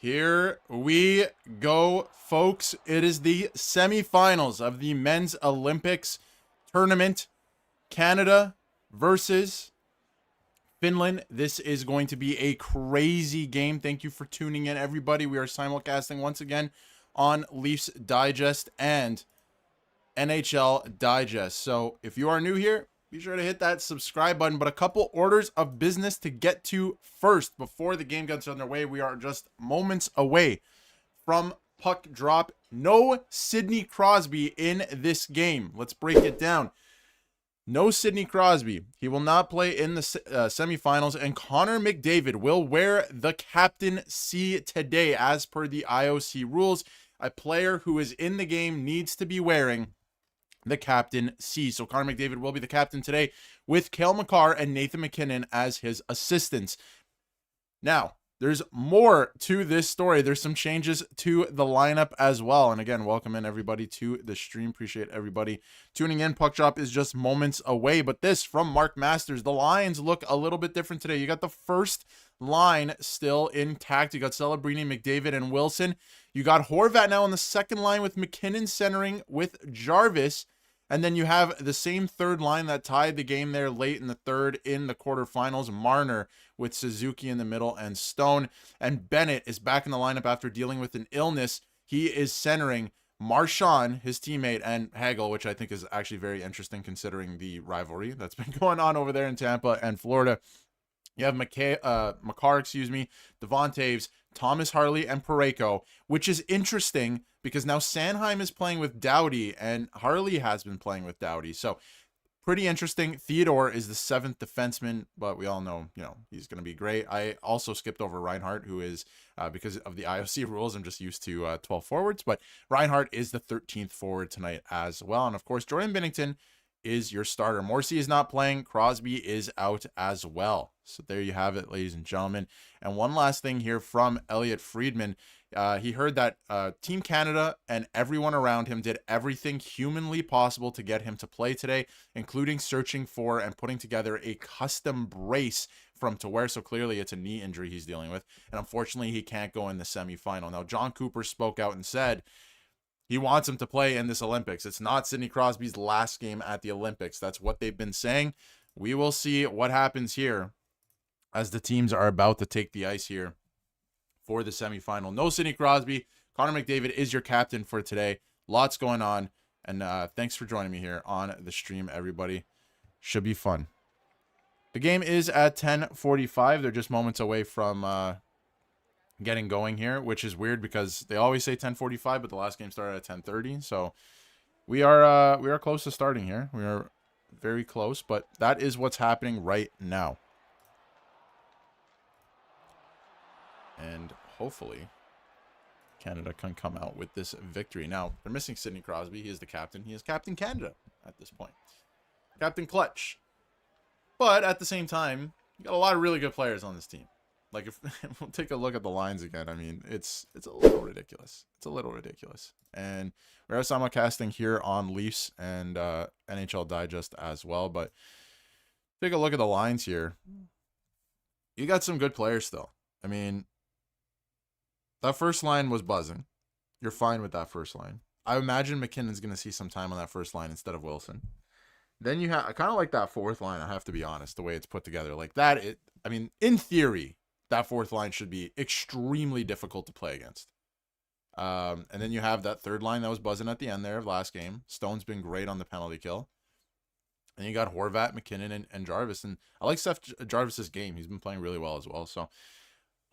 Here we go, folks. It is the semifinals of the Men's Olympics tournament. Canada versus Finland. This is going to be a crazy game. Thank you for tuning in, everybody. We are simulcasting once again on Leafs Digest and NHL Digest. So if you are new here, be sure to hit that subscribe button. But a couple orders of business to get to first before the game gets underway. We are just moments away from puck drop. No Sidney Crosby in this game. Let's break it down. No Sidney Crosby. He will not play in the semifinals. And Connor McDavid will wear the captaincy today as per the IOC rules. A player who is in the game needs to be wearing the captain C. So Connor McDavid will be the captain today with Cale Makar and Nathan MacKinnon as his assistants. Now, there's more to this story. There's some changes to the lineup as well. And again, welcome in everybody to the stream. Appreciate everybody tuning in. Puck drop is just moments away. But this from Mark Masters. The Lions look a little bit different today. You got the first line still intact. You got Celebrini, McDavid, and Wilson. You got Horvat now on the second line with McKinnon centering with Jarvis. And then you have the same third line that tied the game there late in the third in the quarterfinals. Marner with Suzuki in the middle and Stone. And Bennett is back in the lineup after dealing with an illness. He is centering Marchand, his teammate, and Hagel, which I think is actually very interesting considering the rivalry that's been going on over there in Tampa and Florida. You have Makar, Devon Toews, Thomas Harley, and Parayko, which is interesting because now Sanheim is playing with Doughty and Harley has been playing with Doughty. So pretty interesting. Theodore is the seventh defenseman, but we all know, he's going to be great. I also skipped over Reinhart, who is, because of the IOC rules, I'm just used to 12 forwards, but Reinhart is the 13th forward tonight as well. And of course, Jordan Binnington is your starter. Morrissey is not playing. Crosby is out as well. So there you have it, ladies and gentlemen. And one last thing here from Elliot Friedman. He heard that Team Canada and everyone around him did everything humanly possible to get him to play today, including searching for and putting together a custom brace for him to wear. So clearly it's a knee injury he's dealing with. And unfortunately, he can't go in the semifinal. Now, John Cooper spoke out and said he wants him to play in this Olympics. It's not Sidney Crosby's last game at the Olympics. That's what they've been saying. We will see what happens here as the teams are about to take the ice here for the semifinal. No Sidney Crosby. Connor McDavid is your captain for today. Lots going on. And thanks for joining me here on the stream, everybody. Should be fun. The game is at 10:45. They're just moments away from getting going here, which is weird because they always say 10:45, but the last game started at 10:30. So we are close to starting here. We are very close, but that is what's happening right now. And hopefully Canada can come out with this victory. Now, they're missing Sidney Crosby. He is the captain. He is Captain Canada at this point. Captain Clutch. But at the same time, you got a lot of really good players on this team. Like, if we'll take a look at the lines again, I mean, it's a little ridiculous. It's a little ridiculous. And we're simulcasting here on Leafs and NHL Digest as well. But take a look at the lines here. You got some good players still. I mean, that first line was buzzing. You're fine with that first line. I imagine McKinnon's going to see some time on that first line instead of Wilson. Then you have, I kind of like that fourth line, I have to be honest, the way it's put together. Like that, I mean, in theory, that fourth line should be extremely difficult to play against. And then you have that third line that was buzzing at the end there of last game. Stone's been great on the penalty kill. And you got Horvat, McKinnon, and Jarvis. And I like Seth Jarvis's game. He's been playing really well as well. So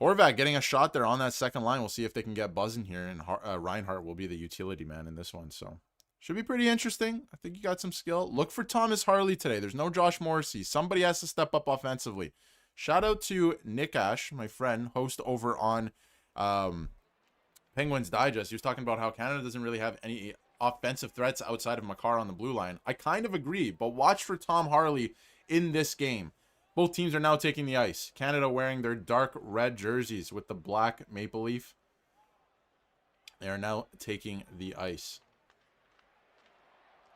Horvat getting a shot there on that second line. We'll see if they can get buzzing here. And Reinhart will be the utility man in this one. So should be pretty interesting. I think you got some skill. Look for Thomas Harley today. There's no Josh Morrissey. Somebody has to step up offensively. Shout out to Nick Ash, my friend, host over on Penguins Digest. He was talking about how Canada doesn't really have any offensive threats outside of Makar on the blue line. I kind of agree, but watch for Tom Harley in this game. Both teams are now taking the ice. Canada wearing their dark red jerseys with the black maple leaf. They are now taking the ice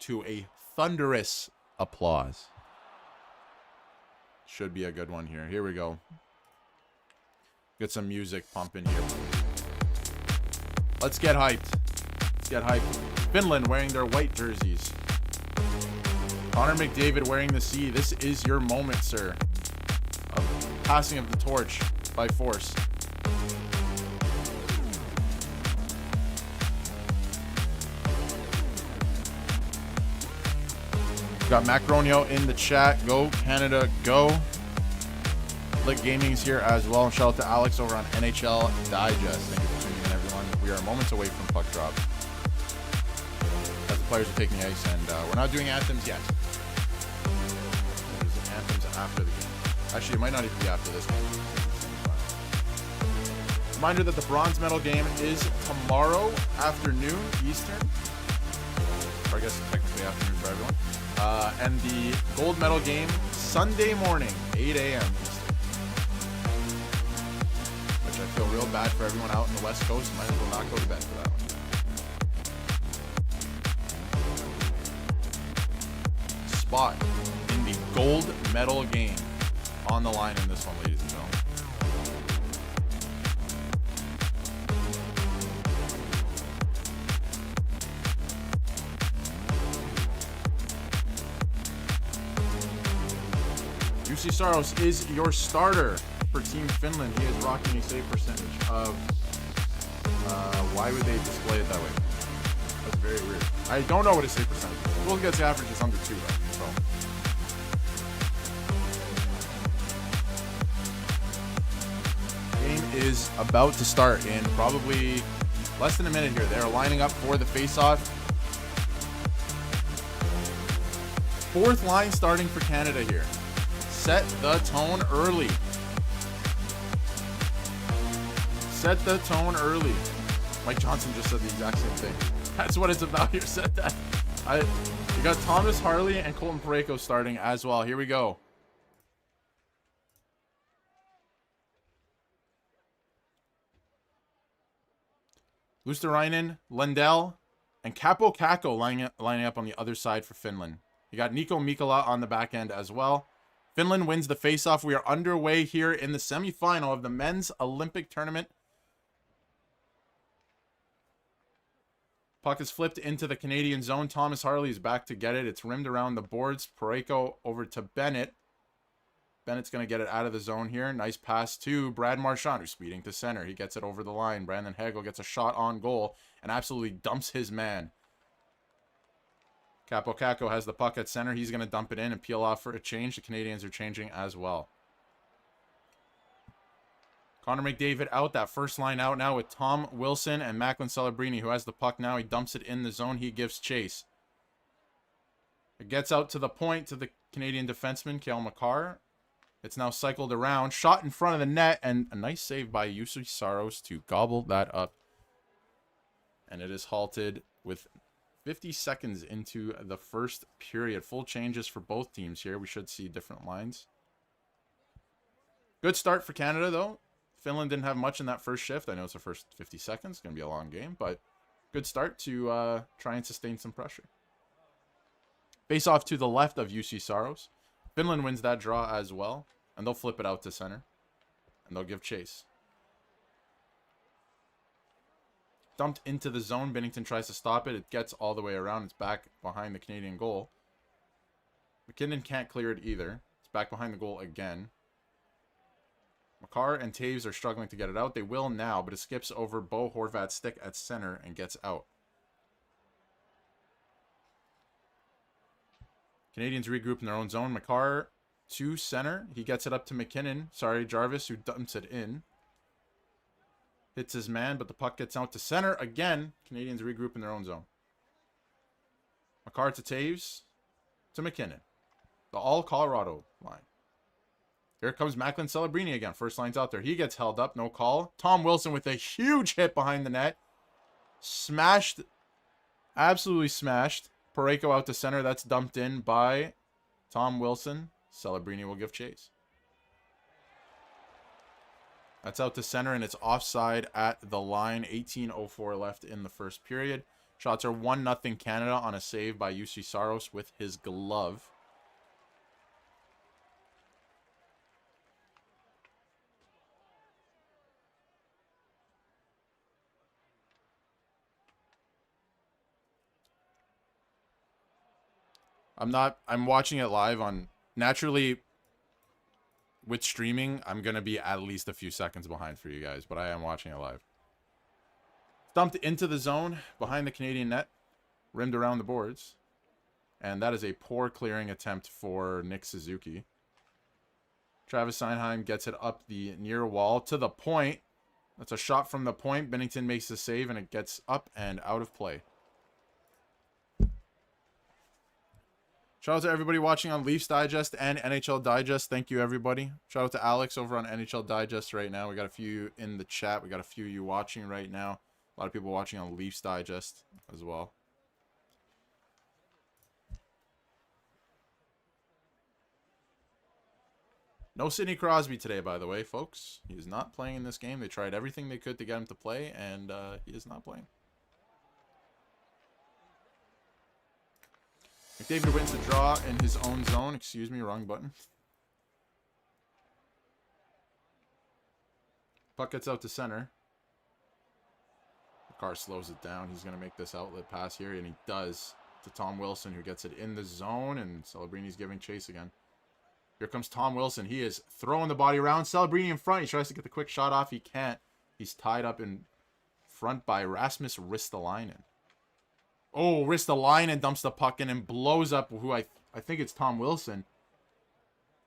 to a thunderous applause. Should be a good one here. Here we go. Get some music pumping here. Let's get hyped. Let's get hyped. Finland wearing their white jerseys. Connor McDavid wearing the C. This is your moment, sir. Of passing of the torch by force. Got Macronio in the chat. Go Canada, go. Lick Gaming's here as well. And shout out to Alex over on NHL Digest. Thank you for tuning in, everyone. We are moments away from puck drop. As the players are taking the ice, and we're not doing anthems yet. There's anthems after the game. Actually, it might not even be after this game. Reminder that the bronze medal game is tomorrow afternoon Eastern. Or I guess technically afternoon for everyone. And the gold medal game Sunday morning, 8 a.m. Eastern. Which I feel real bad for everyone out in the West Coast. Might as well not go to bed for that one. Spot in the gold medal game on the line in this one, ladies and gentlemen. UC Saros is your starter for Team Finland. He is rocking a save percentage of... why would they display it that way? That's very weird. I don't know what his save percentage is. Goal against average is under 2, though. So. Game is about to start in probably less than a minute here. They are lining up for the face-off. Fourth line starting for Canada here. Set the tone early. Set the tone early. Mike Johnson just said the exact same thing. That's what it's about here. Set that. You got Thomas Harley and Colton Parayko starting as well. Here we go. Luosterainen, Lundell, and Capo Kakko lining up on the other side for Finland. You got Nico Mikkola on the back end as well. Finland wins the faceoff. We are underway here in the semifinal of the men's Olympic tournament. Puck is flipped into the Canadian zone. Thomas Harley is back to get it. It's rimmed around the boards. Parayko over to Bennett. Bennett's going to get it out of the zone here. Nice pass to Brad Marchand, who's speeding to center. He gets it over the line. Brandon Hagel gets a shot on goal and absolutely dumps his man. Capo Kakko has the puck at center. He's going to dump it in and peel off for a change. The Canadians are changing as well. Connor McDavid out. That first line out now with Tom Wilson and Macklin Celebrini, who has the puck now. He dumps it in the zone. He gives chase. It gets out to the point to the Canadian defenseman, Cale Makar. It's now cycled around. Shot in front of the net. And a nice save by UC Saros to gobble that up. And it is halted with 50 seconds into the first period. Full changes for both teams here. We should see different lines. Good start for Canada, though. Finland didn't have much in that first shift. I know it's the first 50 seconds. It's going to be a long game, but good start to try and sustain some pressure. Face off to the left of UC Saros. Finland wins that draw as well, and they'll flip it out to center, and they'll give chase. Dumped into the zone. Binnington tries to stop it. It gets all the way around. It's back behind the Canadian goal. McKinnon can't clear it either. It's back behind the goal again. Makar and Taves are struggling to get it out. They will now, but it skips over Bo Horvat's stick at center and gets out. Canadians regroup in their own zone. Makar to center. He gets it up to McKinnon. Sorry, Jarvis, who dumps it in. Hits his man, but the puck gets out to center. Again, Canadians regroup in their own zone. Makar to Taves. To McKinnon. The all-Colorado line. Here comes Macklin Celebrini again. First line's out there. He gets held up. No call. Tom Wilson with a huge hit behind the net. Smashed. Absolutely smashed. Parayko out to center. That's dumped in by Tom Wilson. Celebrini will give chase. That's out to center, and it's offside at the line. 18:04 left in the first period. Shots are 1-0 Canada on a save by UC Saros with his glove. I'm watching it live on... Naturally, with streaming, I'm going to be at least a few seconds behind for you guys, but I am watching it live. Dumped into the zone behind the Canadian net. Rimmed around the boards. And that is a poor clearing attempt for Nick Suzuki. Travis Seinheim gets it up the near wall to the point. That's a shot from the point. Bennington makes the save, and it gets up and out of play. Shout out to everybody watching on Leafs Digest and NHL Digest. Thank you, everybody. Shout out to Alex over on NHL Digest right now. We got a few in the chat. We got a few of you watching right now. A lot of people watching on Leafs Digest as well. No Sidney Crosby today, by the way, folks. He is not playing in this game. They tried everything they could to get him to play, and he is not playing. McDavid wins the draw in his own zone. Excuse me, wrong button. Puck gets out to center. The car slows it down. He's going to make this outlet pass here, and he does to Tom Wilson, who gets it in the zone, and Celebrini's giving chase again. Here comes Tom Wilson. He is throwing the body around. Celebrini in front. He tries to get the quick shot off. He can't. He's tied up in front by Rasmus Ristolainen. Oh, Ristolainen dumps the puck in and blows up who I think it's Tom Wilson,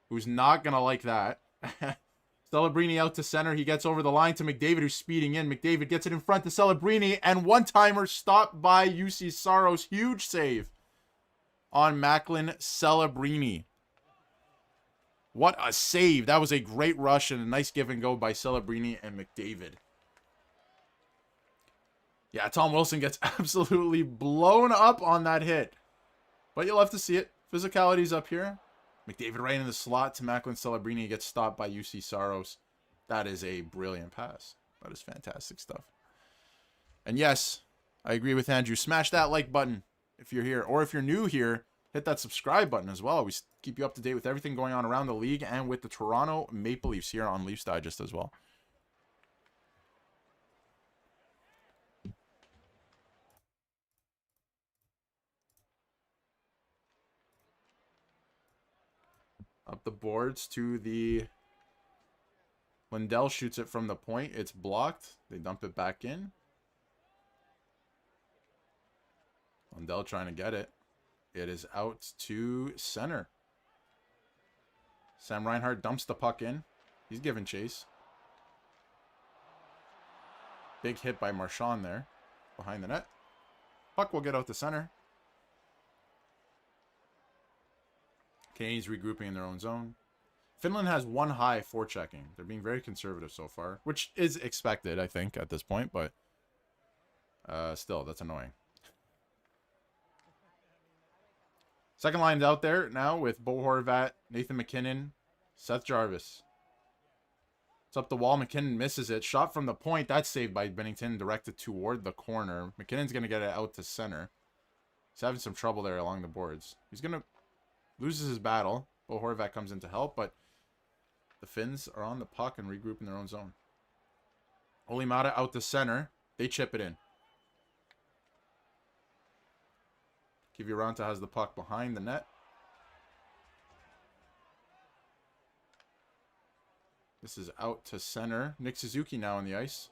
who's not going to like that. Celebrini out to center. He gets over the line to McDavid, who's speeding in. McDavid gets it in front to Celebrini, and one-timer stopped by UC Saros. Huge save on Macklin Celebrini. What a save. That was a great rush and a nice give and go by Celebrini and McDavid. Yeah, Tom Wilson gets absolutely blown up on that hit. But you'll have to see it. Physicality's up here. McDavid right in the slot to Macklin Celebrini. He gets stopped by UC Saros. That is a brilliant pass. That is fantastic stuff. And yes, I agree with Andrew. Smash that like button if you're here. Or if you're new here, hit that subscribe button as well. We keep you up to date with everything going on around the league and with the Toronto Maple Leafs here on Leafs Digest as well. Up the boards to the... Lindell shoots it from the point. It's blocked. They dump it back in. Lindell trying to get it. It is out to center. Sam Reinhart dumps the puck in. He's giving chase. Big hit by Marchand there. Behind the net. Puck will get out to center. Canadians regrouping in their own zone. Finland has one high forechecking. They're being very conservative so far, which is expected, I think, at this point, but still, that's annoying. Second line's out there now with Bo Horvat, Nathan MacKinnon, Seth Jarvis. It's up the wall. McKinnon misses it. Shot from the point. That's saved by Bennington, directed toward the corner. McKinnon's going to get it out to center. He's having some trouble there along the boards. He's going to... loses his battle. Bo Horvat comes in to help, but the Finns are on the puck and regroup in their own zone. Olimata out to center. They chip it in. Kiviranta has the puck behind the net. This is out to center. Nick Suzuki now on the ice.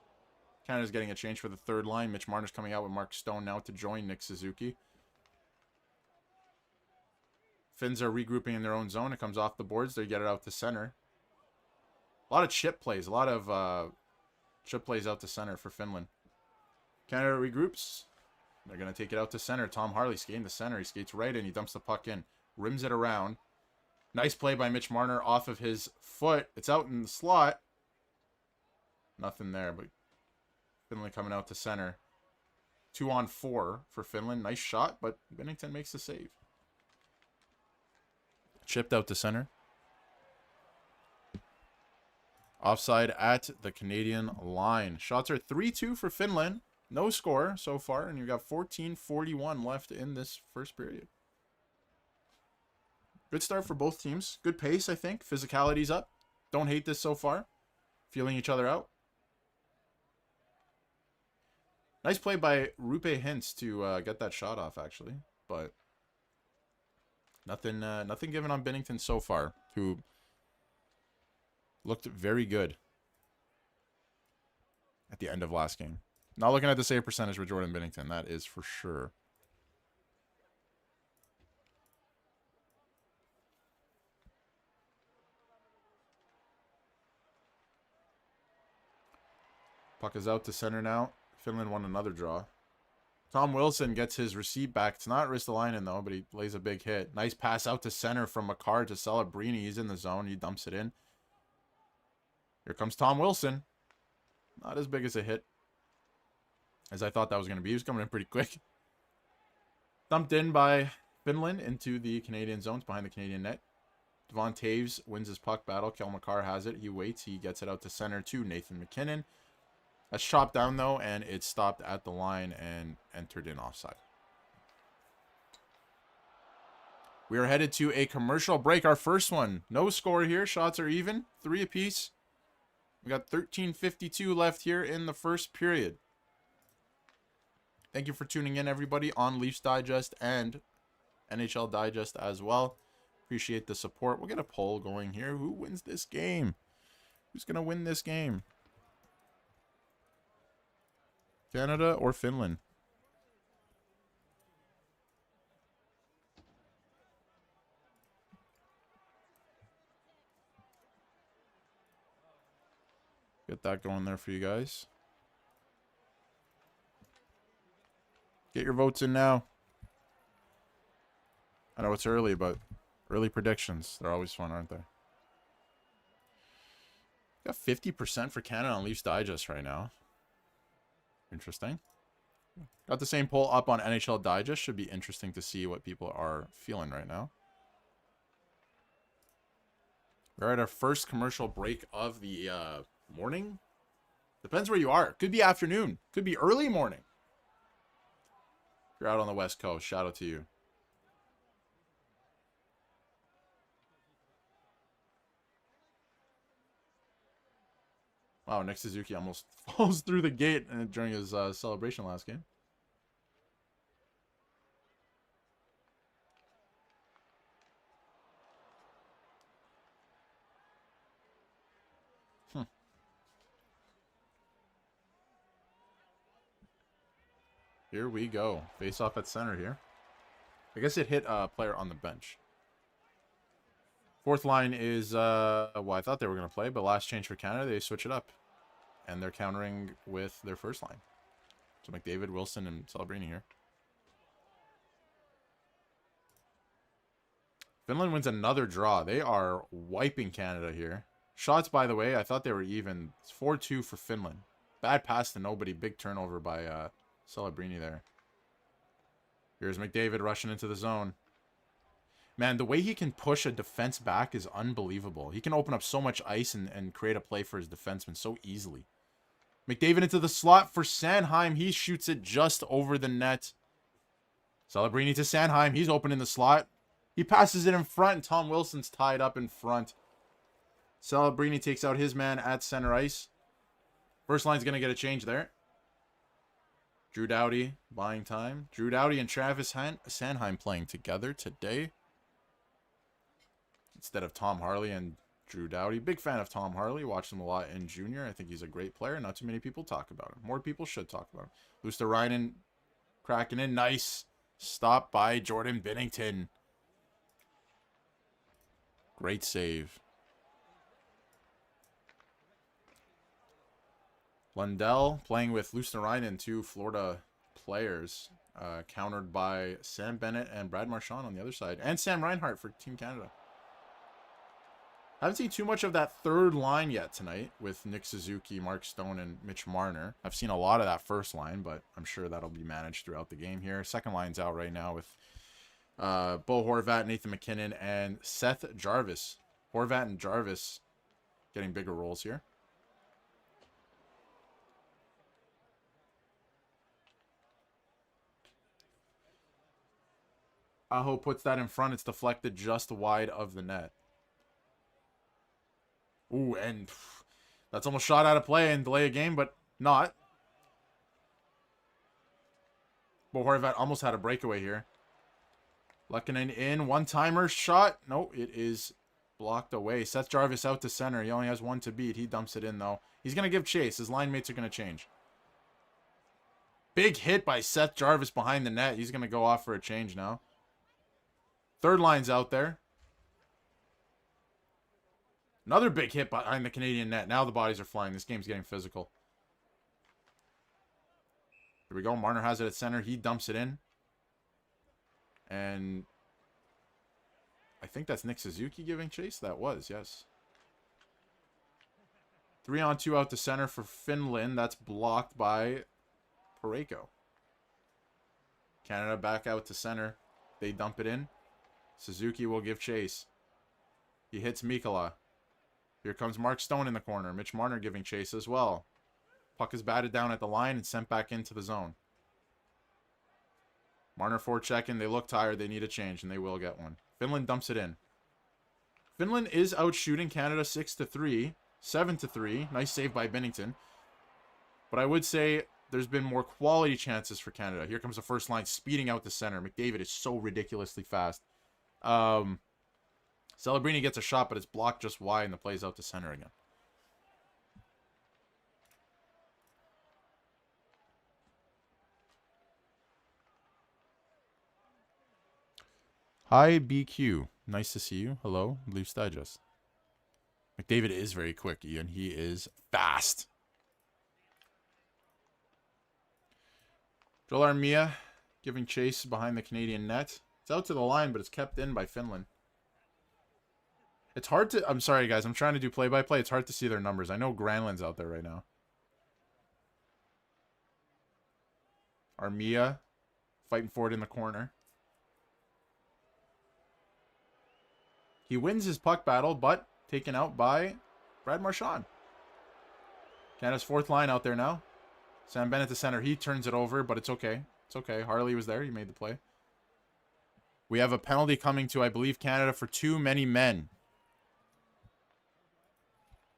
Canada's getting a change for the third line. Mitch Marner's coming out with Mark Stone now to join Nick Suzuki. Finns are regrouping in their own zone. It comes off the boards. They get it out to center. A lot of chip plays. A lot of chip plays out to center for Finland. Canada regroups. They're going to take it out to center. Tom Harley skating to center. He skates right in. He dumps the puck in. Rims it around. Nice play by Mitch Marner off of his foot. It's out in the slot. Nothing there, but Finland coming out to center. 2-on-4 for Finland. Nice shot, but Bennington makes the save. Chipped out to center. Offside at the Canadian line. Shots are 3-2 for Finland. No score so far, and you've got 14:41 left in this first period. Good start for both teams. Good pace, I think. Physicality's up. Don't hate this so far. Feeling each other out. Nice play by Rupe Hintz to get that shot off, actually. But Nothing given on Binnington so far, who looked very good at the end of last game. Not looking at the save percentage with Jordan Binnington, that is for sure. Puck is out to center now. Finland won another draw. Tom Wilson gets his receipt back. It's not Ristolainen, though, but he lays a big hit. Nice pass out to center from Makar to Celebrini. He's in the zone. He dumps it in. Here comes Tom Wilson. Not as big as a hit as I thought that was going to be. He was coming in pretty quick. Dumped in by Finland into the Canadian zones behind the Canadian net. Devon Taves wins his puck battle. Kel Makar has it. He waits. He gets it out to center to Nathan McKinnon. That's chopped down, though, and it's stopped at the line and entered in offside. We are headed to a commercial break. Our first one. No score here. Shots are even. 3 apiece. We got 13:52 left here in the first period. Thank you for tuning in, everybody, on Leafs Digest and NHL Digest as well. Appreciate the support. We'll get a poll going here. Who wins this game? Who's going to win this game? Canada or Finland? Get that going there for you guys. Get your votes in now. I know it's early, but early predictions, they're always fun, aren't they? Got 50% for Canada on Leafs Digest right now. Interesting. Got the same poll up on NHL Digest. Should be interesting to see what people are feeling right now. We're at our first commercial break of the morning. Depends where you are. Could be afternoon. Could be early morning. If you're out on the West Coast, shout out to you. Wow, Nick Suzuki almost falls through the gate during his celebration last game. Here we go. Face off at center here. I guess it hit a player on the bench. Fourth line is, well, I thought they were going to play, but last change for Canada, they switch it up. And they're countering with their first line. So McDavid, Wilson, and Celebrini here. Finland wins another draw. They are wiping Canada here. Shots, by the way, I thought they were even. It's 4-2 for Finland. Bad pass to nobody. Big turnover by Celebrini there. Here's McDavid rushing into the zone. Man, the way he can push a defense back is unbelievable. He can open up so much ice and create a play for his defenseman so easily. McDavid into the slot for Sanheim. He shoots it just over the net. Celebrini to Sanheim. He's open in the slot. He passes it in front, and Tom Wilson's tied up in front. Celebrini takes out his man at center ice. First line's going to get a change there. Drew Doughty buying time. Drew Doughty and Travis Sanheim playing together today. Instead of Tom Harley and Drew Doughty. Big fan of Tom Harley. Watched him a lot in junior. I think he's a great player. Not too many people talk about him. More people should talk about him. Luosterainen cracking in. Nice stop by Jordan Binnington. Great save. Lundell playing with Luosterainen, two Florida players. Countered by Sam Bennett and Brad Marchand on the other side. And Sam Reinhart for Team Canada. Haven't seen too much of that third line yet tonight with Nick Suzuki, Mark Stone, and Mitch Marner. I've seen a lot of that first line, but I'm sure that'll be managed throughout the game here. Second line's out right now with Bo Horvat, Nathan McKinnon, and Seth Jarvis. Horvat and Jarvis getting bigger roles here. Aho puts that in front. It's deflected just wide of the net. Ooh, and that's almost shot out of play and delay a game, but not. Bo Horvat almost had a breakaway here. Lehkonen in. One-timer shot. No, it is blocked away. Seth Jarvis out to center. He only has one to beat. He dumps it in, though. He's going to give chase. His line mates are going to change. Big hit by Seth Jarvis behind the net. He's going to go off for a change now. Third line's out there. Another big hit behind the Canadian net. Now the bodies are flying. This game's getting physical. Here we go. Marner has it at center. He dumps it in. And I think that's Nick Suzuki giving chase. That was, yes. 3-on-2 out to center for Finland. That's blocked by Parayko. Canada back out to center. They dump it in. Suzuki will give chase. He hits Mikkola. Here comes Mark Stone in the corner. Mitch Marner giving chase as well. Puck is batted down at the line and sent back into the zone. Marner forechecking. They look tired. They need a change, and they will get one. Finland dumps it in. Finland is out shooting Canada 6-3. 7-3. Nice save by Binnington. But I would say there's been more quality chances for Canada. Here comes the first line speeding out the center. McDavid is so ridiculously fast. Celebrini gets a shot, but it's blocked just wide, and the play's out to center again. Hi, BQ. Nice to see you. Hello, Leafs Digest. McDavid is very quick, Ian. He is fast. Joel Armia giving chase behind the Canadian net. It's out to the line, but it's kept in by Finland. It's hard to... I'm sorry, guys. I'm trying to do play-by-play. It's hard to see their numbers. I know Granlund's out there right now. Armia fighting for it in the corner. He wins his puck battle, but taken out by Brad Marchand. Canada's fourth line out there now. Sam Bennett to center. He turns it over, but it's okay. It's okay. Harley was there. He made the play. We have a penalty coming to, I believe, Canada for too many men.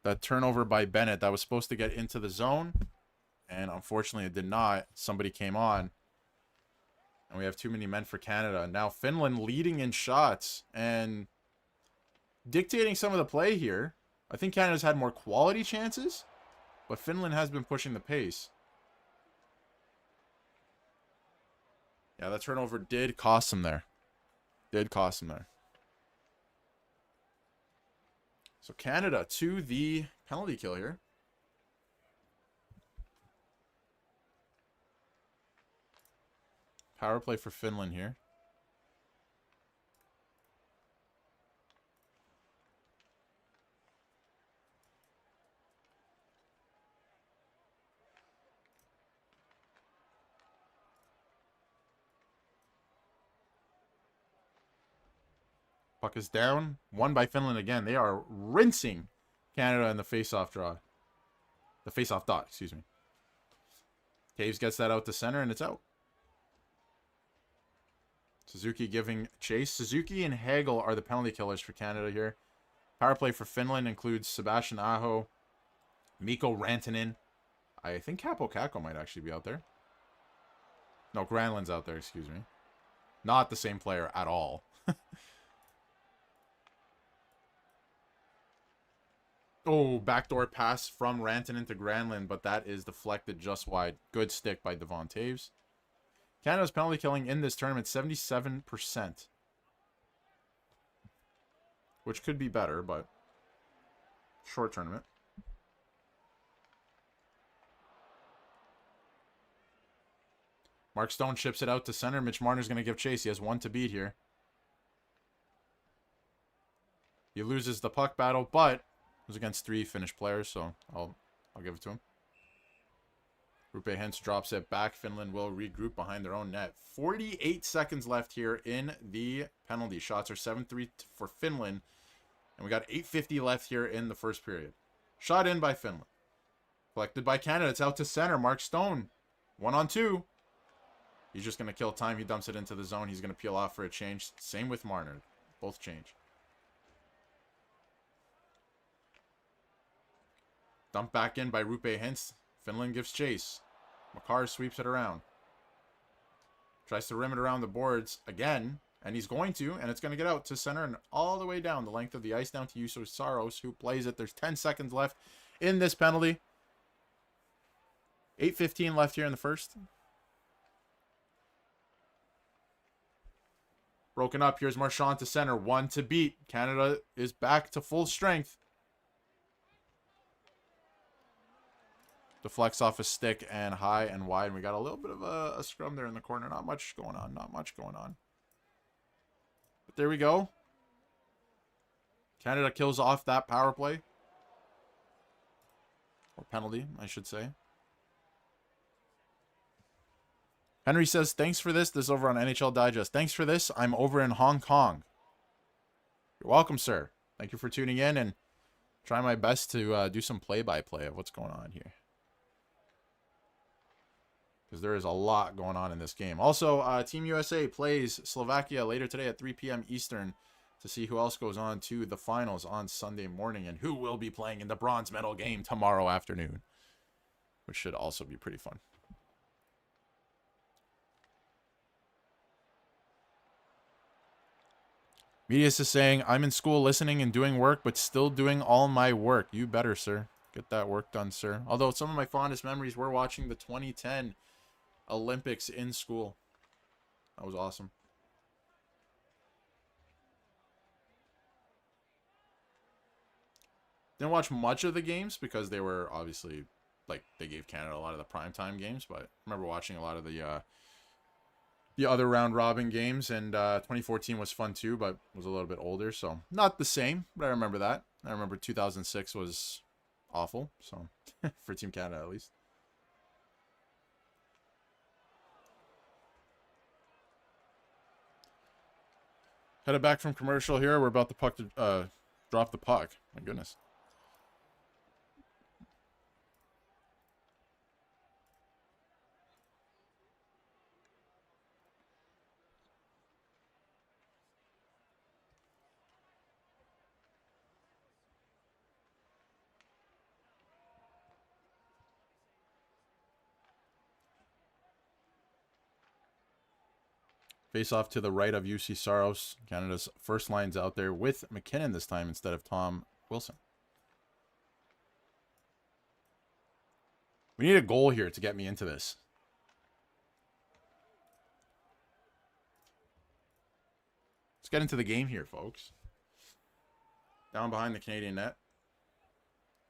That turnover by Bennett, that was supposed to get into the zone. And unfortunately, it did not. Somebody came on. And we have too many men for Canada. Now Finland leading in shots and dictating some of the play here. I think Canada's had more quality chances, but Finland has been pushing the pace. Yeah, that turnover did cost them there. Did cost them there. So Canada to the penalty kill here. Power play for Finland here. Puck is down. Won by Finland again. They are rinsing Canada in the face-off draw. The face-off dot, excuse me. Taves gets that out to center, and it's out. Suzuki giving chase. Suzuki and Hagel are the penalty killers for Canada here. Power play for Finland includes Sebastian Aho, Mikko Rantanen. I think Capo Kakko might actually be out there. No, Granlund's out there, excuse me. Not the same player at all. Oh, backdoor pass from Rantanen to Granlund, but that is deflected just wide. Good stick by Devon Taves. Canada's penalty killing in this tournament, 77%. Which could be better, but short tournament. Mark Stone chips it out to center. Mitch Marner's going to give chase. He has one to beat here. He loses the puck battle, but it was against 3 Finnish players, so I'll give it to him. Rupe Hintz drops it back. Finland will regroup behind their own net. 48 seconds left here in the penalty. Shots are 7-3 for Finland. And we got 8:50 left here in the first period. Shot in by Finland. Collected by Canada. It's out to center. Mark Stone. 1-on-2. He's just going to kill time. He dumps it into the zone. He's going to peel off for a change. Same with Marner. Both change. Dumped back in by Rupe Hintz. Finland gives chase. Makar sweeps it around. Tries to rim it around the boards again. And he's going to, and it's going to get out to center and all the way down the length of the ice down to Juuse Saros, who plays it. There's 10 seconds left in this penalty. 8:15 left here in the first. Broken up. Here's Marchand to center. 1 to beat. Canada is back to full strength. Deflects off a stick and high and wide. And we got a little bit of a scrum there in the corner. Not much going on. Not much going on. But there we go. Canada kills off that power play. Or penalty, I should say. Henry says, thanks for this. This is over on NHL Digest. Thanks for this. I'm over in Hong Kong. You're welcome, sir. Thank you for tuning in and try my best to do some play-by-play of what's going on here. Because there is a lot going on in this game. Also, Team USA plays Slovakia later today at 3 p.m. Eastern to see who else goes on to the finals on Sunday morning and who will be playing in the bronze medal game tomorrow afternoon, which should also be pretty fun. Medius is saying, I'm in school listening and doing work, but still doing all my work. You better, sir. Get that work done, sir. Although some of my fondest memories were watching the 2010 Olympics in school. That was awesome. Didn't watch much of the games because they were obviously, like, they gave Canada a lot of the primetime games, but I remember watching a lot of the other round robin games, and 2014 was fun too, but was a little bit older, so not the same, but I remember that. I remember 2006 was awful, so for Team Canada at least. Headed back from commercial here. We're about to drop the puck. My goodness. Face off to the right of UC Saros. Canada's first line's out there with McKinnon this time instead of Tom Wilson. We need a goal here to get me into this. Let's get into the game here, folks. Down behind the Canadian net.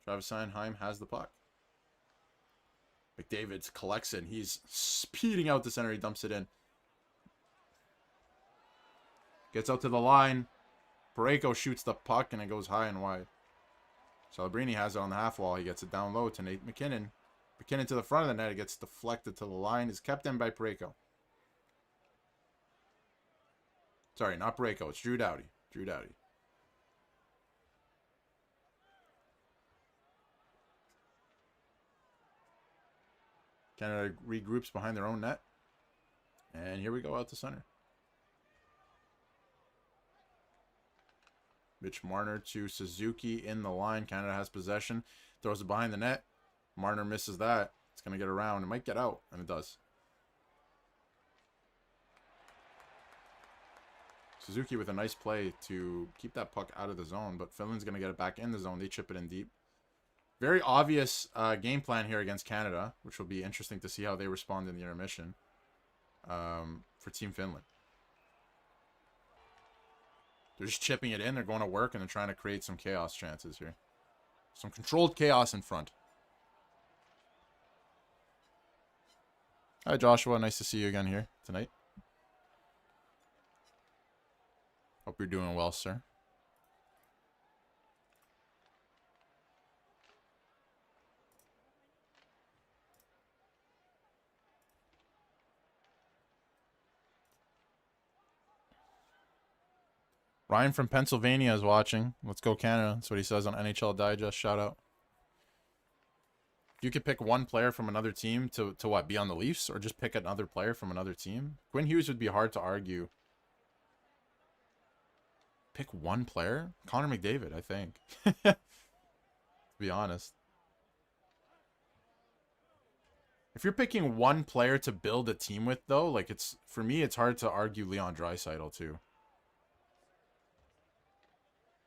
Travis Sanheim has the puck. McDavid collects it, and he's speeding out the center. He dumps it in. Gets out to the line. Parayko shoots the puck, and it goes high and wide. Celebrini has it on the half wall. He gets it down low to Nate McKinnon. McKinnon to the front of the net. It gets deflected to the line. Is kept in by Parayko. Sorry, not Parayko. It's Drew Doughty. Drew Doughty. Canada regroups behind their own net. And here we go out to center. Mitch Marner to Suzuki in the line. Canada has possession. Throws it behind the net. Marner misses that. It's going to get around. It might get out, and it does. Suzuki with a nice play to keep that puck out of the zone, but Finland's going to get it back in the zone. They chip it in deep. Very obvious game plan here against Canada, which will be interesting to see how they respond in the intermission for Team Finland. They're just chipping it in. They're going to work, and they're trying to create some chaos chances here. Some controlled chaos in front. Hi, Joshua. Nice to see you again here tonight. Hope you're doing well, sir. Ryan from Pennsylvania is watching. Let's go Canada. That's what he says on NHL Digest. Shout out. If you could pick one player from another team to what? Be on the Leafs? Or just pick another player from another team? Quinn Hughes would be hard to argue. Pick one player? Connor McDavid, I think. To be honest. If you're picking one player to build a team with, though, like for me, it's hard to argue Leon Draisaitl too.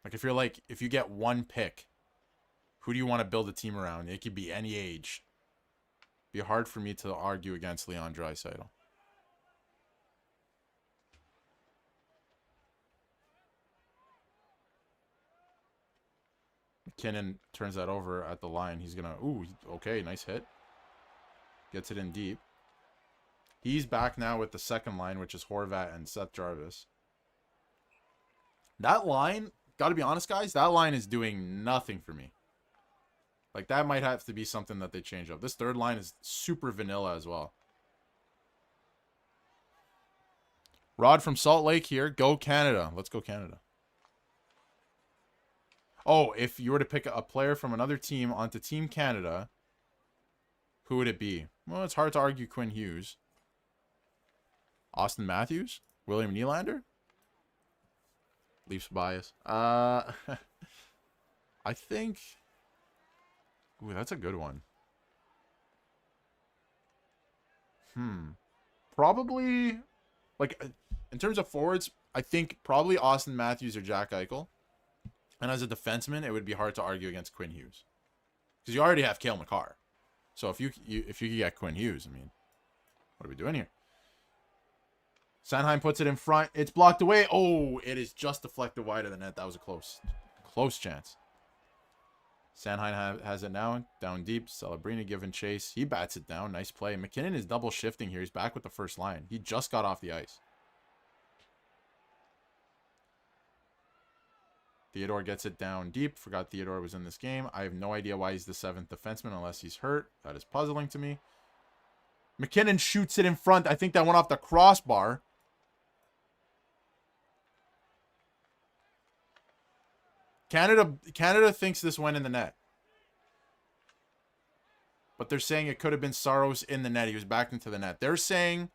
Like if you get one pick, who do you want to build a team around? It could be any age. It'd be hard for me to argue against Leon Draisaitl. McKinnon turns that over at the line. He's gonna, ooh, okay, nice hit. Gets it in deep. He's back now with the second line, which is Horvat and Seth Jarvis. That line, gotta be honest, guys, that line is doing nothing for me. Like, that might have to be something that they change up. This third line is super vanilla as well. Rod from Salt Lake here. Go Canada. Let's go Canada. Oh, if you were to pick a player from another team onto Team Canada, who would it be? Well, it's hard to argue Quinn Hughes. Austin Matthews? William Nylander? Leafs bias. I think... Ooh, that's a good one. Probably... Like, in terms of forwards, I think probably Austin Matthews or Jack Eichel. And as a defenseman, it would be hard to argue against Quinn Hughes. Because you already have Cale Makar. So if you could get Quinn Hughes, I mean, what are we doing here? Sanheim puts it in front. It's blocked away. Oh, it is just deflected wide of the net. That was a close chance. Sanheim has it now. Down deep. Celebrini giving chase. He bats it down. Nice play. McKinnon is double shifting here. He's back with the first line. He just got off the ice. Theodore gets it down deep. Forgot Theodore was in this game. I have no idea why he's the 7th defenseman unless he's hurt. That is puzzling to me. McKinnon shoots it in front. I think that went off the crossbar. Canada thinks this went in the net. But they're saying it could have been Saros in the net. He was backed into the net. They're saying...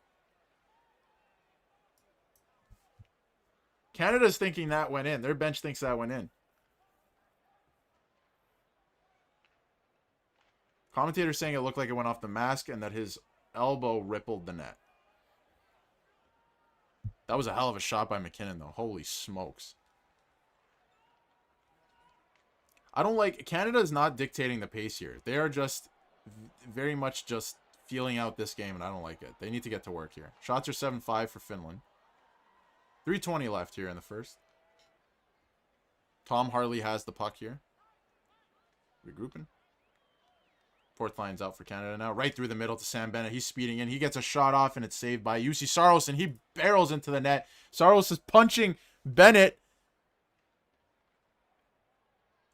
Canada's thinking that went in. Their bench thinks that went in. Commentators saying it looked like it went off the mask and that his elbow rippled the net. That was a hell of a shot by McKinnon, though. Holy smokes. I don't like... Canada is not dictating the pace here. They are just very much just feeling out this game, and I don't like it. They need to get to work here. Shots are 7-5 for Finland. 3:20 left here in the first. Tom Harley has the puck here. Regrouping. Fourth line's out for Canada now. Right through the middle to Sam Bennett. He's speeding in. He gets a shot off, and it's saved by Jussi Saros, and he barrels into the net. Saros is punching Bennett.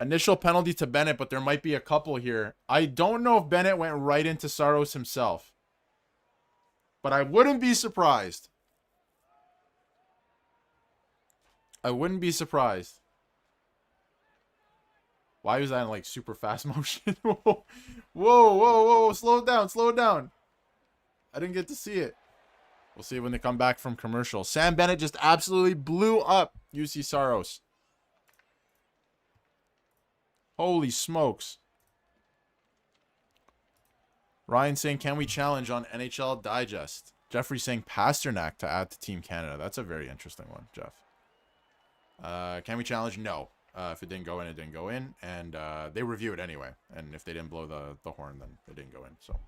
Initial penalty to Bennett, but there might be a couple here. I don't know if Bennett went right into Saros himself. But I wouldn't be surprised. I wouldn't be surprised. Why was that in like super fast motion? Whoa, whoa, whoa. Slow it down, slow it down. I didn't get to see it. We'll see when they come back from commercial. Sam Bennett just absolutely blew up Jussi Saros. Holy smokes. Ryan saying, can we challenge on NHL Digest? Jeffrey saying Pasternak to add to Team Canada. That's a very interesting one, Jeff. Can we challenge? No. If it didn't go in, it didn't go in. And they review it anyway. And if they didn't blow the horn, then it didn't go in. So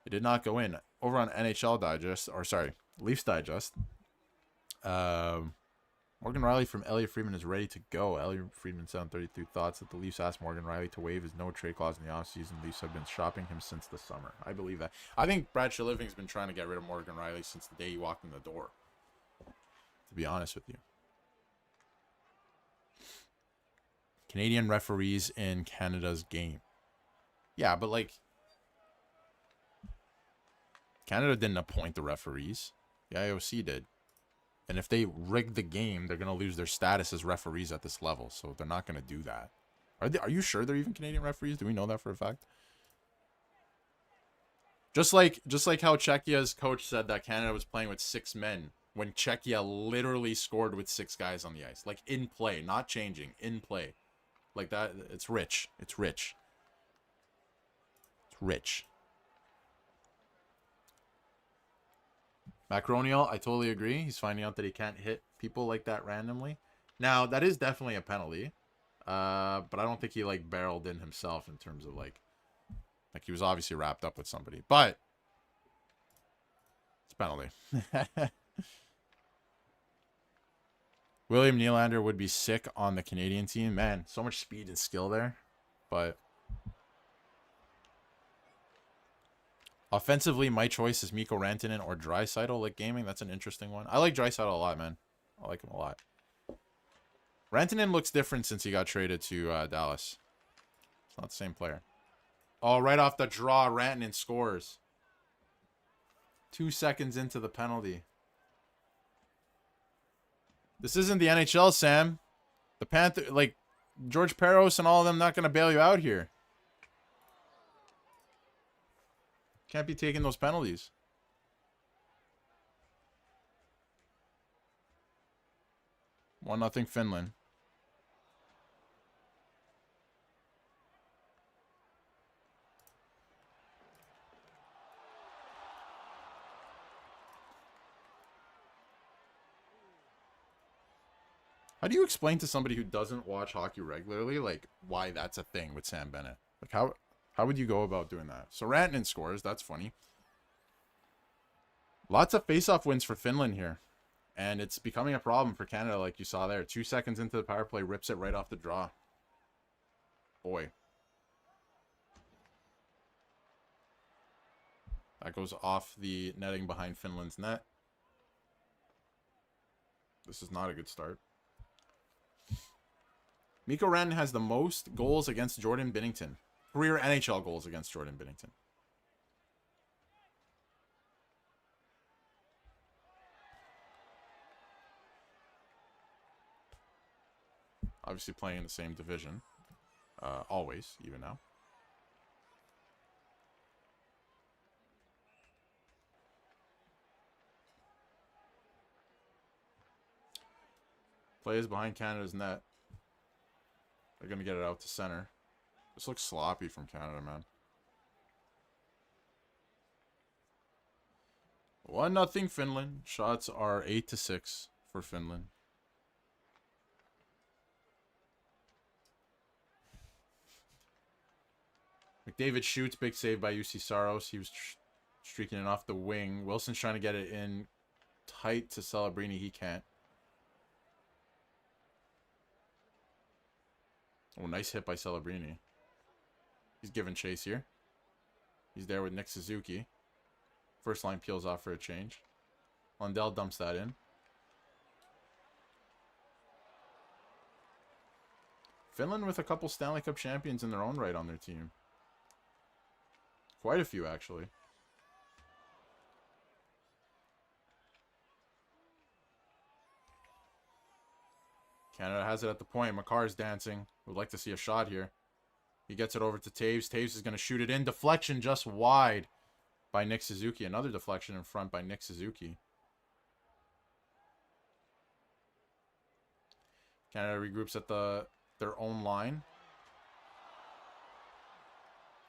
it did not go in. Over on NHL Digest, or sorry, Leafs Digest. Morgan Riley from Elliot Friedman is ready to go. Elliot Friedman sent 33 thoughts that the Leafs asked Morgan Riley to waive his no trade clause in the offseason. Leafs have been shopping him since the summer. I believe that. I think Brad Shiliving's been trying to get rid of Morgan Riley since the day he walked in the door. To be honest with you. Canadian referees in Canada's game. Yeah, but like... Canada didn't appoint the referees. The IOC did. And if they rig the game, they're going to lose their status as referees at this level. So they're not going to do that. Are you sure they're even Canadian referees? Do we know that for a fact? Just like how Czechia's coach said that Canada was playing with 6 men when Czechia literally scored with 6 guys on the ice. Like in play, not changing, in play. Like that, it's rich. It's rich. It's rich. Macronial, I totally agree. He's finding out that he can't hit people like that randomly. Now, that is definitely a penalty. But I don't think he, like, barreled in himself in terms of, like he was obviously wrapped up with somebody. But it's a penalty. William Nylander would be sick on the Canadian team. Man, so much speed and skill there. But offensively, my choice is Mikko Rantanen or Draisaitl. Like gaming, that's an interesting one. I like Draisaitl a lot, man. I like him a lot. Rantanen looks different since he got traded to Dallas. It's not the same player. Oh, right off the draw, Rantanen scores. 2 seconds into the penalty. This isn't the NHL, Sam. The Panther, like, George Peros and all of them not going to bail you out here. Can't be taking those penalties. One nothing Finland. How do you explain to somebody who doesn't watch hockey regularly, like, why that's a thing with Sam Bennett? Like, how would you go about doing that? So Rantanen scores. That's funny. Lots of face-off wins for Finland here. And it's becoming a problem for Canada, like you saw there. 2 seconds into the power play, rips it right off the draw. Boy. That goes off the netting behind Finland's net. This is not a good start. Mikko Rantanen has the most goals against Jordan Binnington. Career NHL goals against Jordan Binnington. Obviously playing in the same division. Always, even now. Plays behind Canada's net. They're going to get it out to center. This looks sloppy from Canada, man. 1-0 Finland. Shots are 8-6 for Finland. McDavid shoots. Big save by UC Saros. He was streaking it off the wing. Wilson's trying to get it in tight to Celebrini. He can't. Oh, nice hit by Celebrini. He's giving chase here. He's there with Nick Suzuki. First line peels off for a change. Lundell dumps that in. Finland with a couple Stanley Cup champions in their own right on their team. Quite a few, actually. Canada has it at the point. Makar's dancing. Would like to see a shot here. He gets it over to Taves. Taves is going to shoot it in. Deflection just wide by Nick Suzuki. Another deflection in front by Nick Suzuki. Canada regroups at their own line.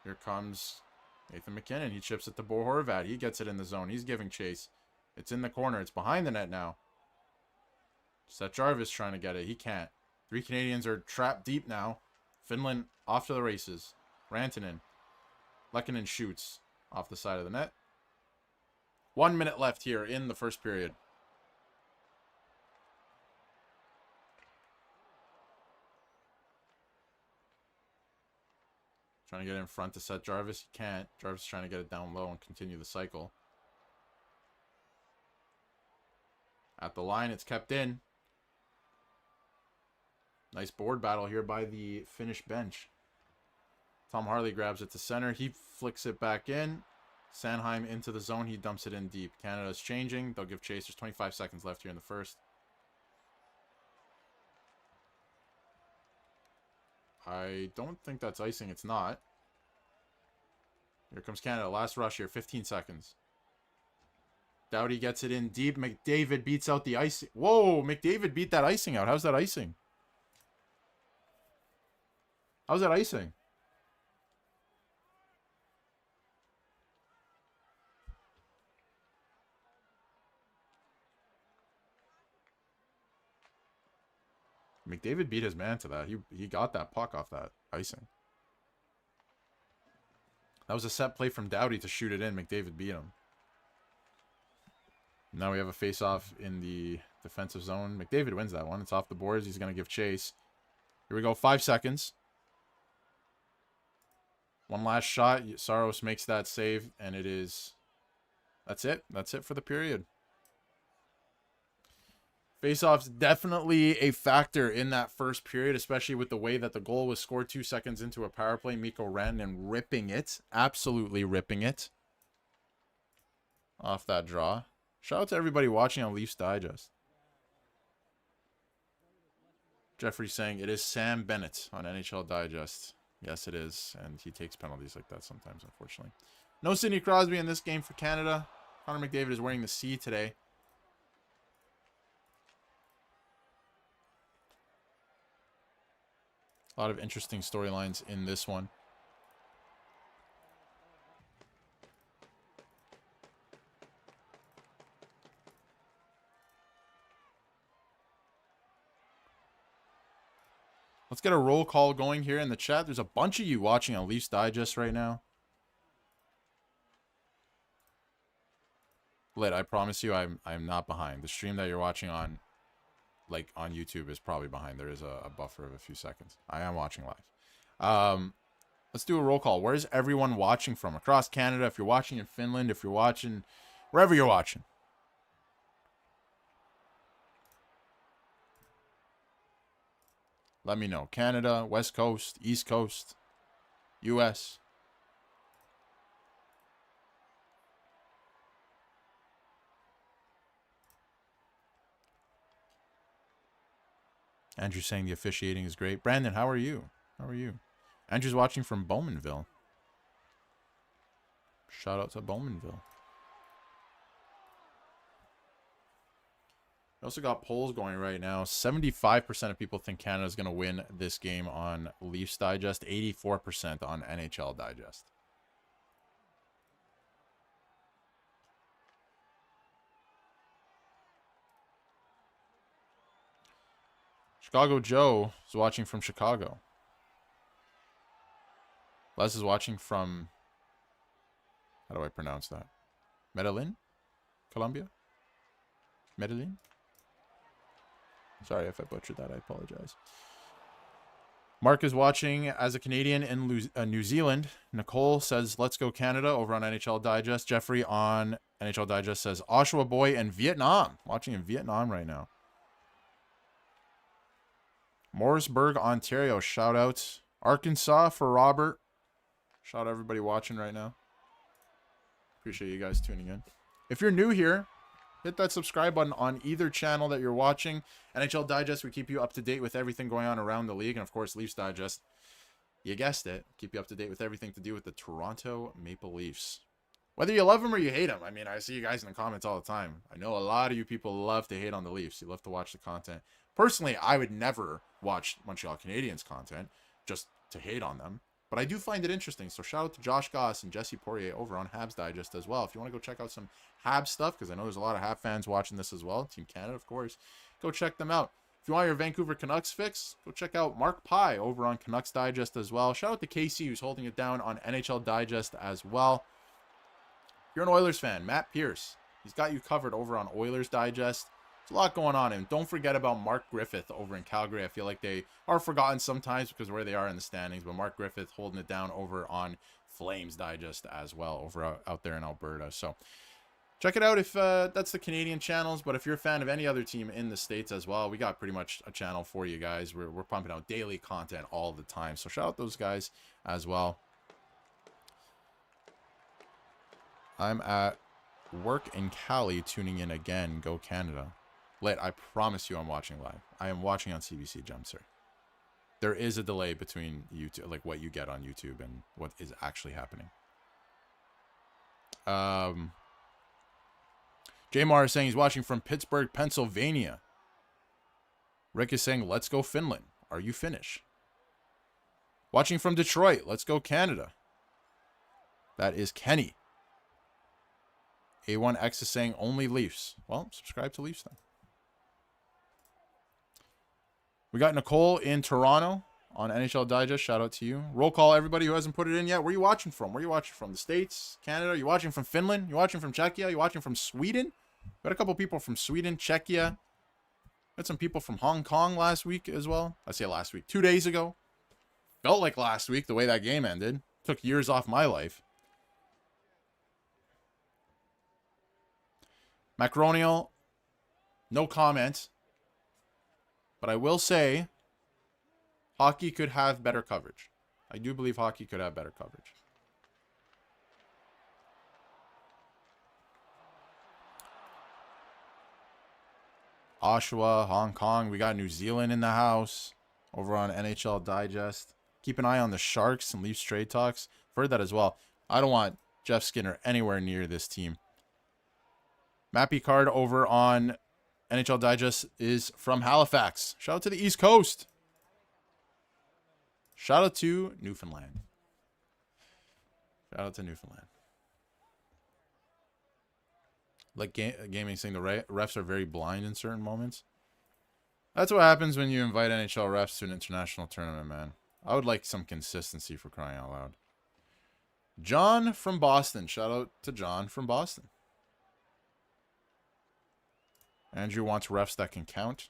Here comes Nathan McKinnon. He chips it to Bo Horvat. He gets it in the zone. He's giving chase. It's in the corner. It's behind the net now. Seth Jarvis trying to get it. He can't. 3 Canadians are trapped deep now. Finland off to the races. Rantanen. Lehkonen shoots off the side of the net. 1 minute left here in the first period. Trying to get in front to Seth Jarvis. He can't. Jarvis trying to get it down low and continue the cycle. At the line, it's kept in. Nice board battle here by the Finnish bench. Tom Harley grabs it to center. He flicks it back in. Sanheim into the zone. He dumps it in deep. Canada's changing. They'll give chase. There's 25 seconds left here in the first. I don't think that's icing. It's not. Here comes Canada. Last rush here. 15 seconds. Doughty gets it in deep. McDavid beats out the icing. Whoa! McDavid beat that icing out. How's that icing? How's that icing? McDavid beat his man to that. He got that puck off that icing. That was a set play from Doughty to shoot it in. McDavid beat him. Now we have a face-off in the defensive zone. McDavid wins that one. It's off the boards. He's going to give chase. Here we go. 5 seconds. One last shot. Saros makes that save, and it is... That's it. That's it for the period. Face-offs definitely a factor in that first period, especially with the way that the goal was scored 2 seconds into a power play. Mikko Rantanen ripping it. Absolutely ripping it. Off that draw. Shout out to everybody watching on Leafs Digest. Jeffrey saying it is Sam Bennett on NHL Digest. Yes, it is. And he takes penalties like that sometimes, unfortunately. No Sidney Crosby in this game for Canada. Connor McDavid is wearing the C today. A lot of interesting storylines in this one. Let's get a roll call going here in the chat. There's a bunch of you watching on Leafs Digest right now. Lit, I promise you I'm not behind. The stream that you're watching on, like on YouTube, is probably behind. There is a buffer of a few seconds. I am watching live. Let's do a roll call. Where's everyone watching from? Across Canada, if you're watching in Finland, if you're watching wherever you're watching. Let me know. Canada, West Coast, East Coast, US. Andrew's saying the officiating is great. Brandon, how are you? How are you? Andrew's watching from Bowmanville. Shout out to Bowmanville. We also got polls going right now. 75% of people think Canada's going to win this game on Leafs Digest. 84% on NHL Digest. Chicago Joe is watching from Chicago. Les is watching from... How do I pronounce that? Medellin? Colombia? Medellin? Sorry if I butchered that. I apologize. Mark is watching as a Canadian in New Zealand. Nicole says, let's go Canada over on NHL Digest. Jeffrey on NHL Digest says, Oshawa boy in Vietnam. Watching in Vietnam right now. Morrisburg, Ontario. Shout out. Arkansas for Robert. Shout out everybody watching right now. Appreciate you guys tuning in. If you're new here, hit that subscribe button on either channel that you're watching. NHL Digest, we keep you up to date with everything going on around the league. And, of course, Leafs Digest, you guessed it, keep you up to date with everything to do with the Toronto Maple Leafs. Whether you love them or you hate them. I mean, I see you guys in the comments all the time. I know a lot of you people love to hate on the Leafs. You love to watch the content. Personally, I would never watch Montreal Canadiens content just to hate on them. But I do find it interesting. So shout out to Josh Goss and Jesse Poirier over on Habs Digest as well. If you want to go check out some Habs stuff, because I know there's a lot of Habs fans watching this as well. Team Canada, of course. Go check them out. If you want your Vancouver Canucks fix, go check out Mark Pye over on Canucks Digest as well. Shout out to Casey, who's holding it down on NHL Digest as well. If you're an Oilers fan, Matt Pierce, he's got you covered over on Oilers Digest. There's a lot going on. And don't forget about Mark Griffith over in Calgary. I feel like they are forgotten sometimes because of where they are in the standings. But Mark Griffith holding it down over on Flames Digest as well over out there in Alberta. So check it out if that's the Canadian channels. But if you're a fan of any other team in the States as well, we got pretty much a channel for you guys. We're pumping out daily content all the time. So shout out those guys as well. I'm at work in Cali tuning in again. Go Canada. Lit, I promise you I'm watching live. I am watching on CBC Gem, sir. There is a delay between YouTube, like what you get on YouTube and what is actually happening. Jamar is saying he's watching from Pittsburgh, Pennsylvania. Rick is saying, let's go Finland. Are you Finnish? Watching from Detroit. Let's go Canada. That is Kenny. A1X is saying only Leafs. Well, subscribe to Leafs then. We got Nicole in Toronto on NHL Digest. Shout out to you. Roll call, everybody who hasn't put it in yet. Where are you watching from? Where are you watching from? The States? Canada? Are you watching from Finland? You watching from Czechia? You watching from Sweden? Got a couple people from Sweden, Czechia. Got some people from Hong Kong last week as well. I say last week. 2 days ago. Felt like last week the way that game ended. Took years off my life. Macronial, no comment. But I will say, hockey could have better coverage. I do believe hockey could have better coverage. Oshawa, Hong Kong. We got New Zealand in the house over on NHL Digest. Keep an eye on the Sharks and Leafs trade talks. I've heard that as well. I don't want Jeff Skinner anywhere near this team. Mappy card over on NHL Digest is from Halifax. Shout out to the East Coast. Shout out to Newfoundland. Shout out to Newfoundland. Like gaming saying the refs are very blind in certain moments. That's what happens when you invite NHL refs to an international tournament, man. I would like some consistency, for crying out loud. John from Boston. Shout out to John from Boston. Andrew wants refs that can count.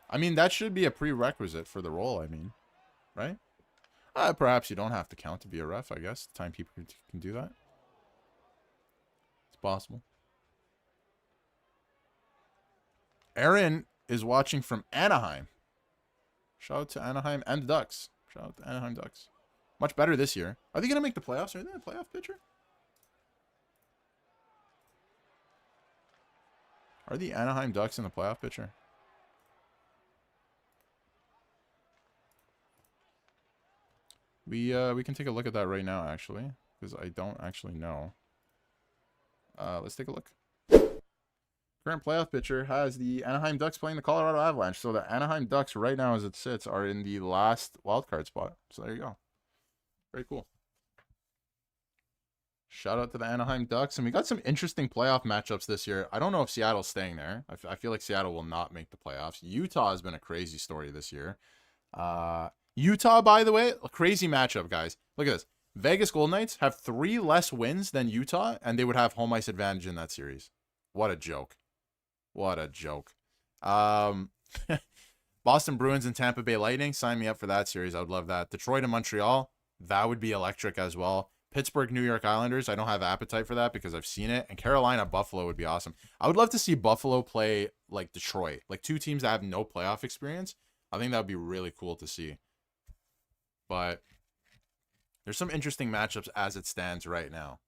I mean, that should be a prerequisite for the role, I mean. Right? Perhaps you don't have to count to be a ref, I guess. Timekeeper can do that. It's possible. Aaron is watching from Anaheim. Shout out to Anaheim and the Ducks. Shout out to Anaheim Ducks. Much better this year. Are they going to make the playoffs? Are they a playoff pitcher? Are the Anaheim Ducks in the playoff picture? We can take a look at that right now, actually, because I don't actually know. Let's take a look. Current playoff pitcher has the Anaheim Ducks playing the Colorado Avalanche. So the Anaheim Ducks right now, as it sits, are in the last wildcard spot. So there you go. Very cool. Shout out to the Anaheim Ducks. And we got some interesting playoff matchups this year. I don't know if Seattle's staying there. I feel like Seattle will not make the playoffs. Utah has been a crazy story this year. Utah, by the way, a crazy matchup, guys. Look at this. Vegas Golden Knights have 3 less wins than Utah, and they would have home ice advantage in that series. What a joke. What a joke. Boston Bruins and Tampa Bay Lightning. Sign me up for that series. I would love that. Detroit and Montreal. That would be electric as well. Pittsburgh, New York Islanders. I don't have appetite for that because I've seen it. And Carolina, Buffalo would be awesome. I would love to see Buffalo play like Detroit. Like 2 teams that have no playoff experience. I think that would be really cool to see. But there's some interesting matchups as it stands right now.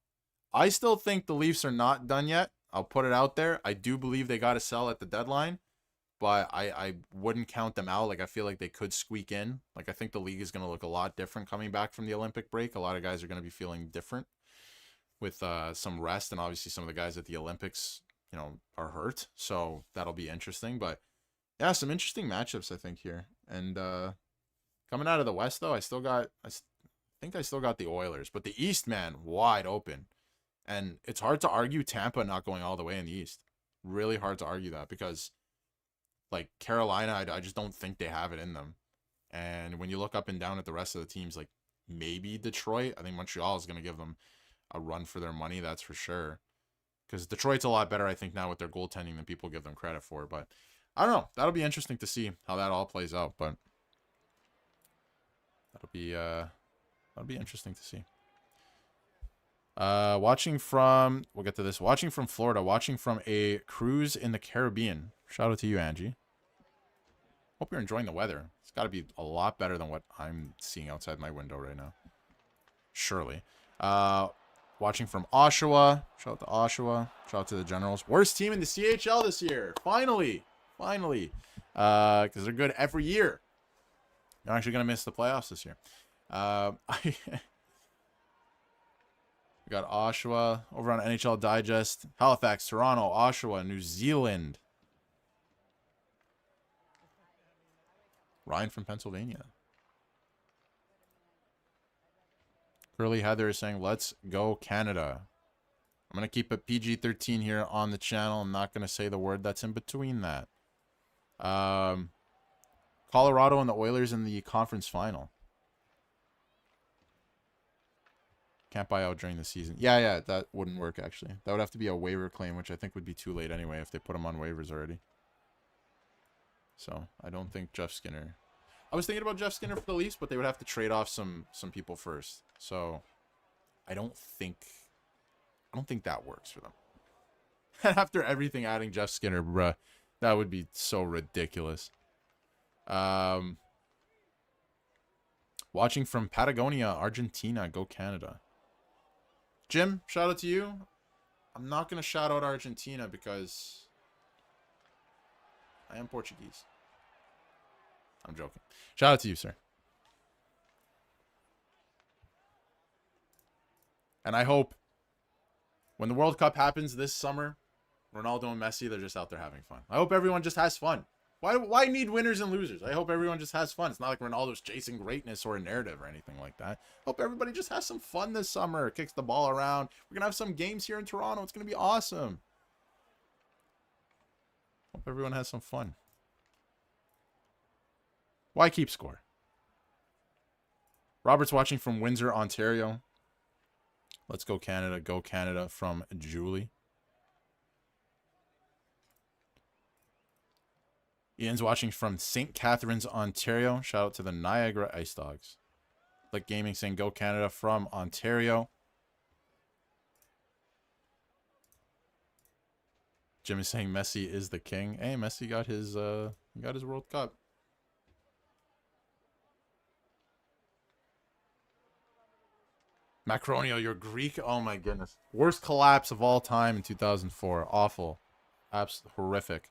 I still think the Leafs are not done yet. I'll put it out there. I do believe they got to sell at the deadline. But I wouldn't count them out. Like, I feel like they could squeak in. Like, I think the league is going to look a lot different coming back from the Olympic break. A lot of guys are going to be feeling different with some rest. And obviously some of the guys at the Olympics, you know, are hurt. So that'll be interesting. But, yeah, some interesting matchups, I think, here. And coming out of the West, though, I think I still got the Oilers. But the East, man, wide open. And it's hard to argue Tampa not going all the way in the East. Really hard to argue that because... like Carolina, I just don't think they have it in them. And when you look up and down at the rest of the teams, like maybe Detroit, I think Montreal is going to give them a run for their money. That's for sure. Because Detroit's a lot better, I think, now with their goaltending than people give them credit for. But I don't know. That'll be interesting to see how that all plays out. But that'll be interesting to see. Watching from, we'll get to this. Watching from Florida, watching from a cruise in the Caribbean. Shout out to you, Angie. Hope you're enjoying the weather. It's got to be a lot better than what I'm seeing outside my window right now. Surely. Watching from Oshawa. Shout out to Oshawa. Shout out to the Generals. Worst team in the CHL this year. Finally. Finally. Because they're good every year. They're actually going to miss the playoffs this year. We got Oshawa over on NHL Digest. Halifax, Toronto, Oshawa, New Zealand. Ryan from Pennsylvania. Curly Heather is saying, let's go Canada. I'm going to keep it PG-13 here on the channel. I'm not going to say the word that's in between that. Colorado and the Oilers in the conference final. Can't buy out during the season. Yeah, that wouldn't work, actually. That would have to be a waiver claim, which I think would be too late anyway if they put him on waivers already. So, I don't think Jeff Skinner... I was thinking about Jeff Skinner for the Leafs, but they would have to trade off some people first. So, I don't think that works for them. After everything, adding Jeff Skinner, bruh, that would be so ridiculous. Watching from Patagonia, Argentina. Go Canada. Jim, shout out to you. I'm not going to shout out Argentina because I am Portuguese. I'm joking. Shout out to you, sir. And I hope when the World Cup happens this summer, Ronaldo and Messi, they're just out there having fun. I hope everyone just has fun. Why need winners and losers? I hope everyone just has fun. It's not like Ronaldo's chasing greatness or a narrative or anything like that. Hope everybody just has some fun this summer. Kicks the ball around. We're going to have some games here in Toronto. It's going to be awesome. Hope everyone has some fun. Why keep score? Robert's watching from Windsor, Ontario. Let's go Canada. Go Canada from Julie. Ian's watching from St. Catharines, Ontario. Shout out to the Niagara Ice Dogs. Like Gaming saying go Canada from Ontario. Jim is saying Messi is the king. Hey, Messi got his World Cup. Macronio, you're Greek? Oh my goodness. Worst collapse of all time in 2004. Awful. Absolutely horrific.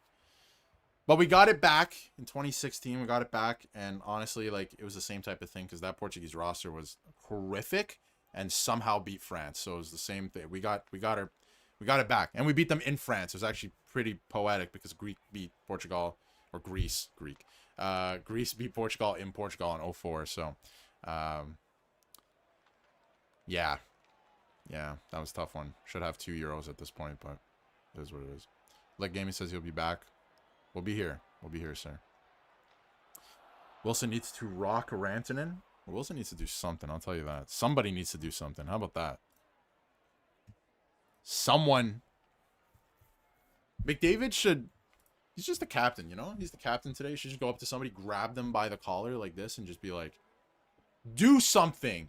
But we got it back in 2016. We got it back, and honestly, like, it was the same type of thing because that Portuguese roster was horrific and somehow beat France. So it was the same thing. We got it back, and we beat them in France. It was actually pretty poetic because Greek beat Portugal, or Greece beat Portugal in Portugal in 2004. So, yeah, that was a tough one. Should have 2 Euros at this point, but it is what it is. Like Gaming says, he'll be back. We'll be here. We'll be here, sir. Wilson needs to rock Rantanen. Wilson needs to do something. I'll tell you that. Somebody needs to do something. How about that? Someone. McDavid should... He's just the captain, you know? He's the captain today. He should just go up to somebody, grab them by the collar like this, and just be like, do something.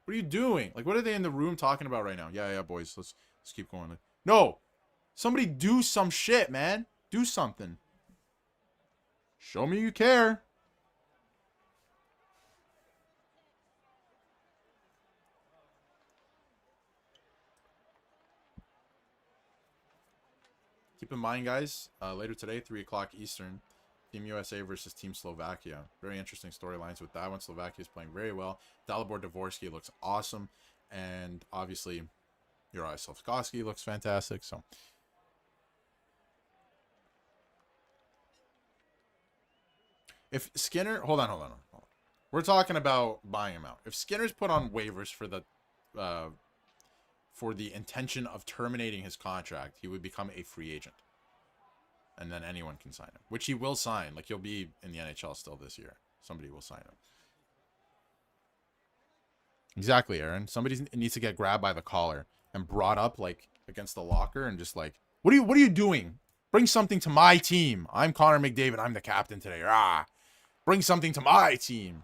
What are you doing? Like, what are they in the room talking about right now? Yeah, boys. Let's keep going. No. Somebody do some shit, man. Do something. Show me you care. Keep in mind, guys, later today, 3 o'clock Eastern, Team USA versus Team Slovakia. Very interesting storylines with that one. Slovakia is playing very well. Dalibor Dvorsky looks awesome. And obviously, Juraj Slafkovsky looks fantastic. So, if Skinner... Hold on. We're talking about buying him out. If Skinner's put on waivers for the intention of terminating his contract, he would become a free agent. And then anyone can sign him. Which he will sign. Like, he'll be in the NHL still this year. Somebody will sign him. Exactly, Aaron. Somebody needs to get grabbed by the collar and brought up, like, against the locker and just like, what are you doing? Bring something to my team. I'm Connor McDavid. I'm the captain today. Ah, bring something to my team.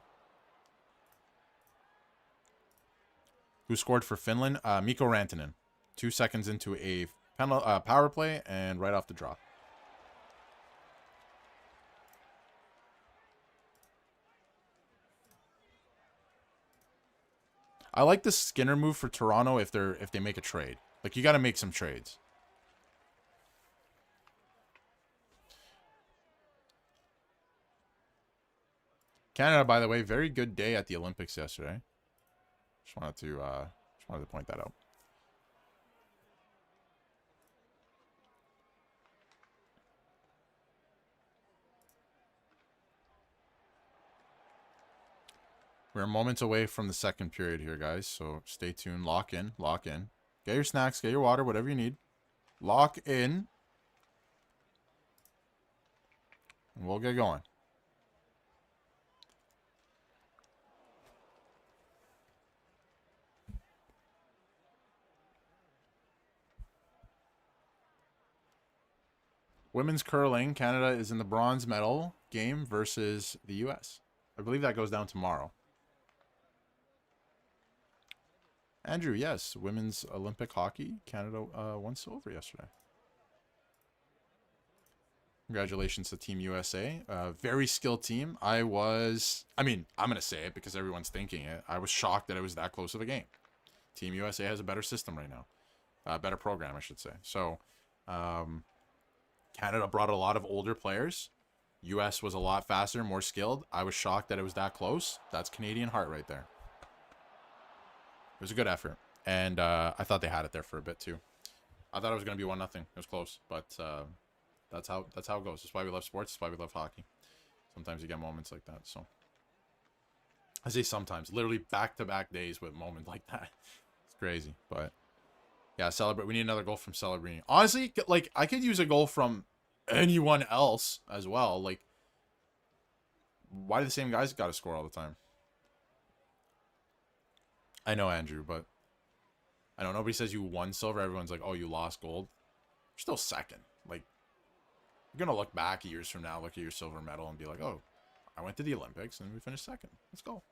Who scored for Finland? Mikko Rantanen. 2 seconds into a power play and right off the draw. I like the Skinner move for Toronto if they make a trade. Like, you got to make some trades. Canada, by the way, very good day at the Olympics yesterday. Just wanted to point that out. We're moments away from the second period here, guys. So stay tuned. Lock in. Get your snacks, get your water, whatever you need. Lock in. And we'll get going. Women's curling, Canada is in the bronze medal game versus the U.S. I believe that goes down tomorrow. Andrew, yes. Women's Olympic hockey, Canada won silver yesterday. Congratulations to Team USA. Very skilled team. I'm going to say it because everyone's thinking it. I was shocked that it was that close of a game. Team USA has a better system right now. Better program, I should say. So, Canada brought a lot of older players. US was a lot faster, more skilled. I was shocked that it was that close. That's Canadian heart right there. It was a good effort. And I thought they had it there for a bit too. I thought it was going to be 1-0. It was close. But that's how it goes. That's why we love sports. That's why we love hockey. Sometimes you get moments like that. So I say sometimes. Literally back-to-back days with moments like that. It's crazy. But yeah, celebrate. We need another goal from Celebrini. Honestly, like, I could use a goal from anyone else as well. Like, why do the same guys got to score all the time? I know, Andrew, but I know nobody says you won silver. Everyone's like, oh, you lost gold. You're still second. Like, you're going to look back years from now, look at your silver medal and be like, oh, I went to the Olympics and we finished second. Let's go.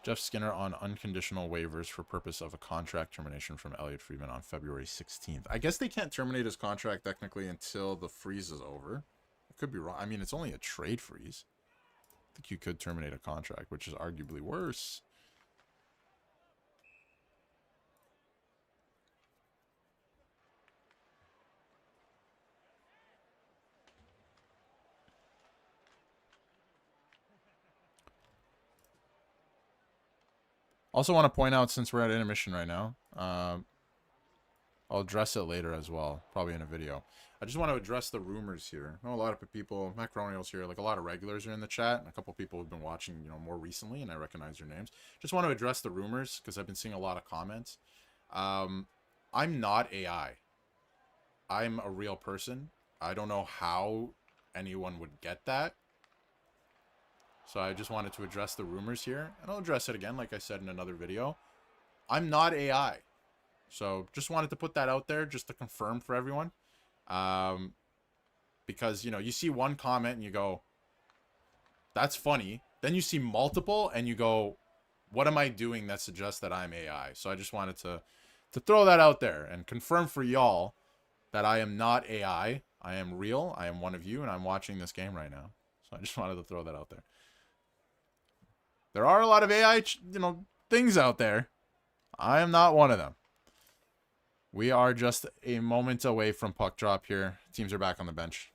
Jeff Skinner on unconditional waivers for purpose of a contract termination from Elliot Friedman on February 16th. I guess they can't terminate his contract technically until the freeze is over. I could be wrong. I mean, it's only a trade freeze. I think you could terminate a contract, which is arguably worse. Also want to point out, since we're at intermission right now, I'll address it later as well, probably in a video. I just want to address the rumors here. I know a lot of people, Macronio's here, like a lot of regulars are in the chat, and a couple people have been watching, more recently, and I recognize your names. Just want to address the rumors, because I've been seeing a lot of comments. I'm not AI. I'm a real person. I don't know how anyone would get that. So I just wanted to address the rumors here, and I'll address it again, like I said in another video. I'm not AI. So just wanted to put that out there just to confirm for everyone. Because, you see one comment and you go, that's funny. Then you see multiple and you go, what am I doing that suggests that I'm AI? So I just wanted to throw that out there and confirm for y'all that I am not AI. I am real. I am one of you, and I'm watching this game right now. So I just wanted to throw that out there. There are a lot of AI, things out there. I am not one of them. We are just a moment away from puck drop here. Teams are back on the bench.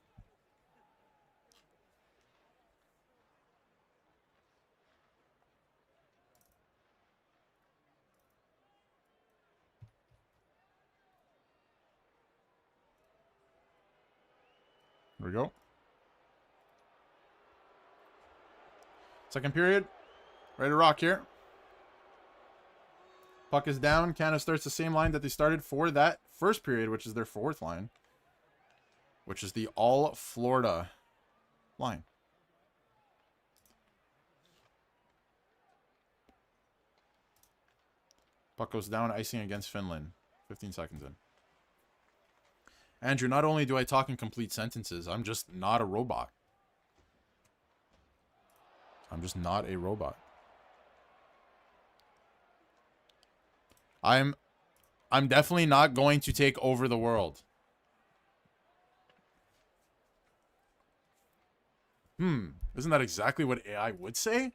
Here we go. Second period. Ready to rock here. Puck is down. Canada starts the same line that they started for that first period, which is their fourth line. Which is the all Florida line. Puck goes down, icing against Finland. 15 seconds in. Andrew, not only do I talk in complete sentences, I'm just not a robot. I'm just not a robot. I'm definitely not going to take over the world. Isn't that exactly what AI would say?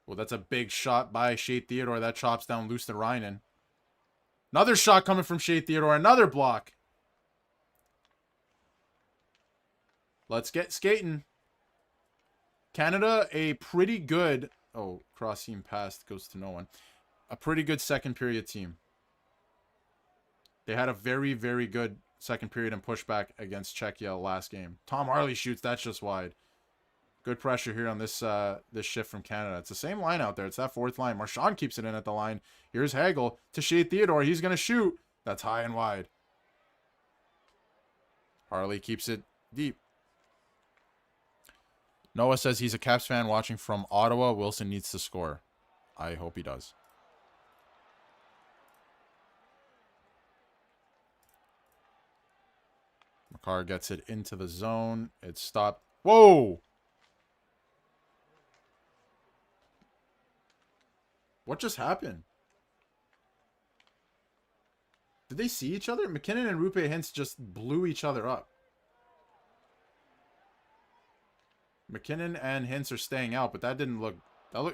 Well, that's a big shot by Shea Theodore. That chops down Luosterainen. Another shot coming from Shea Theodore. Another block. Let's get skating. Canada, a pretty good... Oh, cross-seam pass goes to no one. A pretty good second period team. They had a very, very good second period and pushback against Czechia last game. Tom Harley shoots. That's just wide. Good pressure here on this this shift from Canada. It's the same line out there. It's that fourth line. Marchand keeps it in at the line. Here's Hagel to Shea Theodore. He's going to shoot. That's high and wide. Harley keeps it deep. Noah says he's a Caps fan watching from Ottawa. Wilson needs to score. I hope he does. Makar gets it into the zone. It's stopped. Whoa! What just happened? Did they see each other? McKinnon and Rupe Hintz just blew each other up. McKinnon and Hintz are staying out, but that didn't look...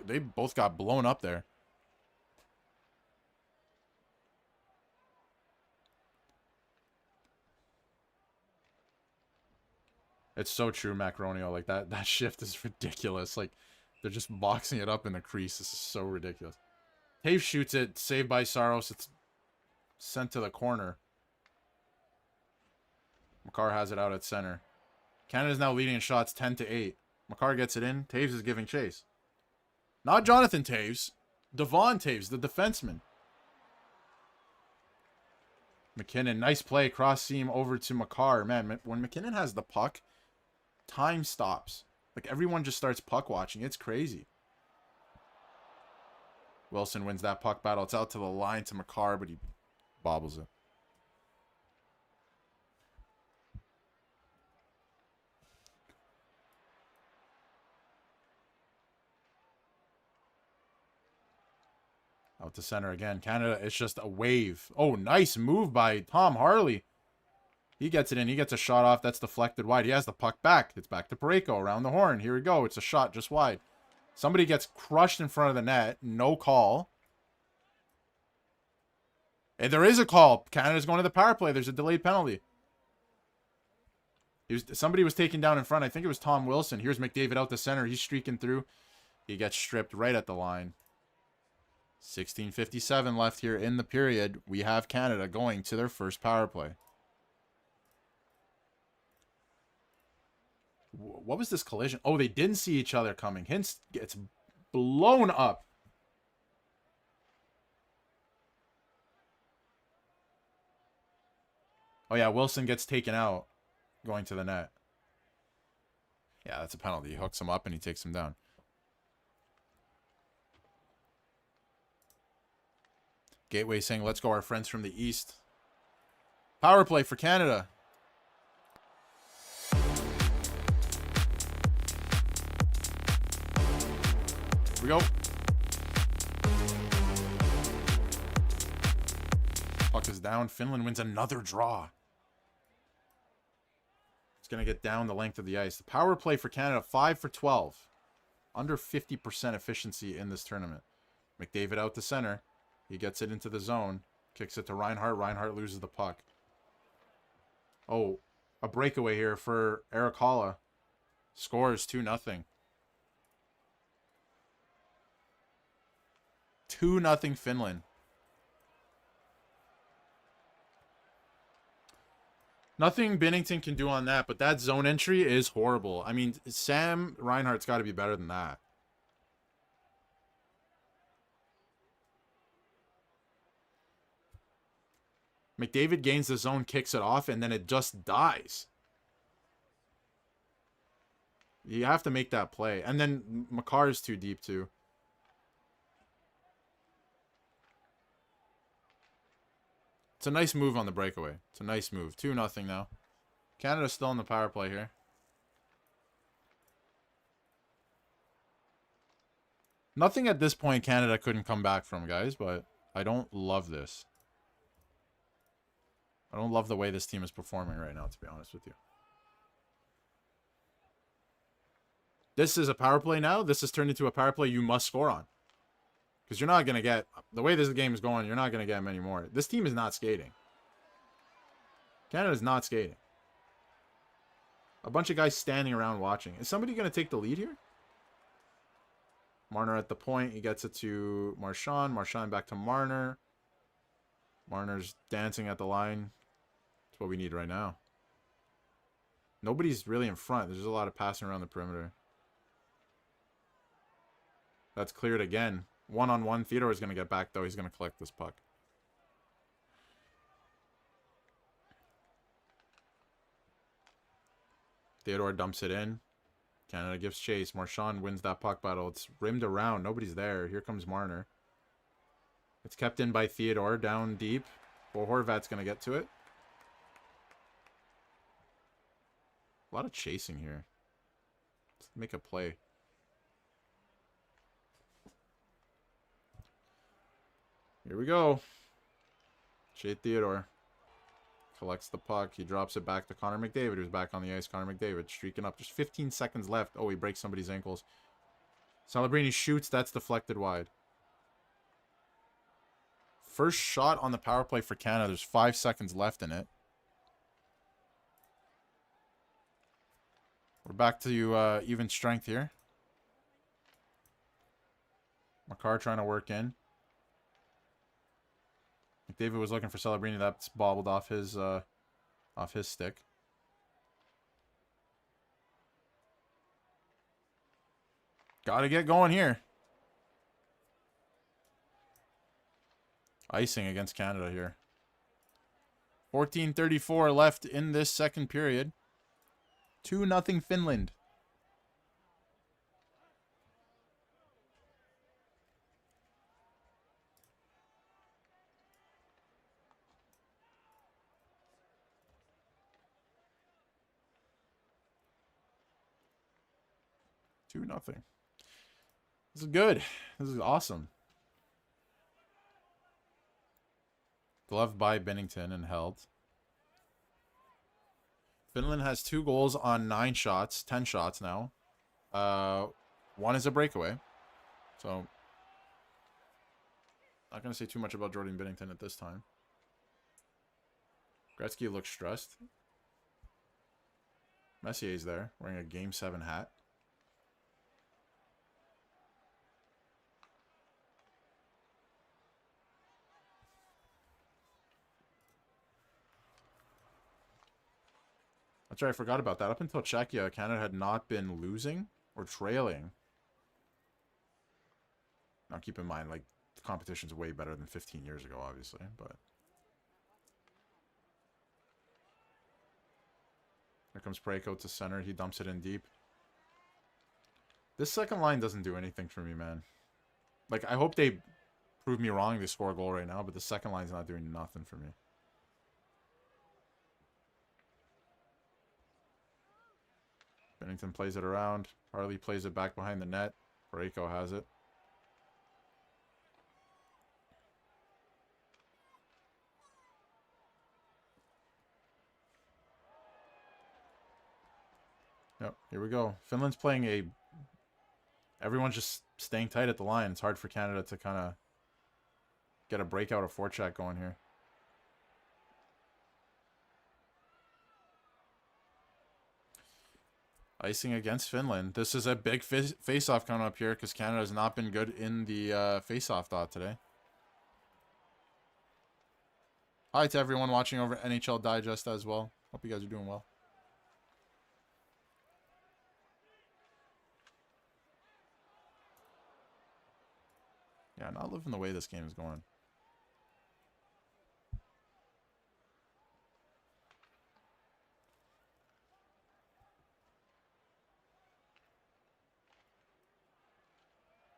They both got blown up there. It's so true, Macronio. Like, that shift is ridiculous. Like, they're just boxing it up in the crease. This is so ridiculous. Taves shoots it. Saved by Saros. It's sent to the corner. Makar has it out at center. Canada's now leading in shots 10-8. Makar gets it in. Taves is giving chase. Not Jonathan Taves. Devon Taves, the defenseman. McKinnon, nice play. Cross seam over to Makar. Man, when McKinnon has the puck, time stops. Like, everyone just starts puck watching. It's crazy. Wilson wins that puck battle. It's out to the line to Makar, but he bobbles it. Out to center again. Canada, it's just a wave. Oh, nice move by Tom Harley. He gets it in. He gets a shot off. That's deflected wide. He has the puck back. It's back to Parayko around the horn. Here we go. It's a shot just wide. Somebody gets crushed in front of the net. No call. And there is a call. Canada's going to the power play. There's a delayed penalty. Somebody was taken down in front. I think it was Tom Wilson. Here's McDavid out the center. He's streaking through. He gets stripped right at the line. 16:57 left here in the period. We have Canada going to their first power play. What was this collision? Oh, they didn't see each other coming. Hintz gets blown up. Oh, yeah, Wilson gets taken out going to the net. Yeah, that's a penalty. He hooks him up and he takes him down. Gateway saying, let's go, our friends from the East. Power play for Canada. Here we go. Puck is down. Finland wins another draw. It's going to get down the length of the ice. The power play for Canada, 5 for 12. Under 50% efficiency in this tournament. McDavid out to center. He gets it into the zone. Kicks it to Reinhart. Reinhart loses the puck. Oh, a breakaway here for Eric Halla. Scores 2-0. 2-0 Finland. Nothing Binnington can do on that, but that zone entry is horrible. I mean, Sam Reinhart's got to be better than that. McDavid gains the zone, kicks it off, and then it just dies. You have to make that play. And then Makar is too deep, too. It's a nice move on the breakaway. It's a nice move. 2-0 now. Canada's still in the power play here. Nothing at this point Canada couldn't come back from, guys, but I don't love this. I don't love the way this team is performing right now, to be honest with you. This is a power play now. This has turned into a power play you must score on. Because you're not going to get... The way this game is going, you're not going to get many more. This team is not skating. Canada's not skating. A bunch of guys standing around watching. Is somebody going to take the lead here? Marner at the point. He gets it to Marchand. Marchand back to Marner. Marner's dancing at the line. That's what we need right now. Nobody's really in front. There's just a lot of passing around the perimeter. That's cleared again. One-on-one. Theodore is going to get back, though. He's going to collect this puck. Theodore dumps it in. Canada gives chase. Marchand wins that puck battle. It's rimmed around. Nobody's there. Here comes Marner. It's kept in by Theodore down deep. Well, Horvat's going to get to it. A lot of chasing here. Let's make a play. Here we go. Shea Theodore collects the puck. He drops it back to Connor McDavid, who's back on the ice. Connor McDavid streaking up. Just 15 seconds left. Oh, he breaks somebody's ankles. Celebrini shoots. That's deflected wide. First shot on the power play for Canada. There's 5 seconds left in it. We're back to even strength here. Makar trying to work in. McDavid was looking for Celebrini. That's bobbled off his stick. Gotta get going here. Icing against Canada here. 14:34 left in this second period. 2-0 Finland. Nothing. This is good. This is awesome. Gloved by Bennington and held. Finland has 2 goals on 9 shots. 10 shots now. 1 is a breakaway. So, not going to say too much about Jordan Bennington at this time. Gretzky looks stressed. Messier's there, wearing a Game 7 hat. That's right, I forgot about that. Up until Czechia, Canada had not been losing or trailing. Now keep in mind, like, the competition's way better than 15 years ago, obviously, but... Here comes Preko to center. He dumps it in deep. This second line doesn't do anything for me, man. Like, I hope they prove me wrong. They score a goal right now, but the second line's not doing nothing for me. Bennington plays it around. Harley plays it back behind the net. Preko has it. Yep, here we go. Finland's playing a... Everyone's just staying tight at the line. It's hard for Canada to kind of get a breakout or forecheck going here. Icing against Finland. This is a big face-off coming up here because Canada has not been good in the face-off dot today. Hi to everyone watching over NHL Digest as well. Hope you guys are doing well. Yeah, not living the way this game is going.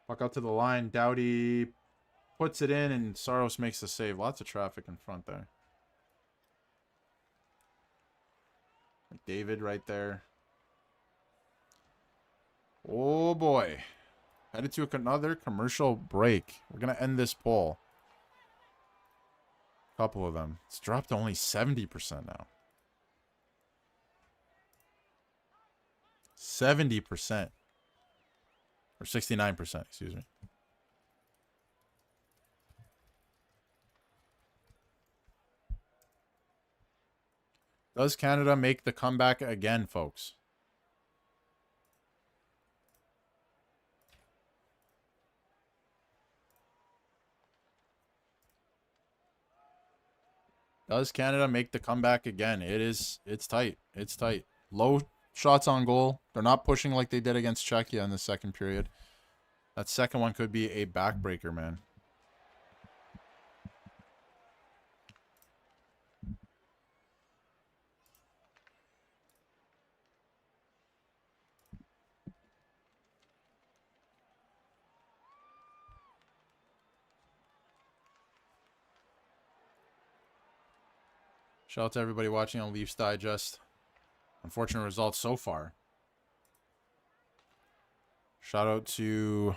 Puck out to the line. Doughty puts it in, and Saros makes the save. Lots of traffic in front there. David right there. Oh, boy. Headed to another commercial break. We're going to end this poll. A couple of them. It's dropped to only 70% now. 70%. Or 69%, excuse me. Does Canada make the comeback again, folks? Does Canada make the comeback again? It's tight. It's tight. Low shots on goal. They're not pushing like they did against Czechia in the second period. That second one could be a backbreaker, man. Shout out to everybody watching on Leafs Digest. Unfortunate results so far. Shout out to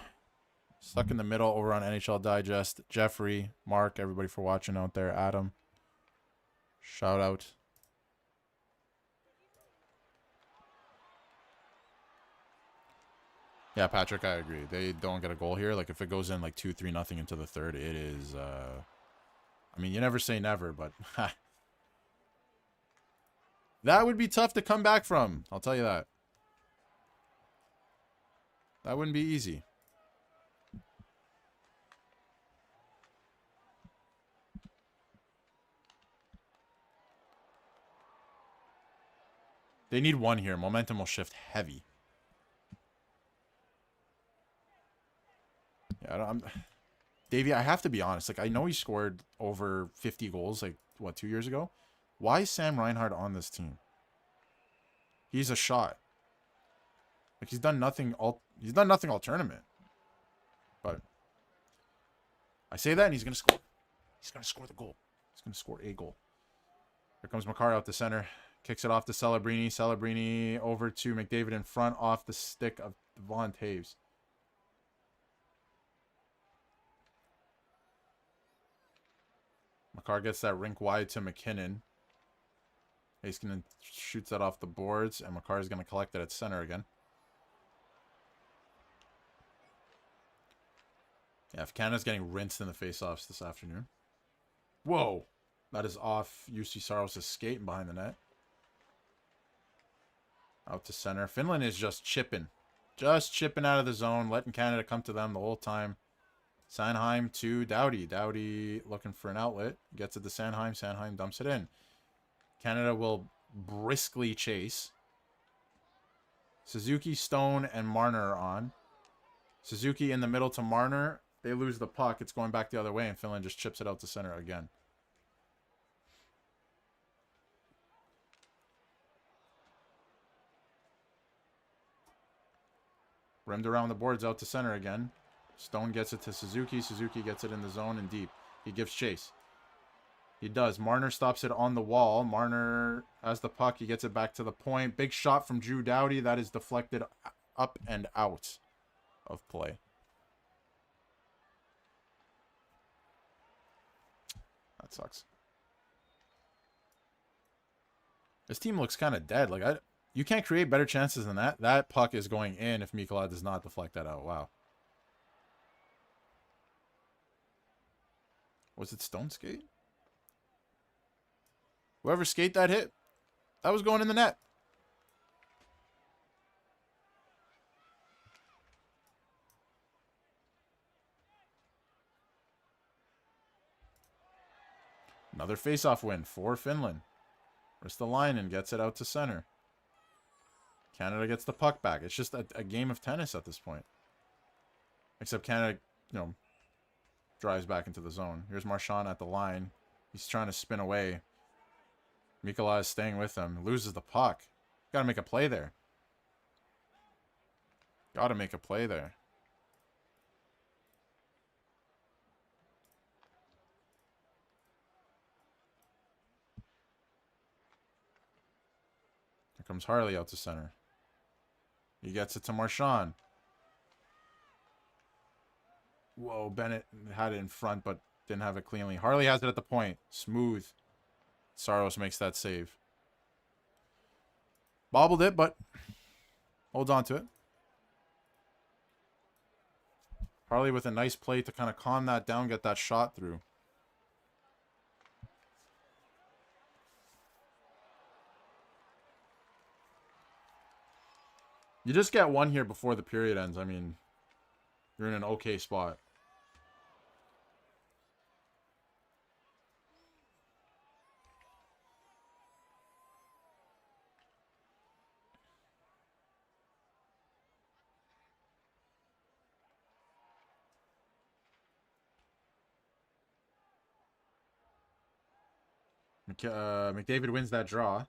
Stuck in the Middle over on NHL Digest. Jeffrey, Mark, everybody for watching out there. Adam. Shout out. Yeah, Patrick, I agree. They don't get a goal here. Like, if it goes in like 2-3-0 into the third, it is, I mean, you never say never, but that would be tough to come back from. I'll tell you that. That wouldn't be easy. They need one here. Momentum will shift heavy. Yeah, Davey, I have to be honest. Like, I know he scored over 50 goals, like, what, 2 years ago? Why is Sam Reinhart on this team? He's a shot. Like, he's done nothing all tournament. But I say that, and he's going to score. He's going to score the goal. He's going to score a goal. Here comes Makar out the center. Kicks it off to Celebrini. Celebrini over to McDavid in front off the stick of Devon Taves. Makar gets that rink wide to McKinnon. He's going to shoot that off the boards, and Makar is going to collect it at center again. Yeah, if Canada's getting rinsed in the faceoffs this afternoon. Whoa! That is off UC Saros' skate behind the net. Out to center. Finland is just chipping. Just chipping out of the zone, letting Canada come to them the whole time. Sanheim to Doughty. Doughty looking for an outlet. Gets it to Sanheim. Sanheim dumps it in. Canada will briskly chase. Suzuki, Stone, and Marner are on. Suzuki in the middle to Marner. They lose the puck. It's going back the other way, and Finland just chips it out to center again. Rimmed around the boards out to center again. Stone gets it to Suzuki. Suzuki gets it in the zone and deep. He gives chase. He does. Marner stops it on the wall. Marner has the puck. He gets it back to the point. Big shot from Drew Doughty. That is deflected up and out of play. That sucks. This team looks kind of dead. Like, you can't create better chances than that. That puck is going in if Mikkola does not deflect that out. Wow. Was it Stone skate? Whoever skate that hit, that was going in the net. Another face-off win for Finland. Ristolainen gets it out to center. Canada gets the puck back. It's just a game of tennis at this point. Except Canada, you know, drives back into the zone. Here's Marchand at the line. He's trying to spin away. Mikkola is staying with him. Loses the puck. Got to make a play there. Got to make a play there. Here comes Harley out to center. He gets it to Marchand. Whoa, Bennett had it in front, but didn't have it cleanly. Harley has it at the point. Smooth. Saros makes that save. Bobbled it, but holds on to it. Harley with a nice play to kind of calm that down, get that shot through. You just get one here before the period ends. I mean, you're in an okay spot. McDavid wins that draw.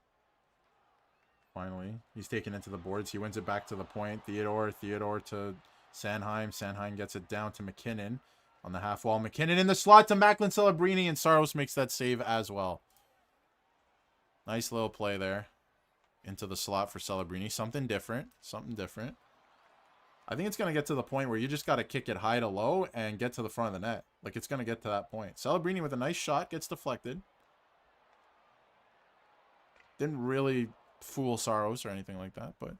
Finally, he's taken into the boards. He wins it back to the point. Theodore to Sanheim. Sanheim gets it down to McKinnon on the half wall. McKinnon in the slot to Macklin Celebrini, and Saros makes that save as well. Nice little play there. Into the slot for Celebrini. Something different. Something different. I think it's going to get to the point where you just got to kick it high to low and get to the front of the net. Like, it's going to get to that point. Celebrini with a nice shot. Gets deflected. Didn't really fool Saros or anything like that, but...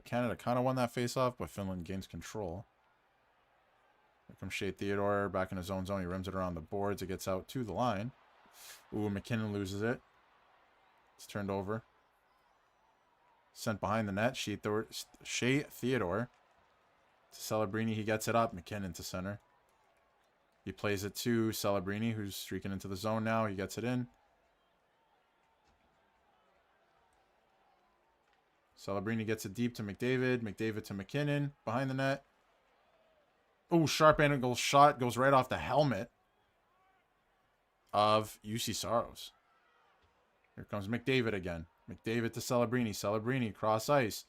Canada kind of won that face-off, but Finland gains control. Here comes Shea Theodore back in his own zone. He rims it around the boards. It gets out to the line. Ooh, McKinnon loses it. It's turned over. Sent behind the net. Shea Theodore to Celebrini. He gets it up. McKinnon to center. He plays it to Celebrini, who's streaking into the zone now. He gets it in. Celebrini gets it deep to McDavid. McDavid to McKinnon. Behind the net. Oh, sharp angle shot. Goes right off the helmet of UC Saros. Here comes McDavid again. McDavid to Celebrini. Celebrini cross ice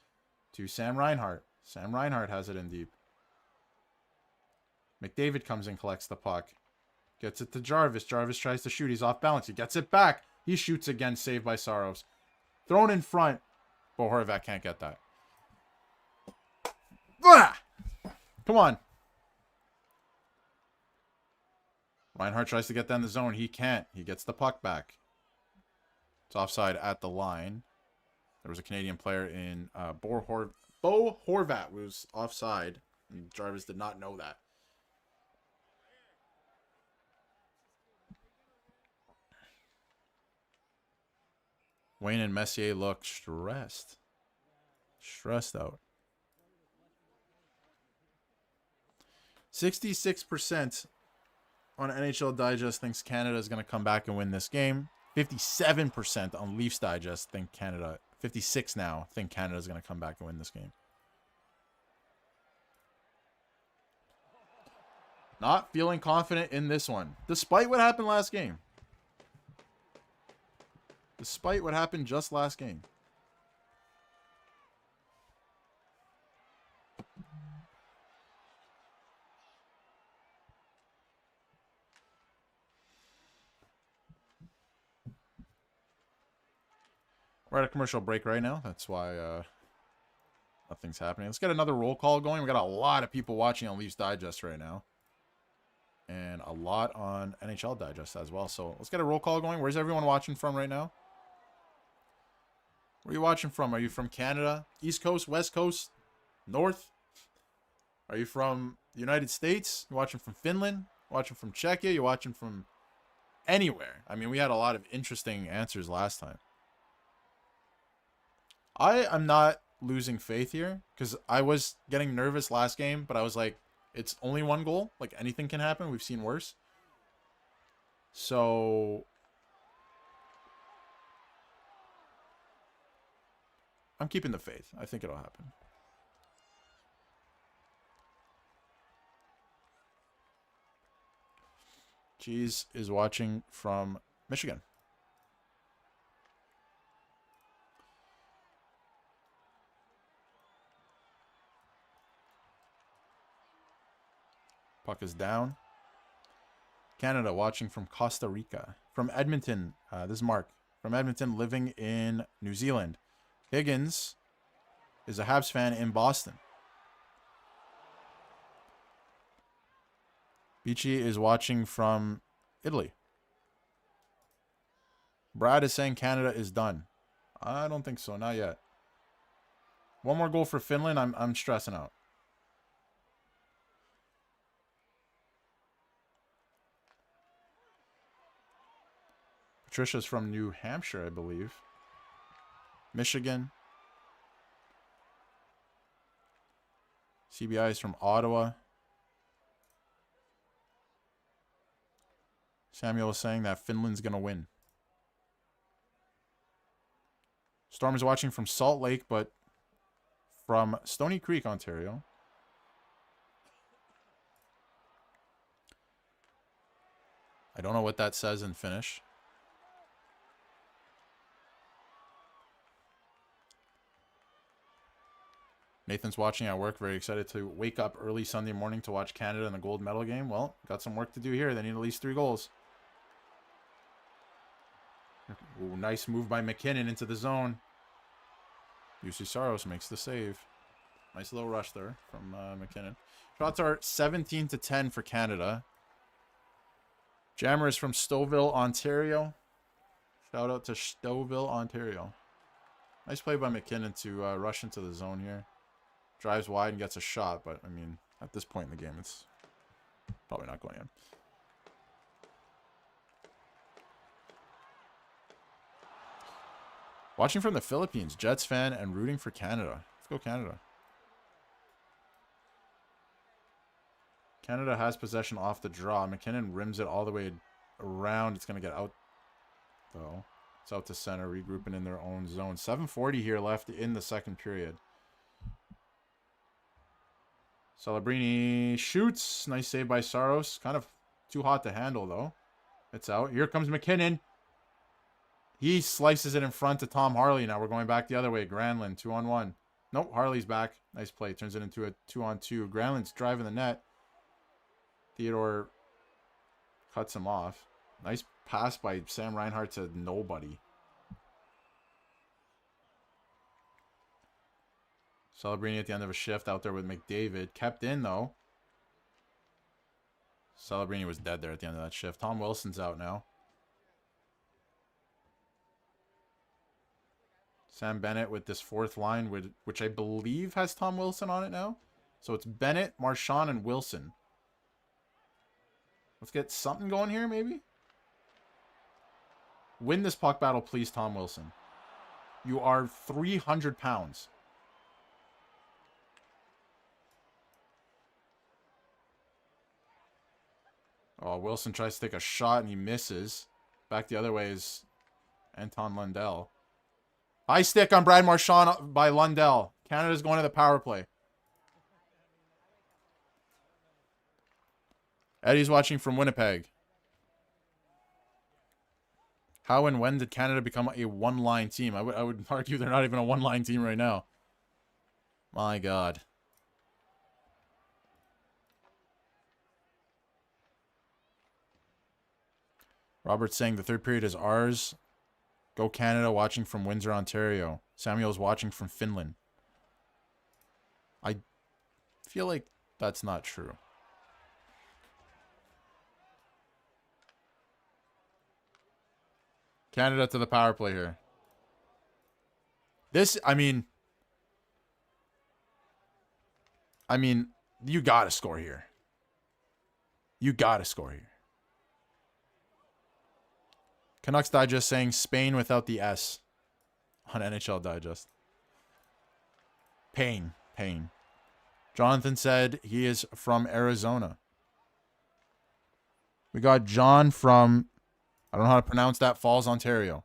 to Sam Reinhart. Sam Reinhart has it in deep. McDavid comes in, collects the puck. Gets it to Jarvis. Jarvis tries to shoot. He's off balance. He gets it back. He shoots again. Saved by Saros. Thrown in front. But Horvat can't get that. Ah! Come on. Reinhart tries to get that in the zone. He can't. He gets the puck back. It's offside at the line. There was a Canadian player in Bo Horvat was offside. And Jarvis did not know that. Wayne and Messier look stressed. Stressed out. 66% on NHL Digest thinks Canada is going to come back and win this game. 57% on Leafs Digest think Canada. 56 now think Canada is going to come back and win this game. Not feeling confident in this one, despite what happened last game. Despite what happened just last game. We're at a commercial break right now. That's why nothing's happening. Let's get another roll call going. We got a lot of people watching on Leafs Digest right now. And a lot on NHL Digest as well. So let's get a roll call going. Where's everyone watching from right now? Where are you watching from? Are you from Canada? East Coast, West Coast, North? Are you from the United States? You watching from Finland? Watching from Czechia? You're watching from anywhere. I mean, we had a lot of interesting answers last time. I am not losing faith here because I was getting nervous last game, but I was like, it's only one goal. Like, anything can happen. We've seen worse. So I'm keeping the faith. I think it'll happen. Cheese is watching from Michigan. Puck is down. Canada watching from Costa Rica. From Edmonton, this is Mark. From Edmonton, living in New Zealand. Higgins is a Habs fan in Boston. Beachy is watching from Italy. Brad is saying Canada is done. I don't think so. Not yet. One more goal for Finland. I'm stressing out. Patricia's from New Hampshire, I believe. Michigan. CBI is from Ottawa. Samuel is saying that Finland's going to win. Storm is watching from Salt Lake, but from Stony Creek, Ontario. I don't know what that says in Finnish. Nathan's watching at work. Very excited to wake up early Sunday morning to watch Canada in the gold medal game. Well, got some work to do here. They need at least 3 goals. Ooh, nice move by McKinnon into the zone. UC Saros makes the save. Nice little rush there from McKinnon. Shots are 17-10 for Canada. Jammer is from Stouffville, Ontario. Shout out to Stouffville, Ontario. Nice play by McKinnon to rush into the zone here. Drives wide and gets a shot, but, I mean, at this point in the game, it's probably not going in. Watching from the Philippines, Jets fan and rooting for Canada. Let's go Canada. Canada has possession off the draw. McKinnon rims it all the way around. It's going to get out, though. It's out to center, regrouping in their own zone. 7:40 here left in the second period. Celebrini shoots. Nice save by Saros. Kind of too hot to handle, though. It's out. Here comes McKinnon. He slices it in front to Tom Harley. Now we're going back the other way. Granlund, 2-on-1. Nope, Harley's back. Nice play. Turns it into a 2-on-2. Granlund's driving the net. Theodore cuts him off. Nice pass by Sam Reinhart to nobody. Celebrini at the end of a shift out there with McDavid. Kept in, though. Celebrini was dead there at the end of that shift. Tom Wilson's out now. Sam Bennett with this 4th line, which I believe has Tom Wilson on it now. So it's Bennett, Marchand, and Wilson. Let's get something going here, maybe. Win this puck battle, please, Tom Wilson. You are 300 pounds. Oh, Wilson tries to take a shot and he misses. Back the other way is Anton Lundell. High stick on Brad Marchand by Lundell. Canada's going to the power play. Eddie's watching from Winnipeg. How and when did Canada become a one-line team? I would argue they're not even a one-line team right now. My God. Robert's saying the third period is ours. Go Canada, watching from Windsor, Ontario. Samuel's watching from Finland. I feel like that's not true. Canada to the power play here. This, I mean, you gotta score here. You gotta score here. Canucks Digest saying Spain without the S on NHL Digest. Pain. Jonathan said he is from Arizona. We got John from, I don't know how to pronounce that, Falls, Ontario.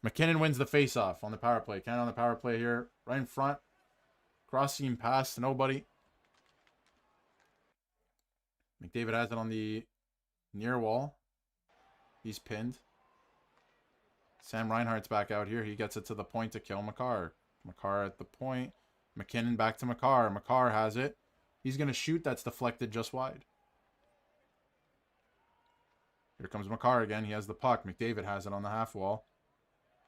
McKinnon wins the faceoff on the power play. Canada on the power play here. Right in front. Cross seam pass to nobody. McDavid has it on the near wall. He's pinned. Sam Reinhart's back out here. He gets it to the point to kill Makar. Makar at the point. McKinnon back to Makar. Makar has it. He's going to shoot. That's deflected just wide. Here comes Makar again. He has the puck. McDavid has it on the half wall.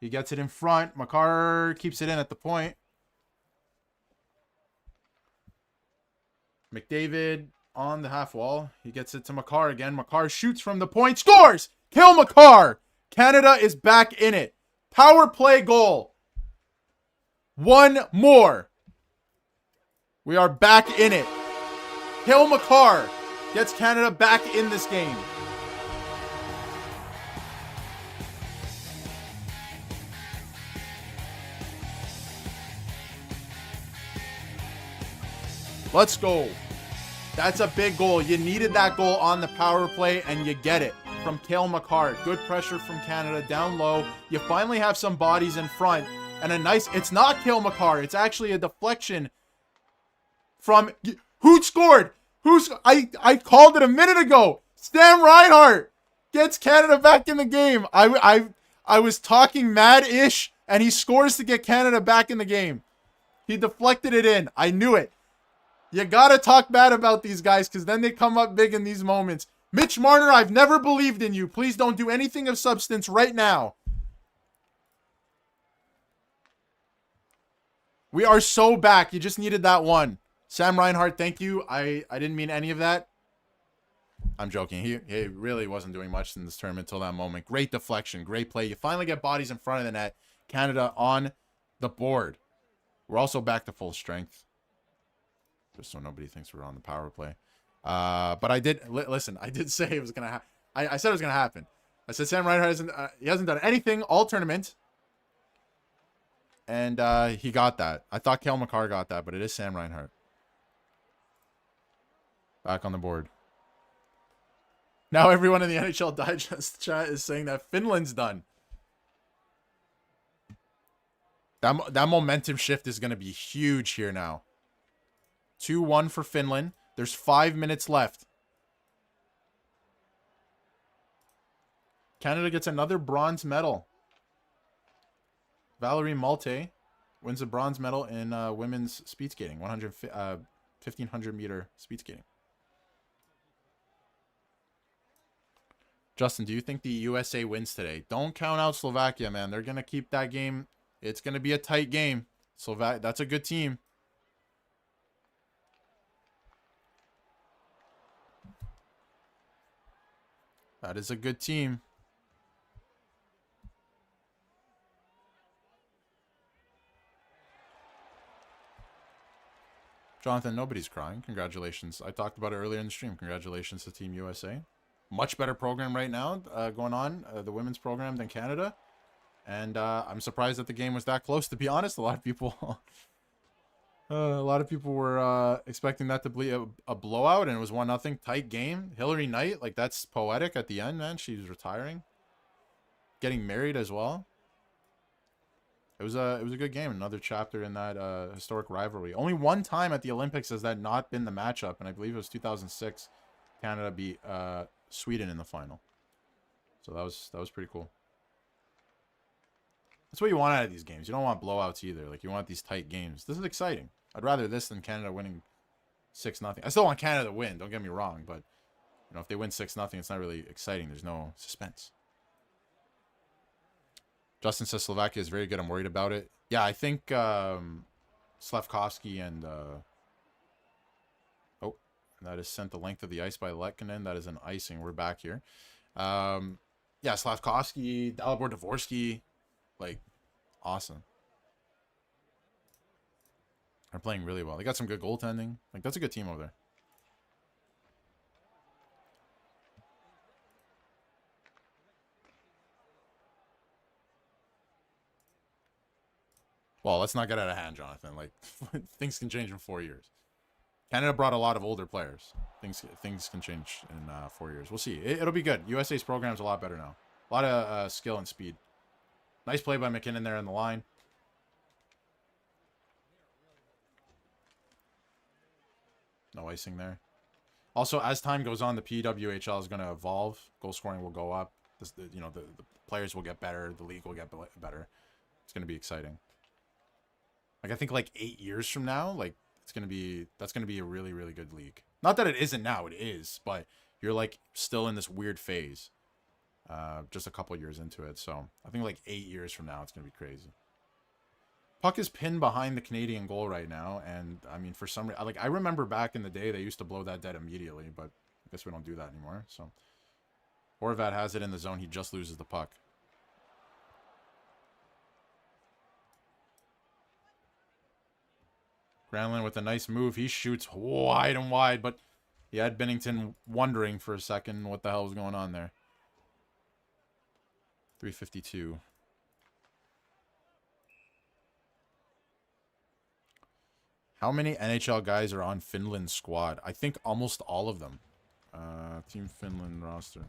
He gets it in front. Makar keeps it in at the point. McDavid on the half wall. He gets it to Makar again. Makar shoots from the point. Scores! Kill Makar! Canada is back in it. Power play goal. One more. We are back in it. Kill Makar gets Canada back in this game. Let's go. That's a big goal. You needed that goal on the power play, and you get it from Cale Makar. Good pressure from Canada down low. You finally have some bodies in front, and a nice, it's not Cale Makar. It's actually a deflection from, who scored? I called it a minute ago. Stan Reinhart gets Canada back in the game. I was talking mad-ish, and he scores to get Canada back in the game. He deflected it in. I knew it. You gotta talk bad about these guys because then they come up big in these moments. Mitch Marner, I've never believed in you. Please don't do anything of substance right now. We are so back. You just needed that one. Sam Reinhart, thank you. I didn't mean any of that. I'm joking. He really wasn't doing much in this tournament until that moment. Great deflection. Great play. You finally get bodies in front of the net. Canada on the board. We're also back to full strength. Just so nobody thinks we're on the power play. But I did... Listen, I did say it was going to happen. I said it was going to happen. I said Sam Reinhart he hasn't done anything all tournament. And he got that. I thought Cale Makar got that, but it is Sam Reinhart. Back on the board. Now everyone in the NHL Digest chat is saying that Finland's done. That momentum shift is going to be huge here now. 2-1 for Finland. There's 5 minutes left. Canada gets another bronze medal. Valerie Malte wins a bronze medal in women's speed skating. 1500 meter speed skating. Justin, do you think the USA wins today? Don't count out Slovakia, man. They're going to keep that game. It's going to be a tight game. That's a good team. That is a good team. Jonathan, nobody's crying. Congratulations. I talked about it earlier in the stream. Congratulations to Team USA. Much better program right now going on, the women's program, than Canada. And I'm surprised that the game was that close, to be honest. A lot of people were expecting that to be a blowout, and it was 1-0 tight game. Hillary Knight, like, that's poetic at the end, man. She's retiring. Getting married as well. It was a good game. Another chapter in that historic rivalry. Only one time at the Olympics has that not been the matchup, and I believe it was 2006. Canada beat Sweden in the final. So that was pretty cool. That's what you want out of these games. You don't want blowouts either. Like, you want these tight games. This is exciting. I'd rather this than Canada winning 6-0. I still want Canada to win. Don't get me wrong, but you know, if they win 6-0, it's not really exciting. There's no suspense. Justin says Slovakia is very good. I'm worried about it. Yeah, I think Slavkovsky and that is sent the length of the ice by Lekkinen. That is an icing. We're back here. Yeah, Slavkovsky, Dalibor Dvorsky, like, awesome. They're playing really well. They got some good goaltending. Like, that's a good team over there. Well, let's not get out of hand, Jonathan. Like, things can change in 4 years. Canada brought a lot of older players. Things can change in 4 years. We'll see. It'll be good. USA's program's a lot better now. A lot of skill and speed. Nice play by McKinnon there in the line. No icing there. Also, as time goes on, the PWHL is going to evolve. Goal scoring will go up. The players will get better. The league will get better. It's going to be exciting. Like, I think like 8 years from now, like, that's going to be a really, really good league. Not that it isn't now, it is, but you're like still in this weird phase. Just a couple years into it. So I think like 8 years from now, it's going to be crazy. Puck is pinned behind the Canadian goal right now. And I mean, for some reason, like, I remember back in the day, they used to blow that dead immediately, but I guess we don't do that anymore. So Horvat has it in the zone. He just loses the puck. Granlund with a nice move. He shoots wide and wide, but he had Binnington wondering for a second what the hell was going on there. 352. How many NHL guys are on Finland's squad? I think almost all of them. Team Finland roster.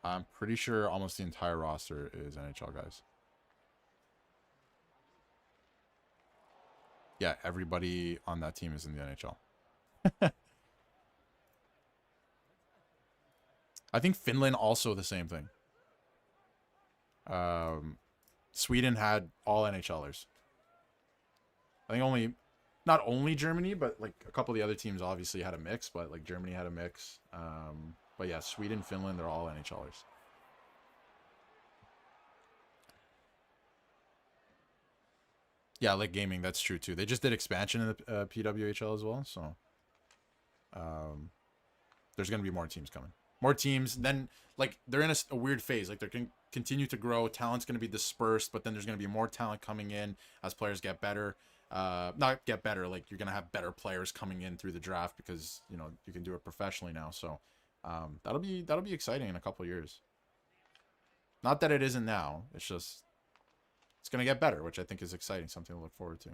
I'm pretty sure almost the entire roster is NHL guys. Yeah, everybody on that team is in the NHL. I think Finland also the same thing. Sweden had all NHLers. I think only, not only Germany, but like a couple of the other teams obviously had a mix, but like Germany had a mix. But yeah, Sweden, Finland, they're all NHLers. Yeah, like gaming, that's true too. They just did expansion in the PWHL as well, so there's going to be more teams coming. More teams. Then, like, they're in a weird phase. Like, they're going to continue to grow. Talent's going to be dispersed, but then there's going to be more talent coming in as players get better. Not get better, like, you're going to have better players coming in through the draft because, you know, you can do it professionally now. So, that'll be exciting in a couple of years. Not that it isn't now. It's just, it's going to get better, which I think is exciting. Something to look forward to.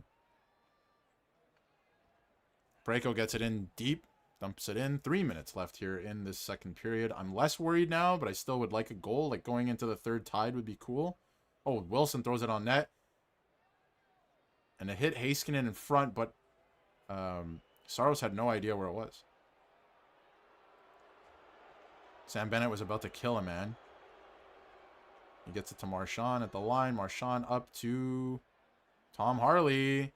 Parayko gets it in deep. Dumps it in. 3 minutes left here in this second period. I'm less worried now, but I still would like a goal. Like, going into the third tied would be cool. Oh, Wilson throws it on net. And it hit Heiskanen in front, but Saros had no idea where it was. Sam Bennett was about to kill a man. He gets it to Marchand at the line. Marchand up to Tom Harley.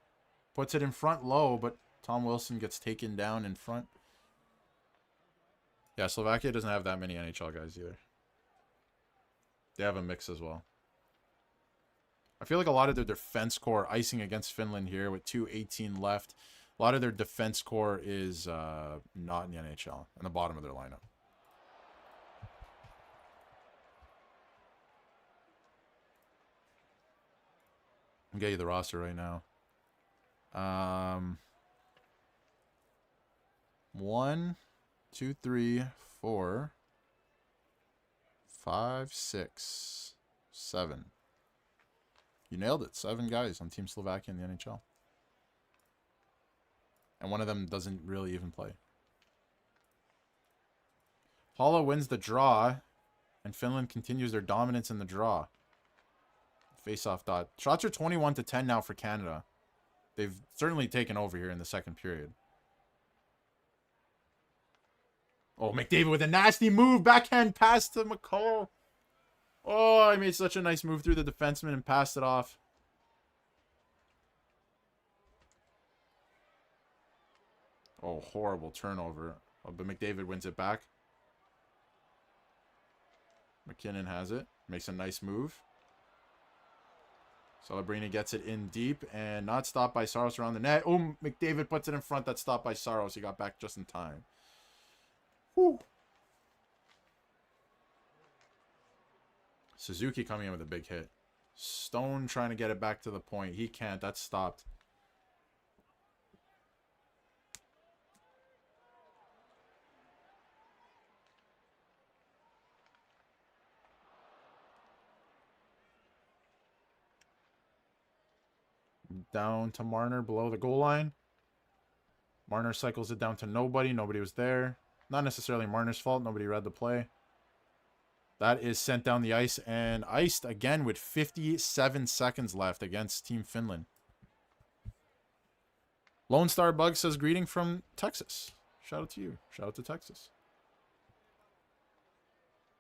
Puts it in front low, but Tom Wilson gets taken down in front. Yeah, Slovakia doesn't have that many NHL guys either. They have a mix as well. I feel like a lot of their defense core icing against Finland here with 2:18 left. A lot of their defense core is not in the NHL, in the bottom of their lineup. I'll get you the roster right now. 1, 2, 3, 4, 5, 6, 7. You nailed it. 7 guys on Team Slovakia in the NHL. And one of them doesn't really even play. Hala wins the draw, and Finland continues their dominance in the draw. Face-off dot. Shots are 21-10 now for Canada. They've certainly taken over here in the second period. Oh, McDavid with a nasty move. Backhand pass to McCall. Oh, I made such a nice move through the defenseman and passed it off. Oh, horrible turnover. Oh, but McDavid wins it back. McKinnon has it. Makes a nice move. Celebrini gets it in deep and not stopped by Saros around the net. Oh, McDavid puts it in front. That's stopped by Saros. He got back just in time. Whew. Suzuki coming in with a big hit. Stone trying to get it back to the point. He can't. That's stopped. Down to Marner below the goal line. Marner cycles it down to nobody. Nobody was there. Not necessarily Marner's fault. Nobody read the play. That is sent down the ice and iced again with 57 seconds left against Team Finland. Lone Star Bug says greeting from Texas. Shout out to you. Shout out to Texas.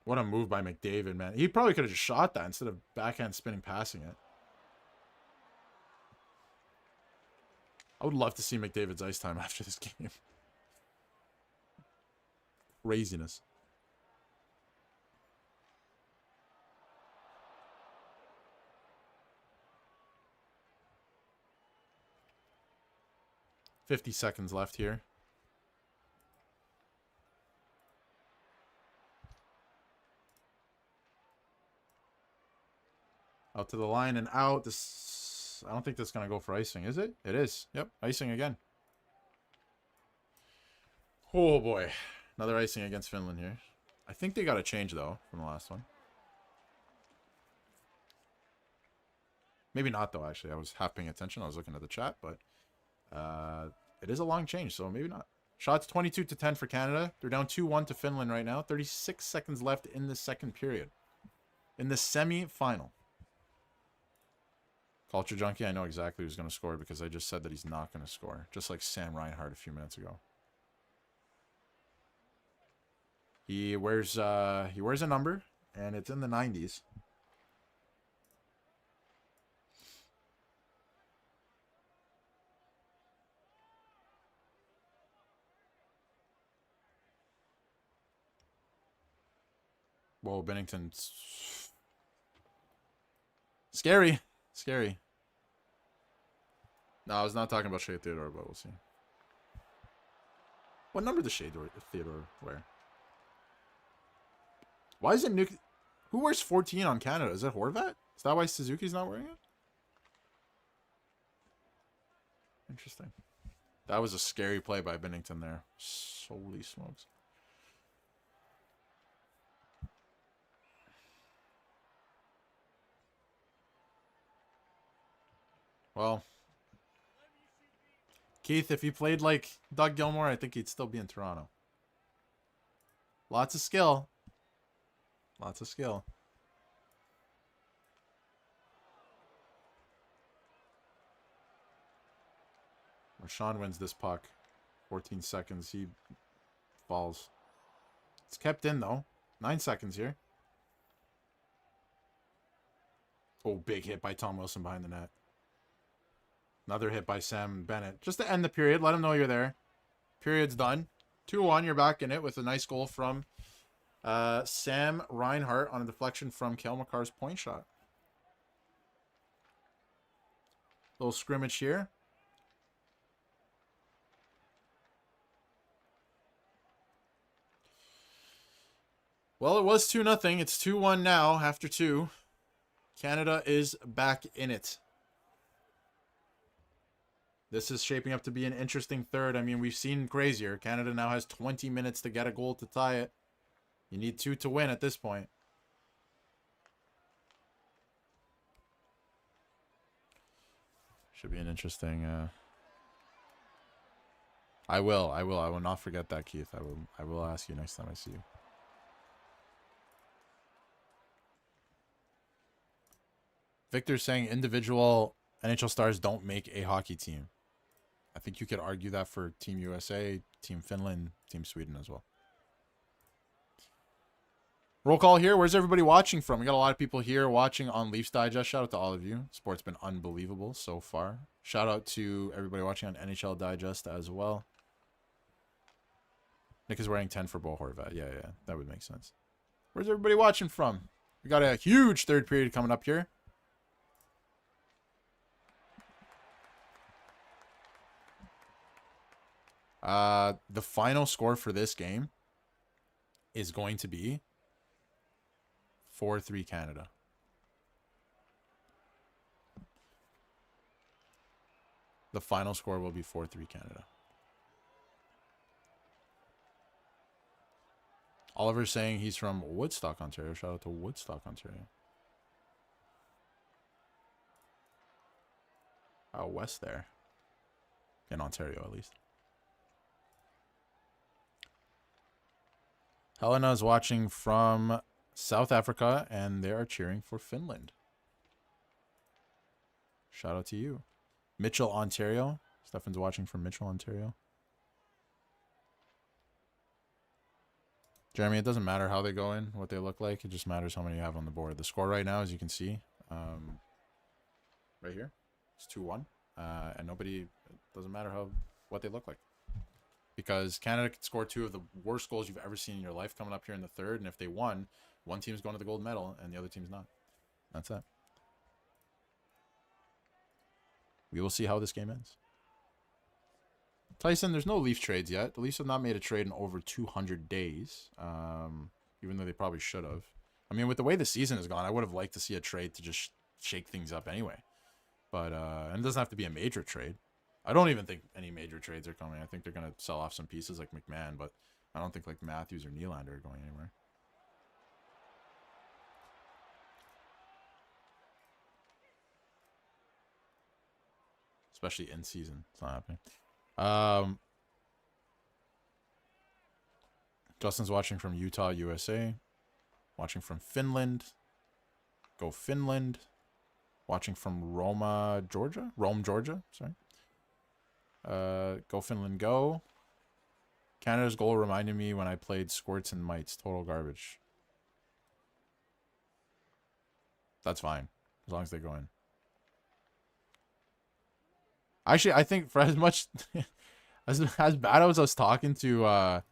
What a move by McDavid, man. He probably could have just shot that instead of backhand spinning passing it. I would love to see McDavid's ice time after this game. Craziness. $50 seconds left here. Out to the line and out. This, I don't think that's going to go for icing, is it? It is. Yep, icing again. Oh, boy. Another icing against Finland here. I think they got a change, though, from the last one. Maybe not, though, actually. I was half paying attention. I was looking at the chat, but it is a long change, so maybe not. Shots 22-10 for Canada. They're down 2-1 to Finland right now. 36 seconds left in the second period. In the semi-final. Culture Junkie, I know exactly who's going to score because I just said that he's not going to score. Just like Sam Reinhart a few minutes ago. He wears a number, and it's in the 90s. Whoa, Bennington's scary. Scary. No, I was not talking about Shea Theodore, but we'll see. What number does Shea Theodore wear? Why is it Nuke? Who wears 14 on Canada? Is it Horvat? Is that why Suzuki's not wearing it? Interesting. That was a scary play by Bennington there. Holy smokes. Well, Keith, if he played like Doug Gilmour, I think he'd still be in Toronto. Lots of skill. Lots of skill. Rashawn wins this puck. 14 seconds. He falls. It's kept in, though. 9 seconds here. Oh, big hit by Tom Wilson behind the net. Another hit by Sam Bennett. Just to end the period. Let him know you're there. Period's done. 2-1. You're back in it with a nice goal from Sam Reinhart on a deflection from Cale Makar's point shot. Little scrimmage here. Well, it was 2-0. It's 2-1 now after 2. Canada is back in it. This is shaping up to be an interesting third. I mean, we've seen crazier. Canada now has 20 minutes to get a goal to tie it. You need 2 to win at this point. Should be an interesting... I will not forget that, Keith. I will ask you next time I see you. Victor's saying individual NHL stars don't make a hockey team. I think you could argue that for Team USA, Team Finland, Team Sweden as well. Roll call here. Where's everybody watching from? We got a lot of people here watching on Leafs Digest. Shout out to all of you. Sport's been unbelievable so far. Shout out to everybody watching on NHL Digest as well. Nick is wearing 10 for Bo Horvat. Yeah, that would make sense. Where's everybody watching from? We got a huge third period coming up here. The final score for this game is going to be 4-3 Canada. The final score will be 4-3 Canada. Oliver's saying he's from Woodstock, Ontario. Shout out to Woodstock, Ontario. Out west there. In Ontario, at least. Helena is watching from South Africa, and they are cheering for Finland. Shout out to you. Mitchell, Ontario. Stefan's watching from Mitchell, Ontario. Jeremy, it doesn't matter how they go in, what they look like. It just matters how many you have on the board. The score right now, as you can see, right here, it's 2-1. And it doesn't matter what they look like. Because Canada could score 2 of the worst goals you've ever seen in your life coming up here in the third. And if they won, one team's going to the gold medal and the other team's not. That's it. We will see how this game ends. Tyson, there's no Leaf trades yet. The Leafs have not made a trade in over 200 days. Even though they probably should have. I mean, with the way the season has gone, I would have liked to see a trade to just shake things up anyway. But and it doesn't have to be a major trade. I don't even think any major trades are coming. I think they're going to sell off some pieces like McMahon, but I don't think like Matthews or Nylander are going anywhere. Especially in season. It's not happening. Justin's watching from Utah, USA. Watching from Finland. Go Finland. Watching from Rome, Georgia. Sorry. Go Finland, go. Canada's goal reminded me when I played Squirts and Mites. Total garbage. That's fine. As long as they go in. Actually, I think for as much... as bad as I was talking to...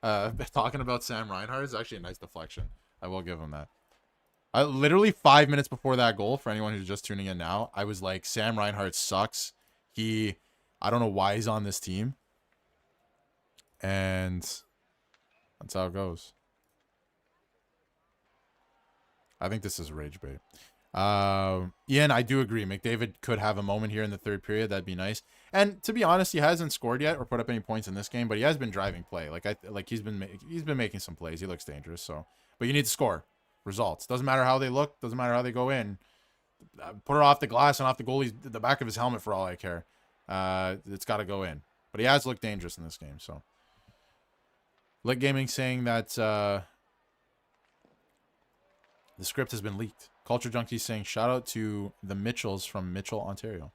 talking about Sam Reinhart, it's actually a nice deflection. I will give him that. I literally 5 minutes before that goal, for anyone who's just tuning in now, I was like, Sam Reinhart sucks. I don't know why he's on this team. And that's how it goes. I think this is rage bait. Ian, I do agree. McDavid could have a moment here in the third period. That'd be nice. And to be honest, he hasn't scored yet or put up any points in this game, but he has been driving play. He's been making some plays. He looks dangerous. So, but you need to score results. Doesn't matter how they look. Doesn't matter how they go in. Put it off the glass and off the goalie's the back of his helmet for all I care. It's got to go in. But he has looked dangerous in this game. So, Lit Gaming saying that the script has been leaked. Culture Junkie saying shout out to the Mitchells from Mitchell, Ontario.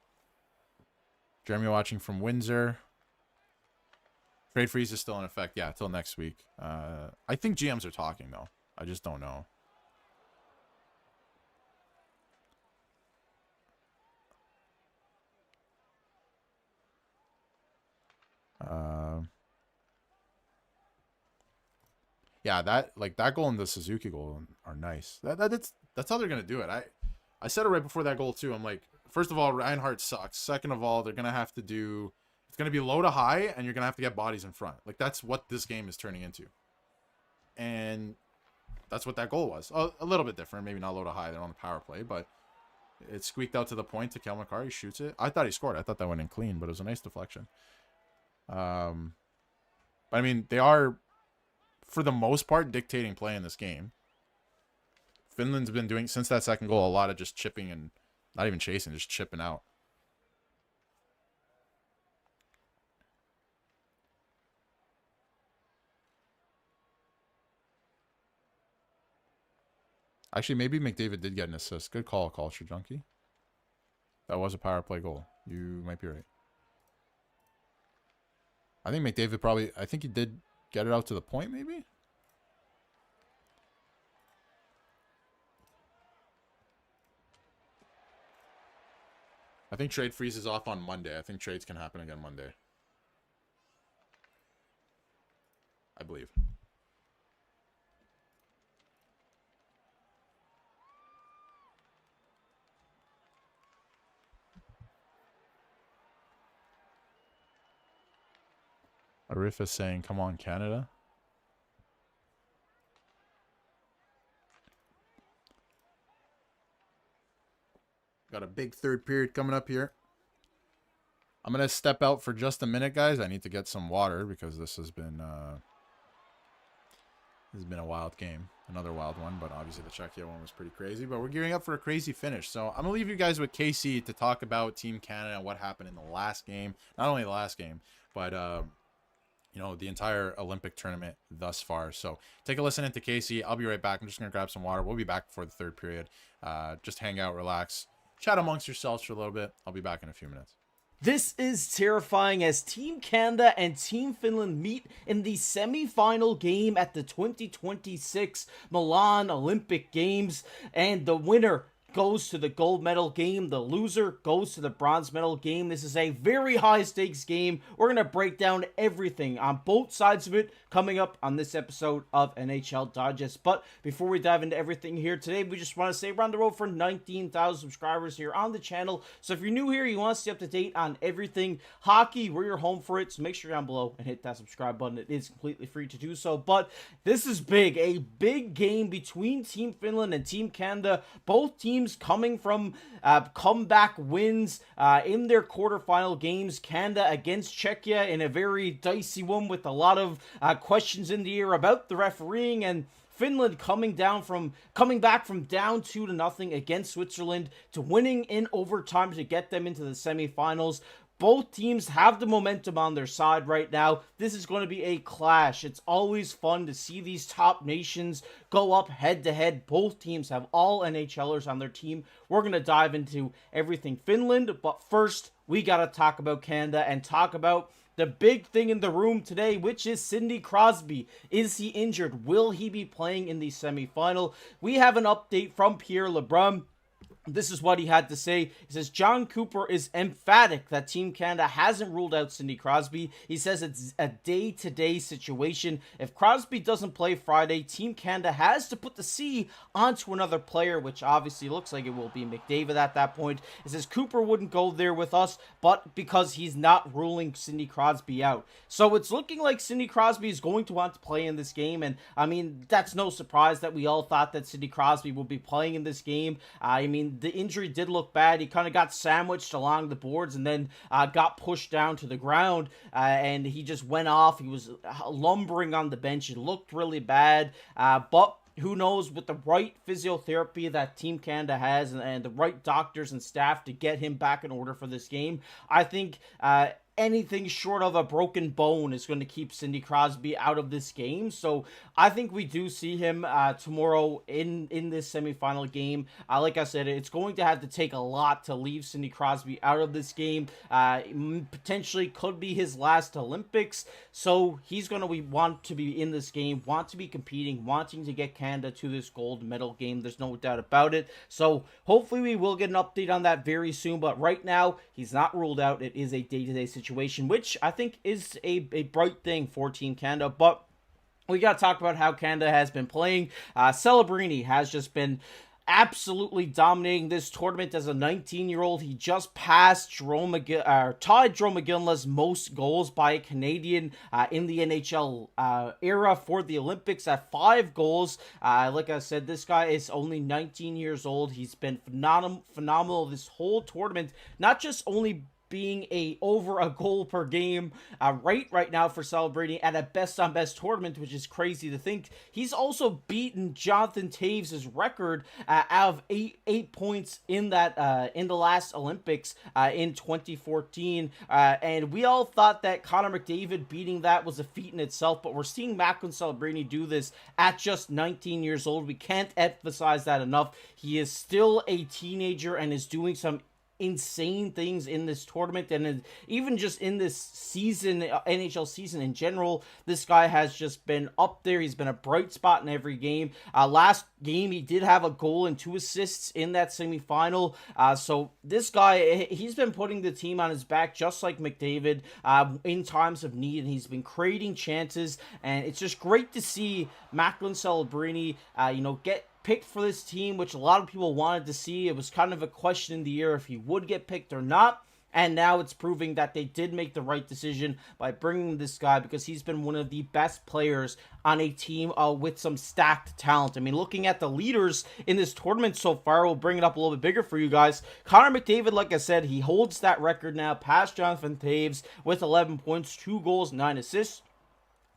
Jeremy watching from Windsor. Trade freeze is still in effect. Yeah, till next week. I think GMs are talking though. I just don't know. Yeah, that goal and the Suzuki goal are nice. That's how they're gonna do it. I said it right before that goal too. I'm like, first of all, Reinhardt sucks. Second of all, they're gonna have to do. It's gonna be low to high, and you're gonna have to get bodies in front. Like that's what this game is turning into. And that's what that goal was. A little bit different, maybe not low to high. They're on the power play, but it squeaked out to the point to Kel McCarr. He shoots it. I thought he scored. I thought that went in clean, but it was a nice deflection. But I mean, they are, for the most part, dictating play in this game. Finland's been doing, since that second goal, a lot of just chipping and not even chasing, just chipping out. Actually, maybe McDavid did get an assist. Good call, Culture Junkie. That was a power play goal. You might be right. I think McDavid probably, I think he did get it out to the point, maybe? I think trade freeze is off on Monday. I think trades can happen again Monday. I believe. Arif is saying, come on, Canada. Got a big third period coming up here. I'm going to step out for just a minute, guys. I need to get some water because this has been a wild game. Another wild one, but obviously the Czechia one was pretty crazy. But we're gearing up for a crazy finish. So I'm going to leave you guys with KC to talk about Team Canada and what happened in the last game. Not only the last game, but you know, the entire Olympic tournament thus far. So take a listen into Casey. I'll be right back. I'm just going to grab some water. We'll be back before the third period. Just hang out, relax, chat amongst yourselves for a little bit. I'll be back in a few minutes. This is terrifying as Team Canada and Team Finland meet in the semi-final game at the 2026 Milan Olympic Games, and the winner goes to the gold medal game. The loser goes to the bronze medal game. This is a very high stakes game. We're going to break down everything on both sides of it coming up on this episode of NHL Digest. But before we dive into everything here today, we just want to say we're on the road for 19,000 subscribers here on the channel. So if you're new here, you want to stay up to date on everything hockey, we're your home for it. So make sure you're down below and hit that subscribe button. It is completely free to do so. But this is big. A big game between Team Finland and Team Canada. Both teams coming from comeback wins in their quarterfinal games. Canada against Czechia in a very dicey one with a lot of questions in the air about the refereeing, and Finland coming back from down 2-0 against Switzerland to winning in overtime to get them into the semifinals. Both teams have the momentum on their side right now. This is going to be a clash. It's always fun to see these top nations go up head-to-head. Both teams have all NHLers on their team. We're going to dive into everything Finland, but first, we got to talk about Canada and talk about the big thing in the room today, which is Sidney Crosby. Is he injured? Will he be playing in the semifinal? We have an update from Pierre LeBrun. This is what he had to say. He says, John Cooper is emphatic that Team Canada hasn't ruled out Sidney Crosby. He says it's a day-to-day situation. If Crosby doesn't play Friday, Team Canada has to put the C onto another player, which obviously looks like it will be McDavid at that point. He says Cooper wouldn't go there with us, but because he's not ruling Sidney Crosby out. So it's looking like Sidney Crosby is going to want to play in this game, and I mean, that's no surprise that we all thought that Sidney Crosby would be playing in this game. I mean, the injury did look bad. He kind of got sandwiched along the boards and then got pushed down to the ground, and he just went off. He was lumbering on the bench. It looked really bad, but who knows, with the right physiotherapy that Team Canada has and the right doctors and staff to get him back in order for this game, I think anything short of a broken bone is going to keep Sidney Crosby out of this game. So I think we do see him tomorrow in this semifinal game. Like I said, it's going to have to take a lot to leave Sidney Crosby out of this game. Potentially could be his last Olympics. So he's going to want to be in this game, want to be competing, wanting to get Canada to this gold medal game. There's no doubt about it. So hopefully we will get an update on that very soon. But right now, he's not ruled out. It is a day-to-day situation, which I think is a bright thing for Team Canada. But we got to talk about how Canada has been playing. Celebrini has just been absolutely dominating this tournament as a 19-year-old. He just passed tied Jerome McGinley's most goals by a Canadian in the NHL era for the Olympics at 5 goals. Like I said, this guy is only 19 years old. He's been phenomenal this whole tournament, not just only being over a goal per game right now for Celebrini at a best-on-best tournament, which is crazy to think. He's also beaten Jonathan Toews' record out of eight points in the last Olympics in 2014. And we all thought that Connor McDavid beating that was a feat in itself, but we're seeing Macklin Celebrini do this at just 19 years old. We can't emphasize that enough. He is still a teenager and is doing some insane things in this tournament, and even just in this season, NHL season in general. This guy has just been up there. He's been a bright spot in every game. Last game, he did have a goal and 2 assists in that semifinal. So this guy, he's been putting the team on his back, just like McDavid, in times of need, and he's been creating chances, and it's just great to see Macklin Celebrini, get picked for this team, which a lot of people wanted to see. It was kind of a question in the air if he would get picked or not. And now it's proving that they did make the right decision by bringing this guy, because he's been one of the best players on a team with some stacked talent. I mean, looking at the leaders in this tournament so far, we'll bring it up a little bit bigger for you guys. Connor McDavid, like I said, he holds that record now, past Jonathan Toews with 11 points, 2 goals, 9 assists.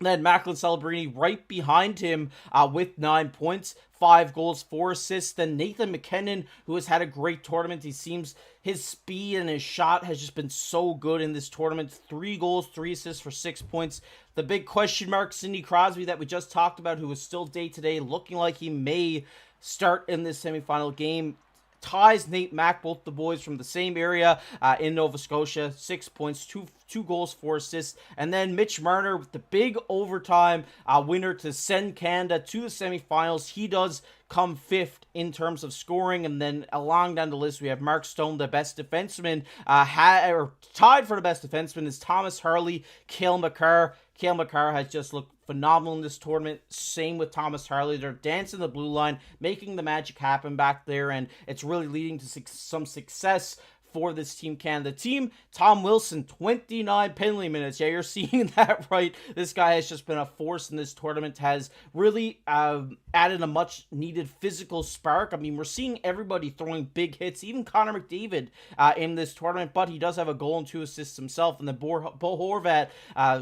Then Macklin Celebrini right behind him with 9 points, 5 goals, 4 assists. Then Nathan McKinnon, who has had a great tournament. He seems his speed and his shot has just been so good in this tournament. 3 goals, 3 assists for 6 points. The big question mark, Sidney Crosby, that we just talked about, who is still day-to-day, looking like he may start in this semifinal game, ties Nate Mack, both the boys from the same area in Nova Scotia. 6 points, two goals, 4 assists. And then Mitch Marner with the big overtime winner to send Canada to the semifinals. He does come 5th in terms of scoring. And then along down the list, we have Mark Stone, the best defenseman, tied for the best defenseman is Thomas Harley, Cale Makar. Cale Makar has just looked phenomenal in this tournament. Same with Thomas Harley. They're dancing the blue line, making the magic happen back there, and it's really leading to some success for this Team Canada team. Tom Wilson, 29 penalty minutes. Yeah, you're seeing that right. This guy has just been a force in this tournament, has really added a much needed physical spark. I mean, we're seeing everybody throwing big hits, even Connor McDavid in this tournament, but he does have a goal and 2 assists himself. And then Bo Horvat,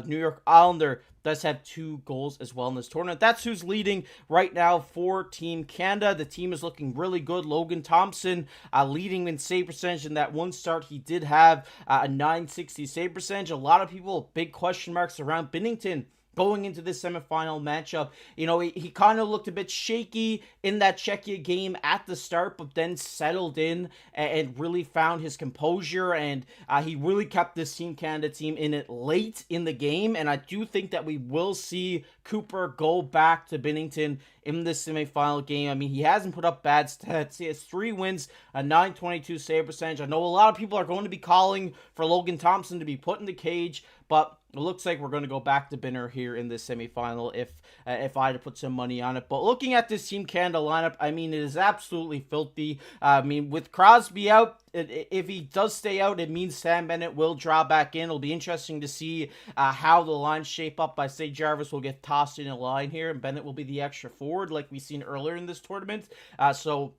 New York Islander, does have 2 goals as well in this tournament. That's who's leading right now for Team Canada. The team is looking really good. Logan Thompson leading in save percentage. In that one start, he did have a 960 save percentage. A lot of people, big question marks around Binnington going into this semifinal matchup. You know, he kind of looked a bit shaky in that Czechia game at the start, but then settled in and really found his composure, and he really kept this Team Canada team in it late in the game, and I do think that we will see Cooper go back to Binnington in this semifinal game. I mean, he hasn't put up bad stats. He has 3 wins, a .922 save percentage. I know a lot of people are going to be calling for Logan Thompson to be put in the cage, but it looks like we're going to go back to Binner here in this semifinal if I had to put some money on it. But looking at this Team Canada lineup, I mean, it is absolutely filthy. I mean, with Crosby out, if he does stay out, it means Sam Bennett will draw back in. It'll be interesting to see how the lines shape up. I say Jarvis will get tossed in a line here, and Bennett will be the extra forward like we've seen earlier in this tournament. So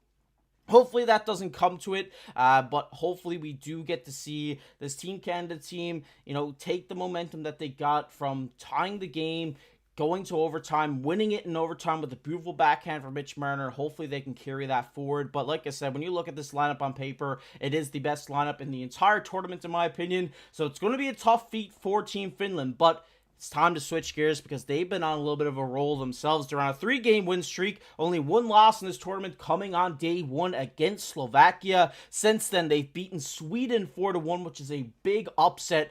hopefully that doesn't come to it, but hopefully we do get to see this Team Canada team, you know, take the momentum that they got from tying the game, going to overtime, winning it in overtime with a beautiful backhand from Mitch Marner. Hopefully they can carry that forward. But like I said, when you look at this lineup on paper, it is the best lineup in the entire tournament, in my opinion. So it's going to be a tough feat for Team Finland, but it's time to switch gears because they've been on a little bit of a roll themselves. They're on a 3-game win streak, only 1 loss in this tournament coming on day 1 against Slovakia. Since then, they've beaten Sweden 4-1, which is a big upset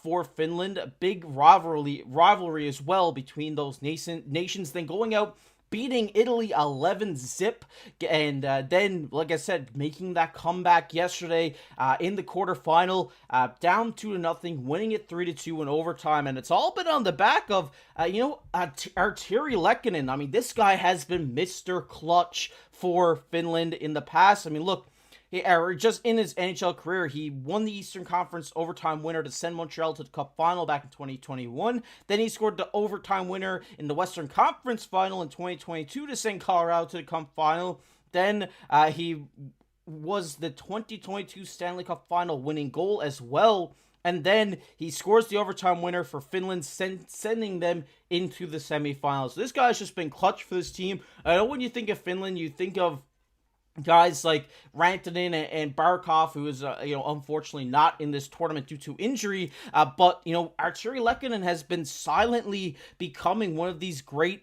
for Finland. A big rivalry as well between those nations. Then going out, beating Italy 11-zip, and then, like I said, making that comeback yesterday in the quarterfinal, down 2-0, winning it 3-2 in overtime, and it's all been on the back of, Artturi Lehkonen. I mean, this guy has been Mr. Clutch for Finland in the past. I mean, look, just in his NHL career, he won the Eastern Conference overtime winner to send Montreal to the Cup final back in 2021. Then he scored the overtime winner in the Western Conference final in 2022 to send Colorado to the Cup final. Then he was the 2022 Stanley Cup final winning goal as well. And then he scores the overtime winner for Finland, sending them into the semifinals. So this guy's just been clutch for this team. I know when you think of Finland, you think of guys like Rantanen and Barkov, who is, unfortunately not in this tournament due to injury. But, Artturi Lehkonen has been silently becoming one of these great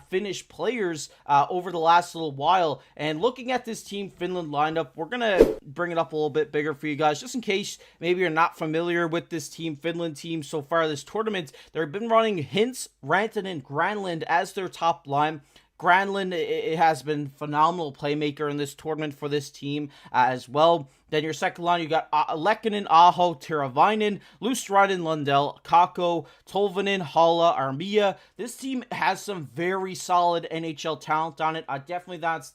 Finnish players over the last little while. And looking at this Team Finland lineup, we're going to bring it up a little bit bigger for you guys, just in case maybe you're not familiar with this Team Finland team so far this tournament. They've been running Hintz, Rantanen, Granlund as their top line. Granlund, it has been phenomenal playmaker in this tournament for this team as well. Then your second line, you got Lehkonen, Aho, Teravainen, Luostarinen, Lundell, Kakko, Tolvanen, Halla, Armia. This team has some very solid NHL talent on it.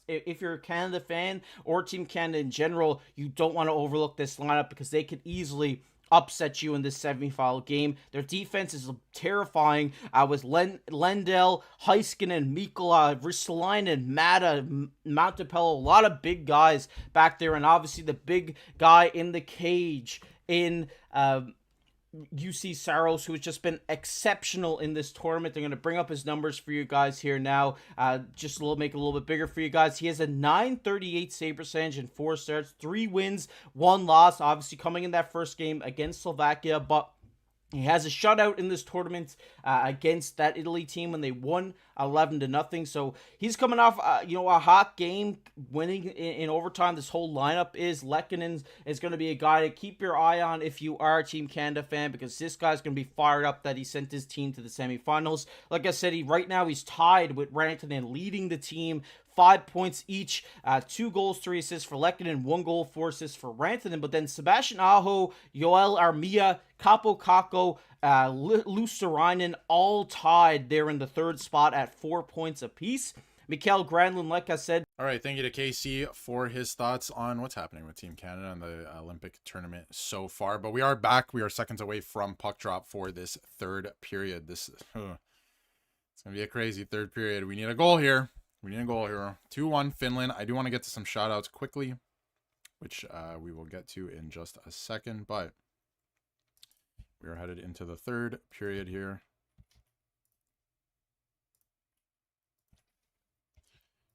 If you're a Canada fan or Team Canada in general, you don't want to overlook this lineup because they could easily upset you in this semifinal game. Their defense is terrifying with Lendell, Heiskanen, Mikkola, Ristolainen, Mata, Montepello, a lot of big guys back there, and obviously the big guy in the cage in UC Saros, who has just been exceptional in this tournament. They're going to bring up his numbers for you guys here now, just make it a little bit bigger for you guys. He has a .938 save percentage in 4 starts, 3 wins, 1 loss, obviously coming in that first game against Slovakia, but he has a shutout in this tournament against that Italy team when they won 11-0. So he's coming off, a hot game, winning in overtime. This whole lineup is Lehkonen is going to be a guy to keep your eye on if you are a Team Canada fan, because this guy's going to be fired up that he sent his team to the semifinals. Like I said, right now he's tied with Rantanen, leading the team. 5 points each, 2 goals, 3 assists for Lehkonen, 1 goal, 4 assists for Rantanen. But then Sebastian Aho, Joel Armia, Kaapo Kakko, Luostarinen, all tied there in the 3rd spot at 4 points apiece. Mikael Granlund, like I said. All right, thank you to Casey for his thoughts on what's happening with Team Canada and the Olympic tournament so far. But we are back. We are seconds away from puck drop for this 3rd period. It's going to be a crazy 3rd period. We need a goal here. 2-1 Finland. I do want to get to some shout outs quickly, which we will get to in just a second, but we are headed into the 3rd period here.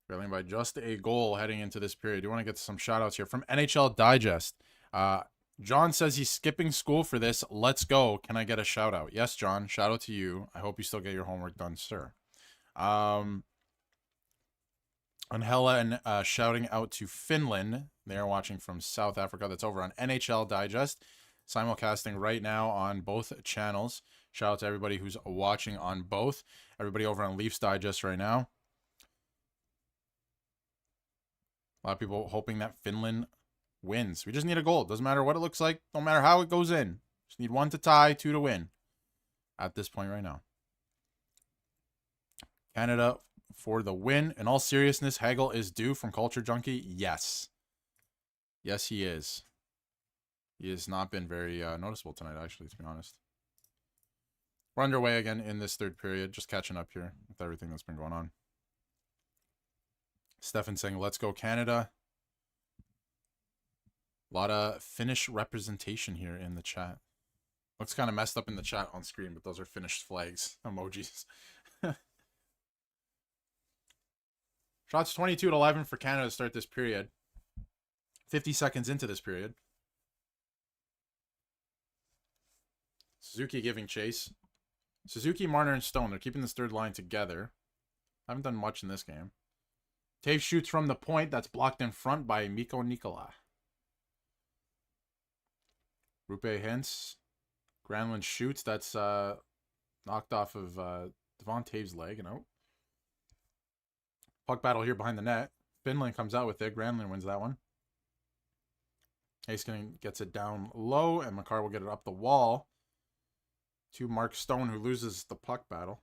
Trailing by just a goal heading into this period. I do want to get to some shout outs here from NHL Digest. John says he's skipping school for this. Let's go. Can I get a shout out? Yes, John. Shout out to you. I hope you still get your homework done, sir. Angela and shouting out to Finland. They are watching from South Africa. That's over on NHL Digest. Simulcasting right now on both channels. Shout out to everybody who's watching on both. Everybody over on Leafs Digest right now. A lot of people hoping that Finland wins. We just need a goal. Doesn't matter what it looks like. Don't matter how it goes in. Just need 1 to tie, 2 to win. At this point right now. Canada for the win. In all seriousness, Hagel is due from Culture Junkie. Yes. Yes, he is. He has not been very noticeable tonight, actually, to be honest. We're underway again in this third period. Just catching up here with everything that's been going on. Stefan saying, let's go Canada. A lot of Finnish representation here in the chat. Looks kind of messed up in the chat on screen, but those are Finnish flags emojis. Shots 22-11 for Canada to start this period. 50 seconds into this period. Suzuki giving chase. Suzuki, Marner, and Stone. They're keeping this third line together. Haven't done much in this game. Taves shoots from the point. That's blocked in front by Mikko Nikola. Rupe hints. Granlund shoots. That's knocked off of Devon Taves' leg and out. Puck battle here behind the net. Finland comes out with it. Granlund wins that one. Heiskanen gets it down low, and Makar will get it up the wall to Mark Stone, who loses the puck battle.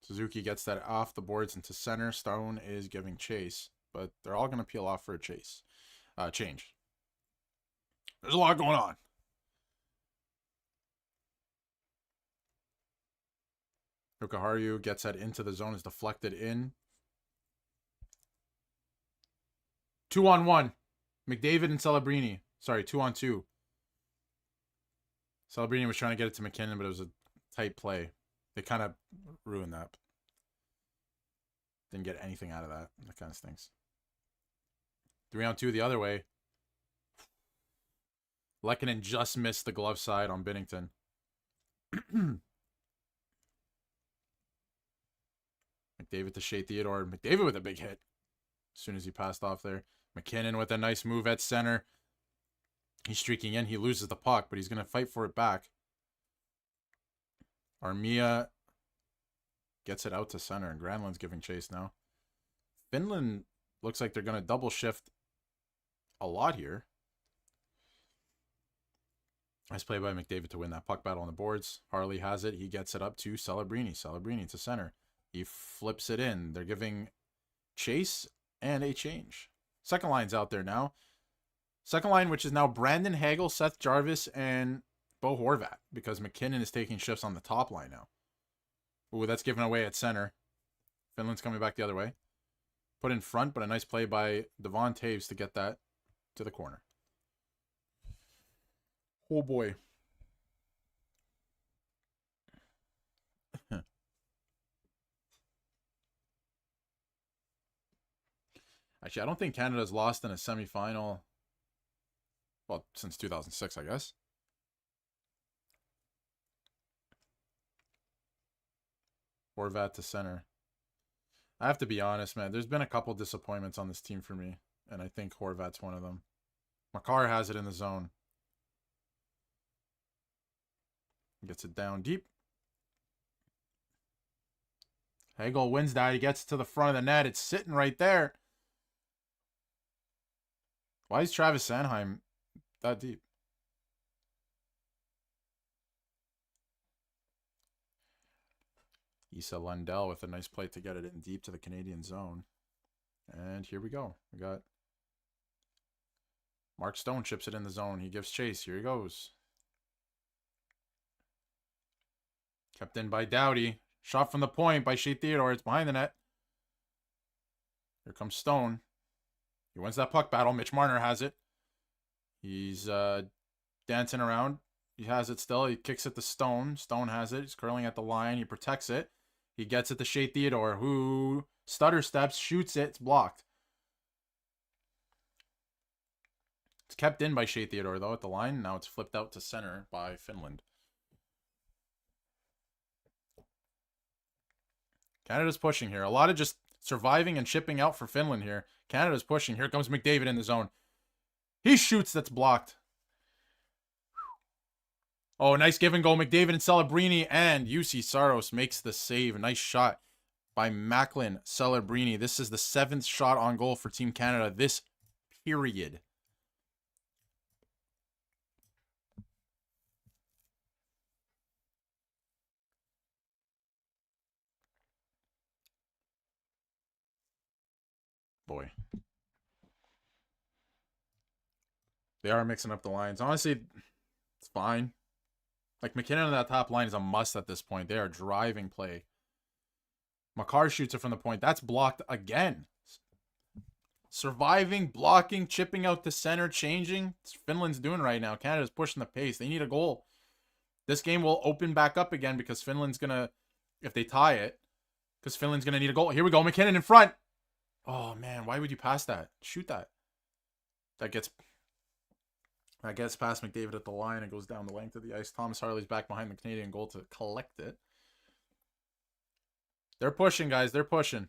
Suzuki gets that off the boards into center. Stone is giving chase, but they're all going to peel off for a chase. Change. There's a lot going on. Rukaharu gets that into the zone, is deflected in. 2-on-1. McDavid and Celebrini. Sorry, 2-on-2. Celebrini was trying to get it to McKinnon, but it was a tight play. They kind of ruined that. Didn't get anything out of that. That kind of stinks. 3-on-2 the other way. Lehkonen just missed the glove side on Binnington. McDavid to Shea Theodore. McDavid with a big hit as soon as he passed off there. McKinnon with a nice move at center. He's streaking in. He loses the puck, but he's going to fight for it back. Armia gets it out to center, and Granlund's giving chase now. Finland looks like they're going to double shift a lot here. Nice play by McDavid to win that puck battle on the boards. Harley has it. He gets it up to Celebrini. Celebrini to center. He flips it in. They're giving chase and a change. Second line's out there now. Second line, which is now Brandon Hagel, Seth Jarvis, and Bo Horvat, because McKinnon is taking shifts on the top line now. Ooh, that's given away at center. Finland's coming back the other way. Put in front, but a nice play by Devon Taves to get that to the corner. Oh boy. Actually, I don't think Canada's lost in a semifinal. Well, since 2006, I guess. Horvat to center. I have to be honest, man. There's been a couple disappointments on this team for me, and I think Horvat's one of them. Makar has it in the zone. Gets it down deep. Hagel wins that. He gets to the front of the net. It's sitting right there. Why is Travis Sanheim that deep? Issa Lundell with a nice play to get it in deep to the Canadian zone. And here we go. We got Mark Stone chips it in the zone. He gives chase. Here he goes. Kept in by Doughty. Shot from the point by Shea Theodore. It's behind the net. Here comes Stone. He wins that puck battle. Mitch Marner has it. He's dancing around. He has it still. He kicks it to Stone. Stone has it. He's curling at the line. He protects it. He gets it to Shea Theodore, who stutter steps, shoots it. It's blocked. It's kept in by Shea Theodore, though, at the line. Now it's flipped out to center by Finland. Canada's pushing here. A lot of just surviving and chipping out for Finland here. Canada's pushing. Here comes McDavid in the zone. He shoots. That's blocked. Oh, nice give and go. McDavid and Celebrini, and UC Saros makes the save. A nice shot by Macklin Celebrini. This is the 7th shot on goal for Team Canada this period. Boy. They are mixing up the lines. Honestly, it's fine. Like, McKinnon on that top line is a must at this point. They are driving play. Makar shoots it from the point. That's blocked again. Surviving, blocking, chipping out to center, changing. It's Finland's doing right now. Canada's pushing the pace. They need a goal. This game will open back up again because Finland's going to, if they tie it, because Finland's going to need a goal. Here we go. McKinnon in front. Oh, man. Why would you pass that? Shoot that. That gets past McDavid at the line and goes down the length of the ice. Thomas Harley's back behind the Canadian goal to collect it. They're pushing, guys. They're pushing.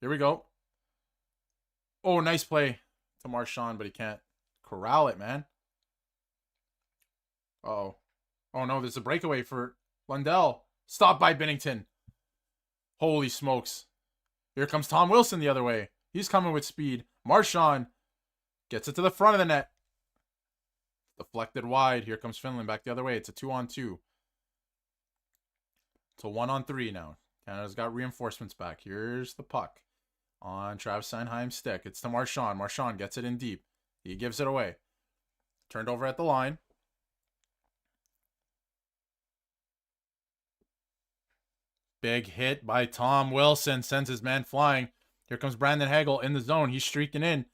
Here we go. Oh, nice play to Marchand, but he can't corral it, man. Uh-oh. Oh, no, there's a breakaway for Lundell. Stopped by Binnington. Holy smokes. Here comes Tom Wilson the other way. He's coming with speed. Marchand gets it to the front of the net. Deflected wide. Here comes Finland back the other way. It's a 2-on-2. It's a 1-on-3 now. Canada's got reinforcements back. Here's the puck on Travis Sanheim's stick. It's to Marchand. Marchand gets it in deep. He gives it away. Turned over at the line. Big hit by Tom Wilson. Sends his man flying. Here comes Brandon Hagel in the zone. He's streaking in.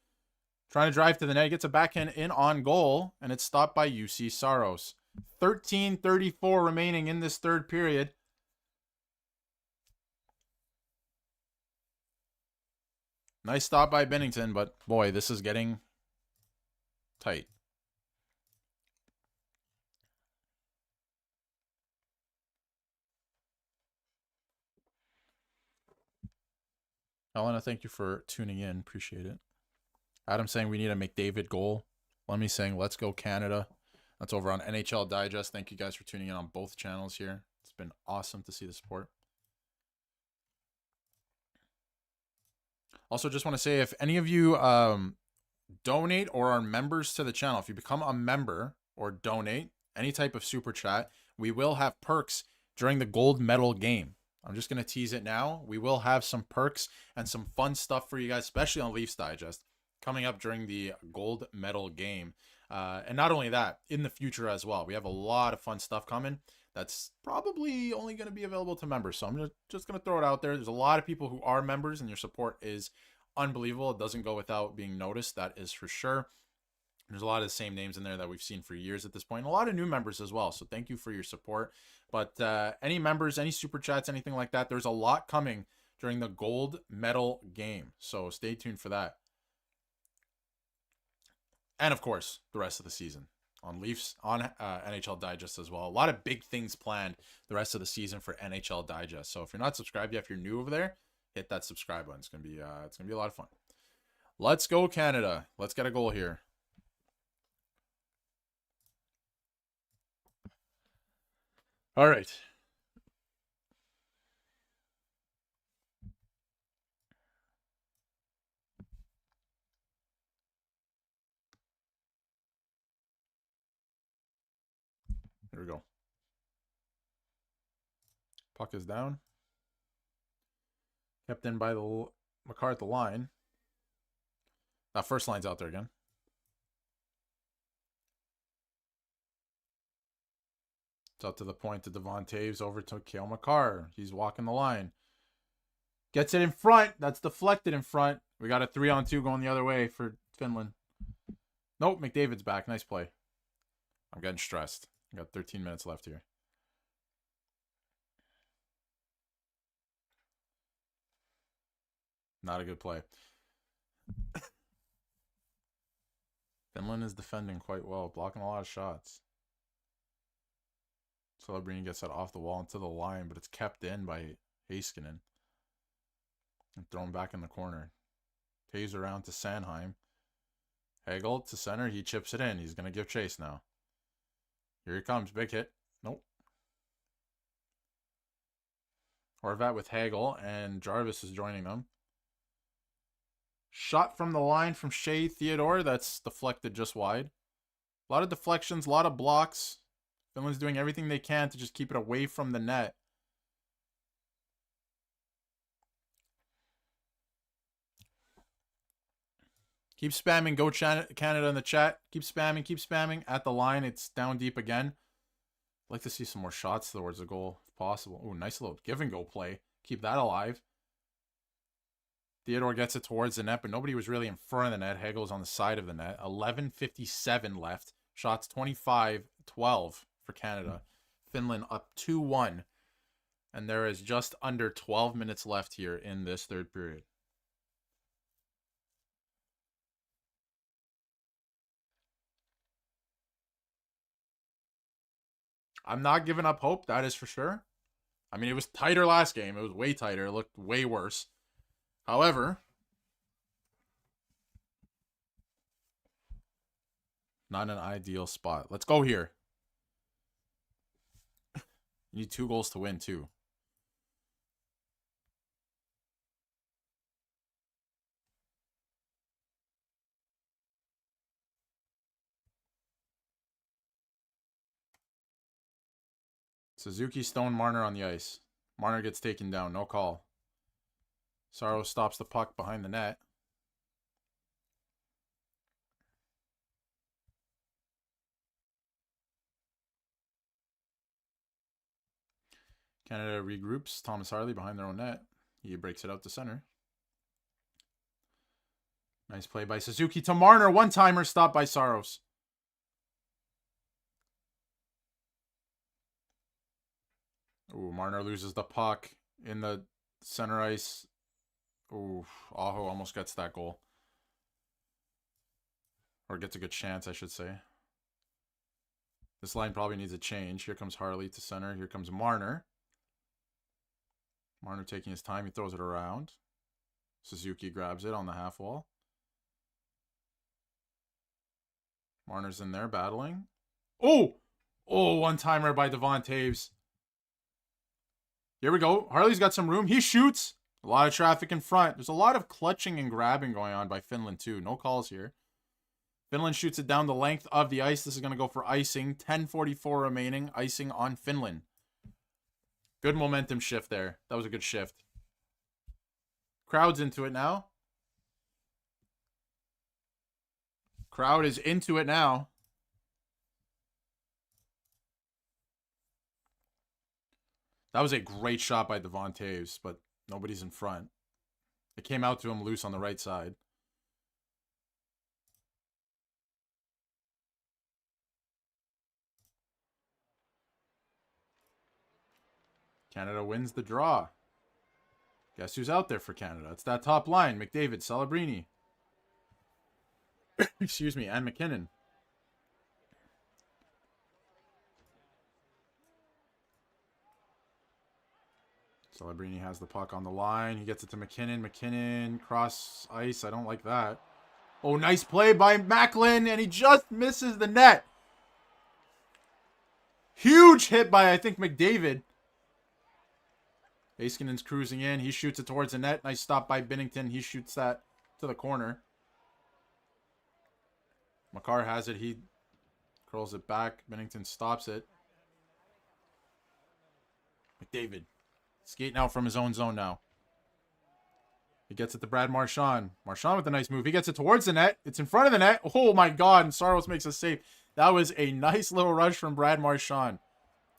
Trying to drive to the net. Gets a backhand in on goal. And it's stopped by UC Saros. 13:34 remaining in this third period. Nice stop by Binnington, but boy, this is getting tight. Helena, thank you for tuning in. Appreciate it. Adam saying we need a McDavid goal. Lemmy saying let's go Canada. That's over on NHL Digest. Thank you guys for tuning in on both channels here. It's been awesome to see the support. Also, just want to say, if any of you donate or are members to the channel, if you become a member or donate any type of super chat, we will have perks during the gold medal game. I'm just going to tease it now. We will have some perks and some fun stuff for you guys, especially on Leafs Digest, coming up during the gold medal game. And not only that, in the future as well. We have a lot of fun stuff coming that's probably only going to be available to members. So I'm just going to throw it out there. There's a lot of people who are members, and your support is unbelievable. It doesn't go without being noticed. That is for sure. There's a lot of the same names in there that we've seen for years at this point. And a lot of new members as well. So thank you for your support. But any members, any super chats, anything like that, there's a lot coming during the gold medal game. So stay tuned for that. And of course, the rest of the season on Leafs, on NHL Digest as well. A lot of big things planned the rest of the season for NHL Digest. So if you're not subscribed yet, if you're new over there, hit that subscribe button. It's gonna be a lot of fun. Let's go Canada. Let's get a goal here. All right. Here we go. Puck is down. Kept in by the Makar at the line. That first line's out there again. It's out to the point to Devon Taves, over to Cale Makar. He's walking the line. Gets it in front. That's deflected in front. We got a 3-on-2 going the other way for Finland. Nope, McDavid's back. Nice play. I'm getting stressed. I got 13 minutes left here. Not a good play. Finland is defending quite well, blocking a lot of shots. Celebrini gets that off the wall into the line, but it's kept in by Heiskanen. And thrown back in the corner. Taves around to Sanheim. Hagel to center. He chips it in. He's going to give chase now. Here he comes. Big hit. Nope. Horvat with Hagel, and Jarvis is joining them. Shot from the line from Shea Theodore. That's deflected just wide. A lot of deflections, a lot of blocks. Finland's doing everything they can to just keep it away from the net. Keep spamming Go Canada in the chat. Keep spamming. At the line, it's down deep again. I'd like to see some more shots towards the goal if possible. Oh, nice little give and go play. Keep that alive. Theodore gets it towards the net, but nobody was really in front of the net. Hegel's on the side of the net. 11:57 left. Shots 25-12 for Canada. Finland up 2-1. And there is just under 12 minutes left here in this third period. I'm not giving up hope, that is for sure. I mean, it was tighter last game. It was way tighter. It looked way worse. However, not an ideal spot. Let's go here. You need 2 goals to win, too. Suzuki, Stone, Marner on the ice. Marner gets taken down. No call. Saros stops the puck behind the net. Canada regroups. Thomas Harley behind their own net. He breaks it out to center. Nice play by Suzuki to Marner. One-timer stopped by Saros. Ooh, Marner loses the puck in the center ice. Ooh, Aho almost gets that goal. Or gets a good chance, I should say. This line probably needs a change. Here comes Harley to center. Here comes Marner. Marner taking his time. He throws it around. Suzuki grabs it on the half wall. Marner's in there battling. Oh! Oh, one-timer by Devon Taves. Here we go. Harley's got some room. He shoots. A lot of traffic in front. There's a lot of clutching and grabbing going on by Finland, too. No calls here. Finland shoots it down the length of the ice. This is going to go for icing. 10:44 remaining. Icing on Finland. Good momentum shift there. That was a good shift. Crowd's into it now. Crowd is into it now. That was a great shot by Devon Taves, but nobody's in front. It came out to him loose on the right side. Canada wins the draw. Guess who's out there for Canada? It's that top line. McDavid, Celebrini. Excuse me, and McKinnon. Celebrini has the puck on the line. He gets it to McKinnon. McKinnon, cross ice. I don't like that. Oh, nice play by Macklin, and he just misses the net. Huge hit by, I think, McDavid. Heiskanen's cruising in. He shoots it towards the net. Nice stop by Binnington. He shoots that to the corner. Makar has it. He curls it back. Binnington stops it. McDavid skating out from his own zone now. He gets it to Brad Marchand. Marchand with a nice move. He gets it towards the net. It's in front of the net. Oh my God. And Saros makes a save. That was a nice little rush from Brad Marchand.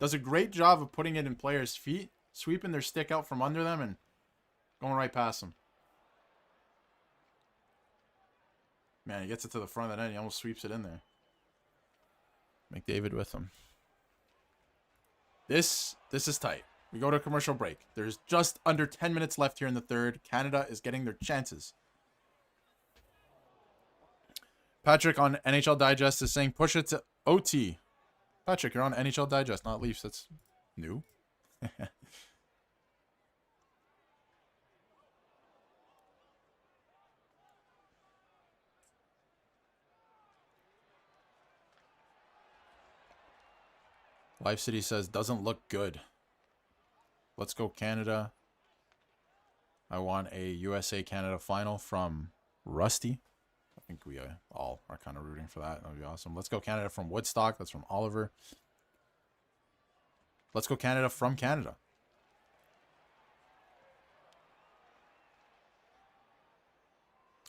Does a great job of putting it in players' feet. Sweeping their stick out from under them and going right past them. Man, he gets it to the front of the net. He almost sweeps it in there. McDavid with him. This is tight. We go to a commercial break. There's just under 10 minutes left here in the third. Canada is getting their chances. Patrick on NHL Digest is saying push it to OT. Patrick, you're on NHL Digest, not Leafs. That's new. Live City says doesn't look good. Let's go Canada. I want a USA-Canada final from Rusty. I think we all are kind of rooting for that. That would be awesome. Let's go Canada from Woodstock. That's from Oliver. Let's go Canada from Canada.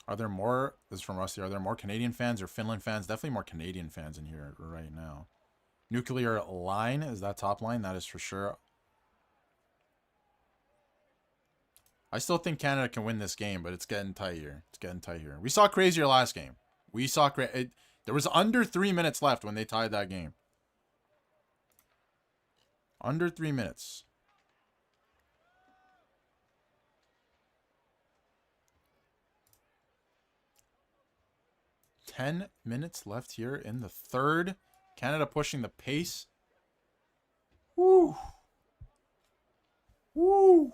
Are there more? This is from Rusty. Are there more Canadian fans or Finland fans? Definitely more Canadian fans in here right now. Nuclear line. Is that top line? That is for sure. I still think Canada can win this game, but it's getting tight here. It's getting tight here. We saw crazier last game. We saw there was under 3 minutes left when they tied that game. Under 3 minutes. $10 minutes left here in the third. Canada pushing the pace. Woo. Woo.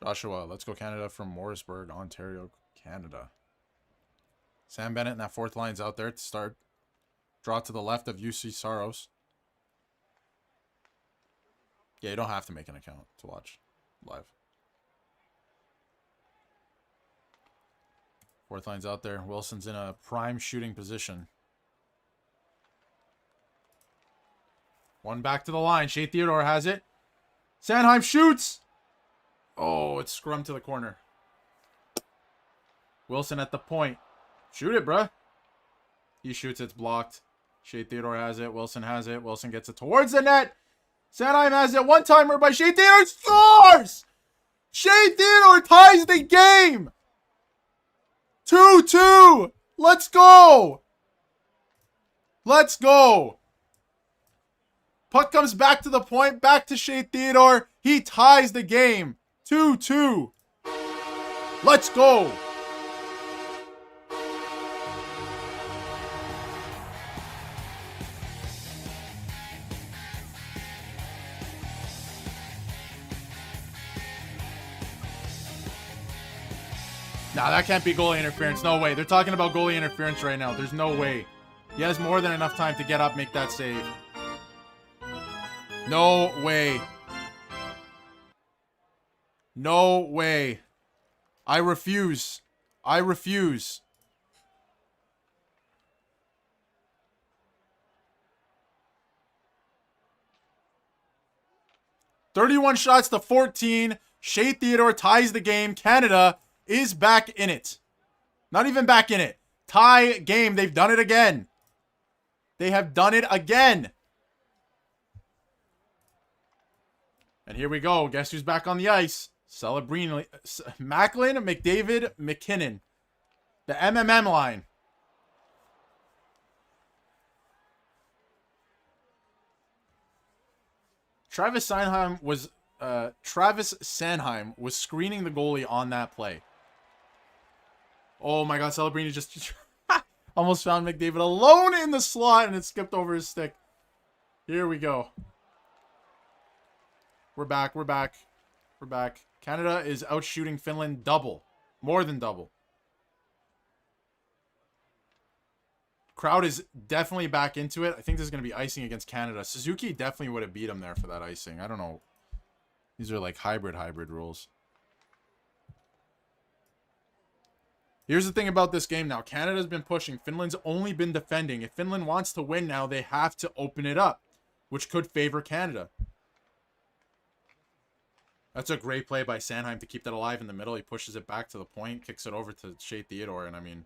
Joshua, let's go Canada from Morrisburg, Ontario, Canada. Sam Bennett and that fourth line's out there to start. Draw to the left of UC Saros. Yeah, you don't have to make an account to watch live. Fourth line's out there. Wilson's in a prime shooting position. One back to the line. Shea Theodore has it. Sanheim shoots. Oh, it's scrummed to the corner. Wilson at the point. Shoot it, bruh. He shoots. It's blocked. Shea Theodore has it. Wilson has it. Wilson gets it towards the net. Sanheim has it. One-timer by Shea Theodore. Scores! Shea Theodore ties the game. 2-2. Let's go. Let's go. Puck comes back to the point. Back to Shea Theodore. He ties the game. 2-2. Let's go. Nah, that can't be goalie interference. No way. They're talking about goalie interference right now. There's no way. He has more than enough time to get up, make that save. No way. No way. I refuse. I refuse. $31 shots to 14. Shea Theodore ties the game. Canada is back in it. Not even back in it. Tie game. They've done it again. They have done it again. And here we go. Guess who's back on the ice? Celebrini, Macklin, McDavid, McKinnon. The MMM line. Travis Sanheim was screening the goalie on that play. Oh my god, Celebrini just almost found McDavid alone in the slot and it skipped over his stick. Here we go. We're back. We're back. We're back. Canada is out shooting Finland double. More than double. Crowd is definitely back into it. I think there's going to be icing against Canada. Suzuki definitely would have beat him there for that icing. I don't know. These are like hybrid rules. Here's the thing about this game now. Canada's been pushing. Finland's only been defending. If Finland wants to win now, they have to open it up, which could favor Canada. That's a great play by Sanheim to keep that alive in the middle. He pushes it back to the point, kicks it over to Shea Theodore, and I mean...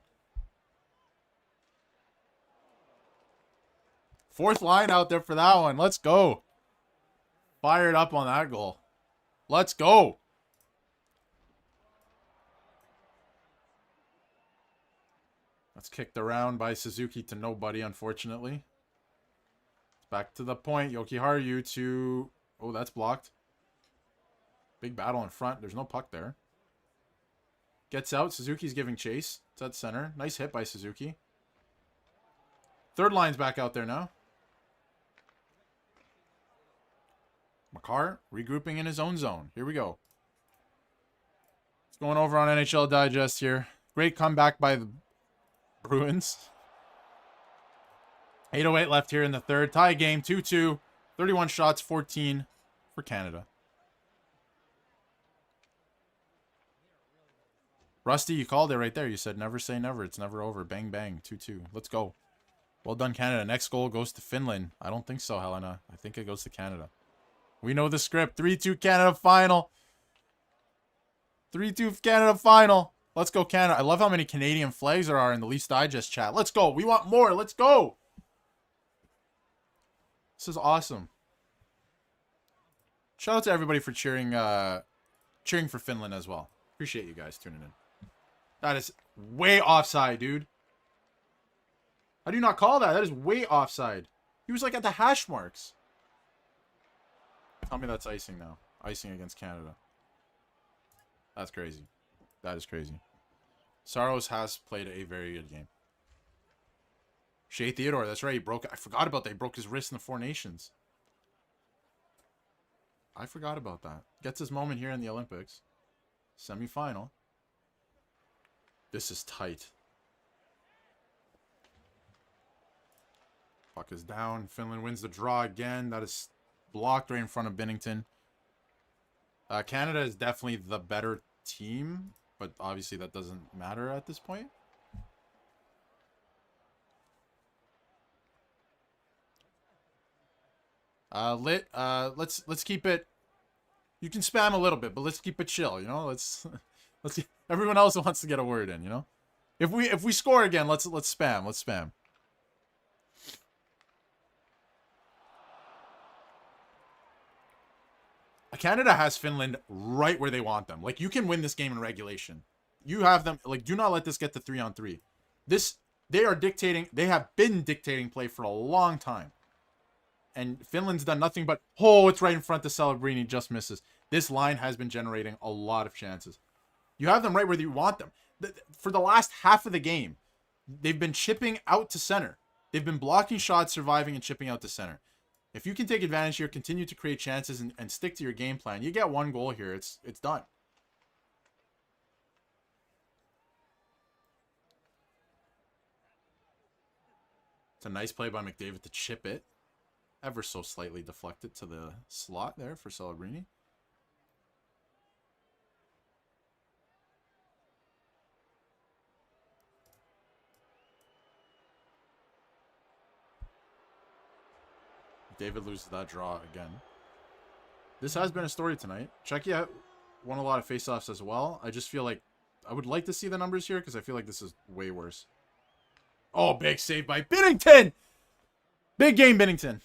Fourth line out there for that one. Let's go. Fired up on that goal. Let's go. That's kicked around by Suzuki to nobody, unfortunately. Back to the point. Yoki Haru to... Oh, that's blocked. Big battle in front. There's no puck there. Gets out. Suzuki's giving chase. It's at center. Nice hit by Suzuki. Third line's back out there now. Makar regrouping in his own zone. Here we go. It's going over on NHL Digest here. Great comeback by the Bruins. 8:08 left here in the third. Tie game, 2-2. 31 shots, 14 for Canada. Rusty, you called it right there. You said never say never. It's never over. Bang, bang. 2-2. Let's go. Well done, Canada. Next goal goes to Finland. I don't think so, Helena. I think it goes to Canada. We know the script. 3-2 Canada final. 3-2 Canada final. Let's go, Canada. I love how many Canadian flags there are in the Leafs Digest chat. Let's go. We want more. Let's go. This is awesome. Shout out to everybody for cheering for Finland as well. Appreciate you guys tuning in. That is way offside, dude. How do you not call that? That is way offside. He was like at the hash marks. Tell me that's icing now. Icing against Canada. That's crazy. That is crazy. Saros has played a very good game. Shea Theodore, that's right. He broke. I forgot about that. He broke his wrist in the Four Nations. I forgot about that. Gets his moment here in the Olympics. Semi-final. This is tight. Puck is down. Finland wins the draw again. That is blocked right in front of Binnington. Canada is definitely the better team, but obviously that doesn't matter at this point. Let's keep it. You can spam a little bit, but let's keep it chill. You know, let's. Everyone else wants to get a word in. You know, if we score again, let's spam. Let's spam. Canada has Finland right where they want them. Like, you can win this game in regulation. You have them. Like, do not let this get to 3-on-3. They are dictating. They have been dictating play for a long time. And Finland's done nothing but, oh, it's right in front of Celebrini, just misses. This line has been generating a lot of chances. You have them right where you want them. For the last half of the game, they've been chipping out to center. They've been blocking shots, surviving, and chipping out to center. If you can take advantage here, continue to create chances, and stick to your game plan, you get one goal here, it's done. It's a nice play by McDavid to chip it. Ever so slightly deflected to the slot there for Celebrini. David loses that draw again. This has been a story tonight. Czechia won a lot of faceoffs as well. I just feel like I would like to see the numbers here because I feel like this is way worse. Oh, big save by Binnington! Big game, Binnington.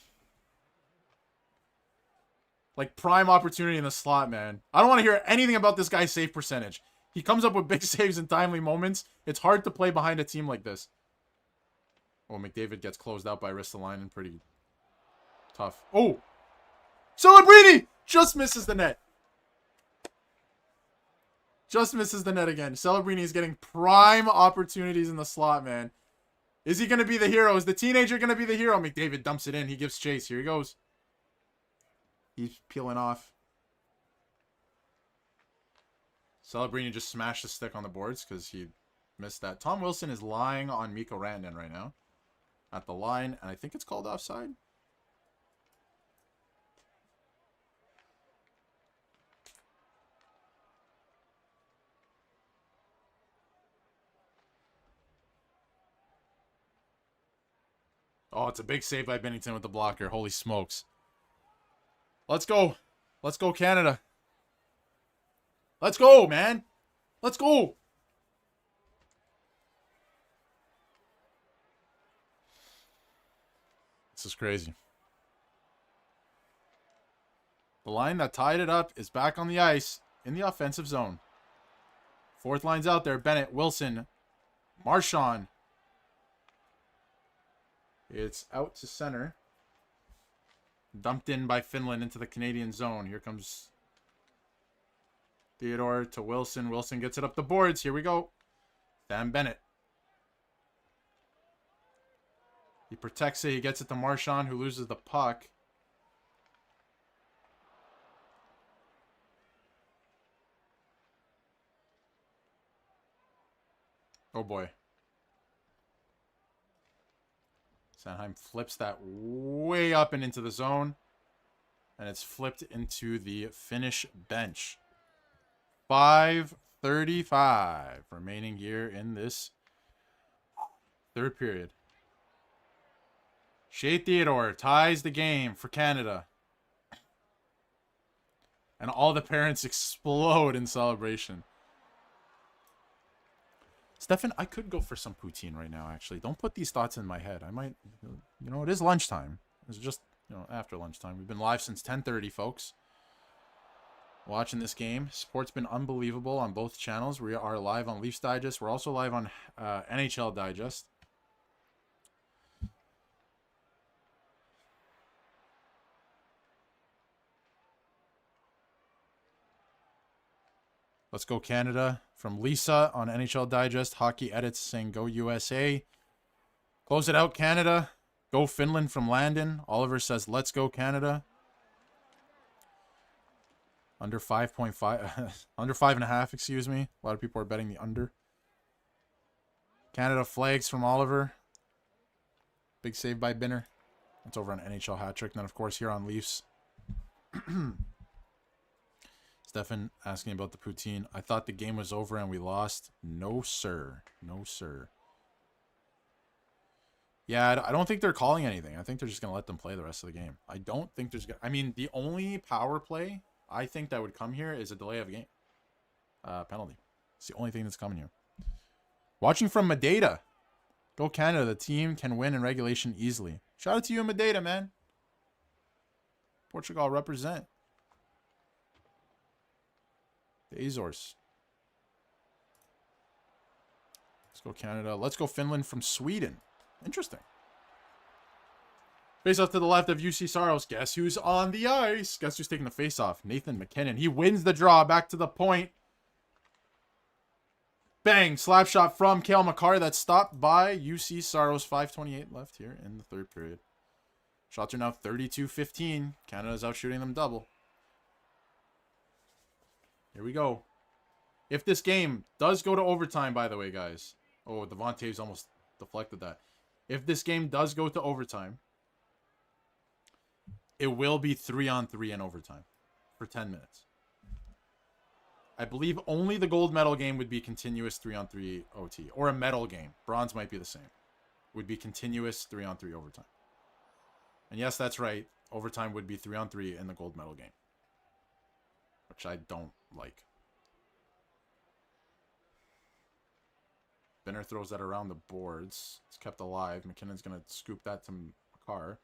Like, prime opportunity in the slot, man. I don't want to hear anything about this guy's save percentage. He comes up with big saves in timely moments. It's hard to play behind a team like this. Oh, McDavid gets closed out by Ristolainen. Pretty tough. Oh! Celebrini! Just misses the net. Just misses the net again. Celebrini is getting prime opportunities in the slot, man. Is he going to be the hero? Is the teenager going to be the hero? McDavid dumps it in. He gives chase. Here he goes. He's peeling off. Celebrini just smashed the stick on the boards because he missed that. Tom Wilson is lying on Mikko Rantanen right now at the line, and I think it's called offside. Oh, it's a big save by Binnington with the blocker. Holy smokes. Let's go. Let's go, Canada. Let's go, man. Let's go. This is crazy. The line that tied it up is back on the ice in the offensive zone. Fourth line's out there. Bennett, Wilson, Marchand. It's out to center. Dumped in by Finland into the Canadian zone. Here comes Theodore to Wilson. Wilson gets it up the boards. Here we go. Sam Bennett. He protects it. He gets it to Marchand, who loses the puck. Oh, boy. Sanheim flips that way up and into the zone. And it's flipped into the Finnish bench. 5:35 remaining here in this third period. Shea Theodore ties the game for Canada. And all the parents explode in celebration. Stefan, I could go for some poutine right now, actually. Don't put these thoughts in my head. I might, you know, it is lunchtime. It's just, you know, after lunchtime. We've been live since 10:30, folks. Watching this game. Sport's been unbelievable on both channels. We are live on Leafs Digest. We're also live on NHL Digest. Let's go Canada from Lisa on NHL Digest. Hockey Edits saying go USA. Close it out, Canada. Go Finland from Landon. Oliver says let's go Canada. Under 5.5. Under 5.5, excuse me. A lot of people are betting the under. Canada flags from Oliver. Big save by Binner. That's over on NHL Hat Trick. And then, of course, here on Leafs. Stefan asking about the poutine. I thought the game was over and we lost. No, sir. No, sir. Yeah, I don't think they're calling anything. I think they're just going to let them play the rest of the game. I don't think there's... I mean, the only power play I think that would come here is a delay of game. Penalty. It's the only thing that's coming here. Watching from Madeira. Go Canada. The team can win in regulation easily. Shout out to you, Madeira, man. Portugal represent. The Azores. Let's go Canada. Let's go Finland from Sweden. Interesting. Face off to the left of UC Saros. Guess who's on the ice? Guess who's taking the face off? Nathan McKinnon. He wins the draw. Back to the point. Bang. Slap shot from Cale Makar. That's stopped by UC Saros. 5:28 left here in the third period. Shots are now 32-15. Canada's out shooting them double. Here we go. If this game does go to overtime, by the way, guys. Oh, Devontae's almost deflected that. If this game does go to overtime, it will be 3-on-3 in overtime for 10 minutes. I believe only the gold medal game would be continuous 3-on-3 OT. Or a medal game. Bronze might be the same. Would be continuous 3-on-3 overtime. And yes, that's right. Overtime would be 3-on-3 in the gold medal game. Which I don't like. Binner throws that around the boards. It's kept alive. McKinnon's going to scoop that to Makar.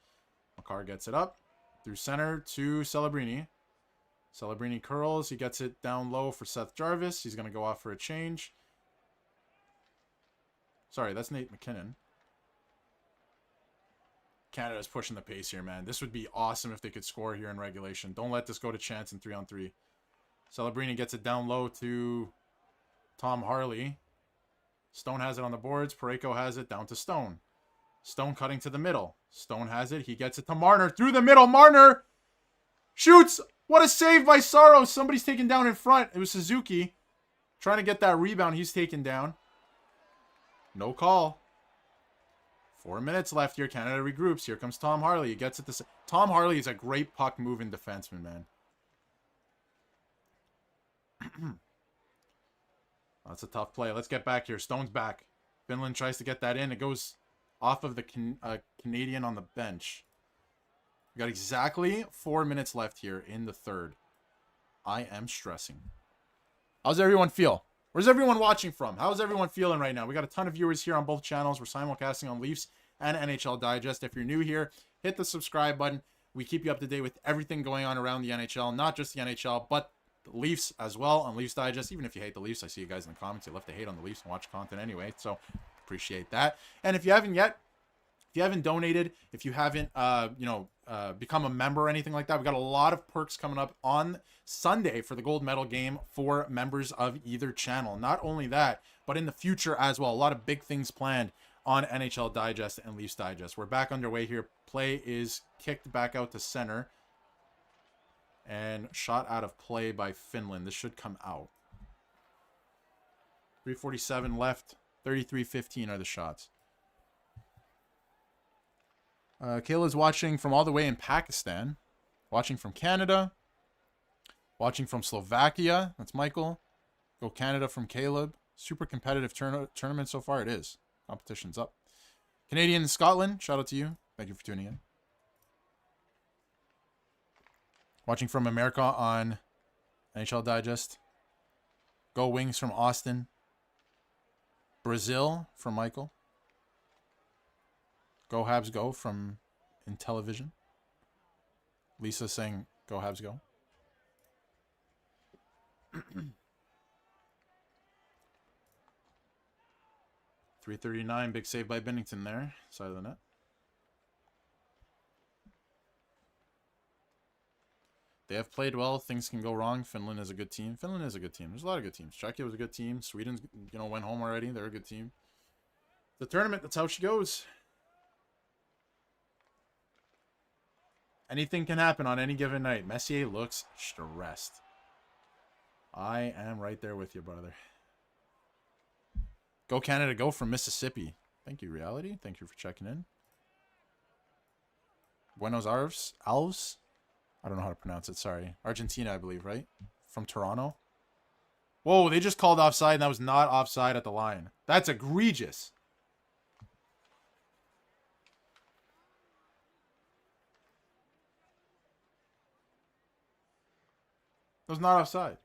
Makar gets it up. Through center to Celebrini. Celebrini curls. He gets it down low for Seth Jarvis. He's going to go off for a change. Sorry, that's Nate McKinnon. Canada's pushing the pace here, man. This would be awesome if they could score here in regulation. Don't let this go to chance in 3-on-3. Celebrini gets it down low to Tom Harley. Stone has it on the boards. Parayko has it down to Stone. Stone cutting to the middle. Stone has it. He gets it to Marner. Through the middle. Marner shoots. What a save by Saros. Somebody's taken down in front. It was Suzuki. Trying to get that rebound. He's taken down. No call. 4 minutes left here. Canada regroups. Here comes Tom Harley. He gets it to... Tom Harley is a great puck-moving defenseman, man. That's a tough play. Let's get back here. Stone's back. Finland tries to get that in. It goes off of the Canadian on the bench. We got exactly 4 minutes left here in the third. I am stressing. How's everyone feel? Where's everyone watching from? How's everyone feeling right now? We got a ton of viewers here on both channels. We're simulcasting on Leafs and NHL Digest. If you're new here, hit the subscribe button. We keep you up to date with everything going on around the NHL. Not just the NHL, but the Leafs as well on Leafs Digest. Even if you hate the Leafs, I see you guys in the comments. You love to hate on the Leafs and watch content anyway. So appreciate that. And if you haven't yet, If you haven't donated, if you haven't, become a member or anything like that, we got a lot of perks coming up on Sunday for the gold medal game for members of either channel. Not only that, but in the future as well. A lot of big things planned on NHL Digest and Leafs Digest. We're back underway here. Play is kicked back out to center. And shot out of play by Finland. This should come out. 3:47 left. 33-15 are the shots. Kayla's watching from all the way in Pakistan. Watching from Canada. Watching from Slovakia. That's Michael. Go Canada from Caleb. Super competitive tournament so far. It is. Competition's up. Canadian and Scotland. Shout out to you. Thank you for tuning in. Watching from America on NHL Digest. Go Wings from Austin. Brazil from Michael. Go Habs Go from Intellivision. Lisa saying Go Habs Go. .339, big save by Bennington there. Side of the net. They have played well. Things can go wrong. Finland is a good team. Finland is a good team. There's a lot of good teams. Czechia was a good team. Sweden, went home already. They're a good team. The tournament, that's how she goes. Anything can happen on any given night. Messier looks stressed. I am right there with you, brother. Go Canada, go from Mississippi. Thank you, Reality. Thank you for checking in. Buenos Aires. Alves. I don't know how to pronounce it. Sorry. Argentina, I believe, right? From Toronto. Whoa, they just called offside, and that was not offside at the line. That's egregious. That was not offside.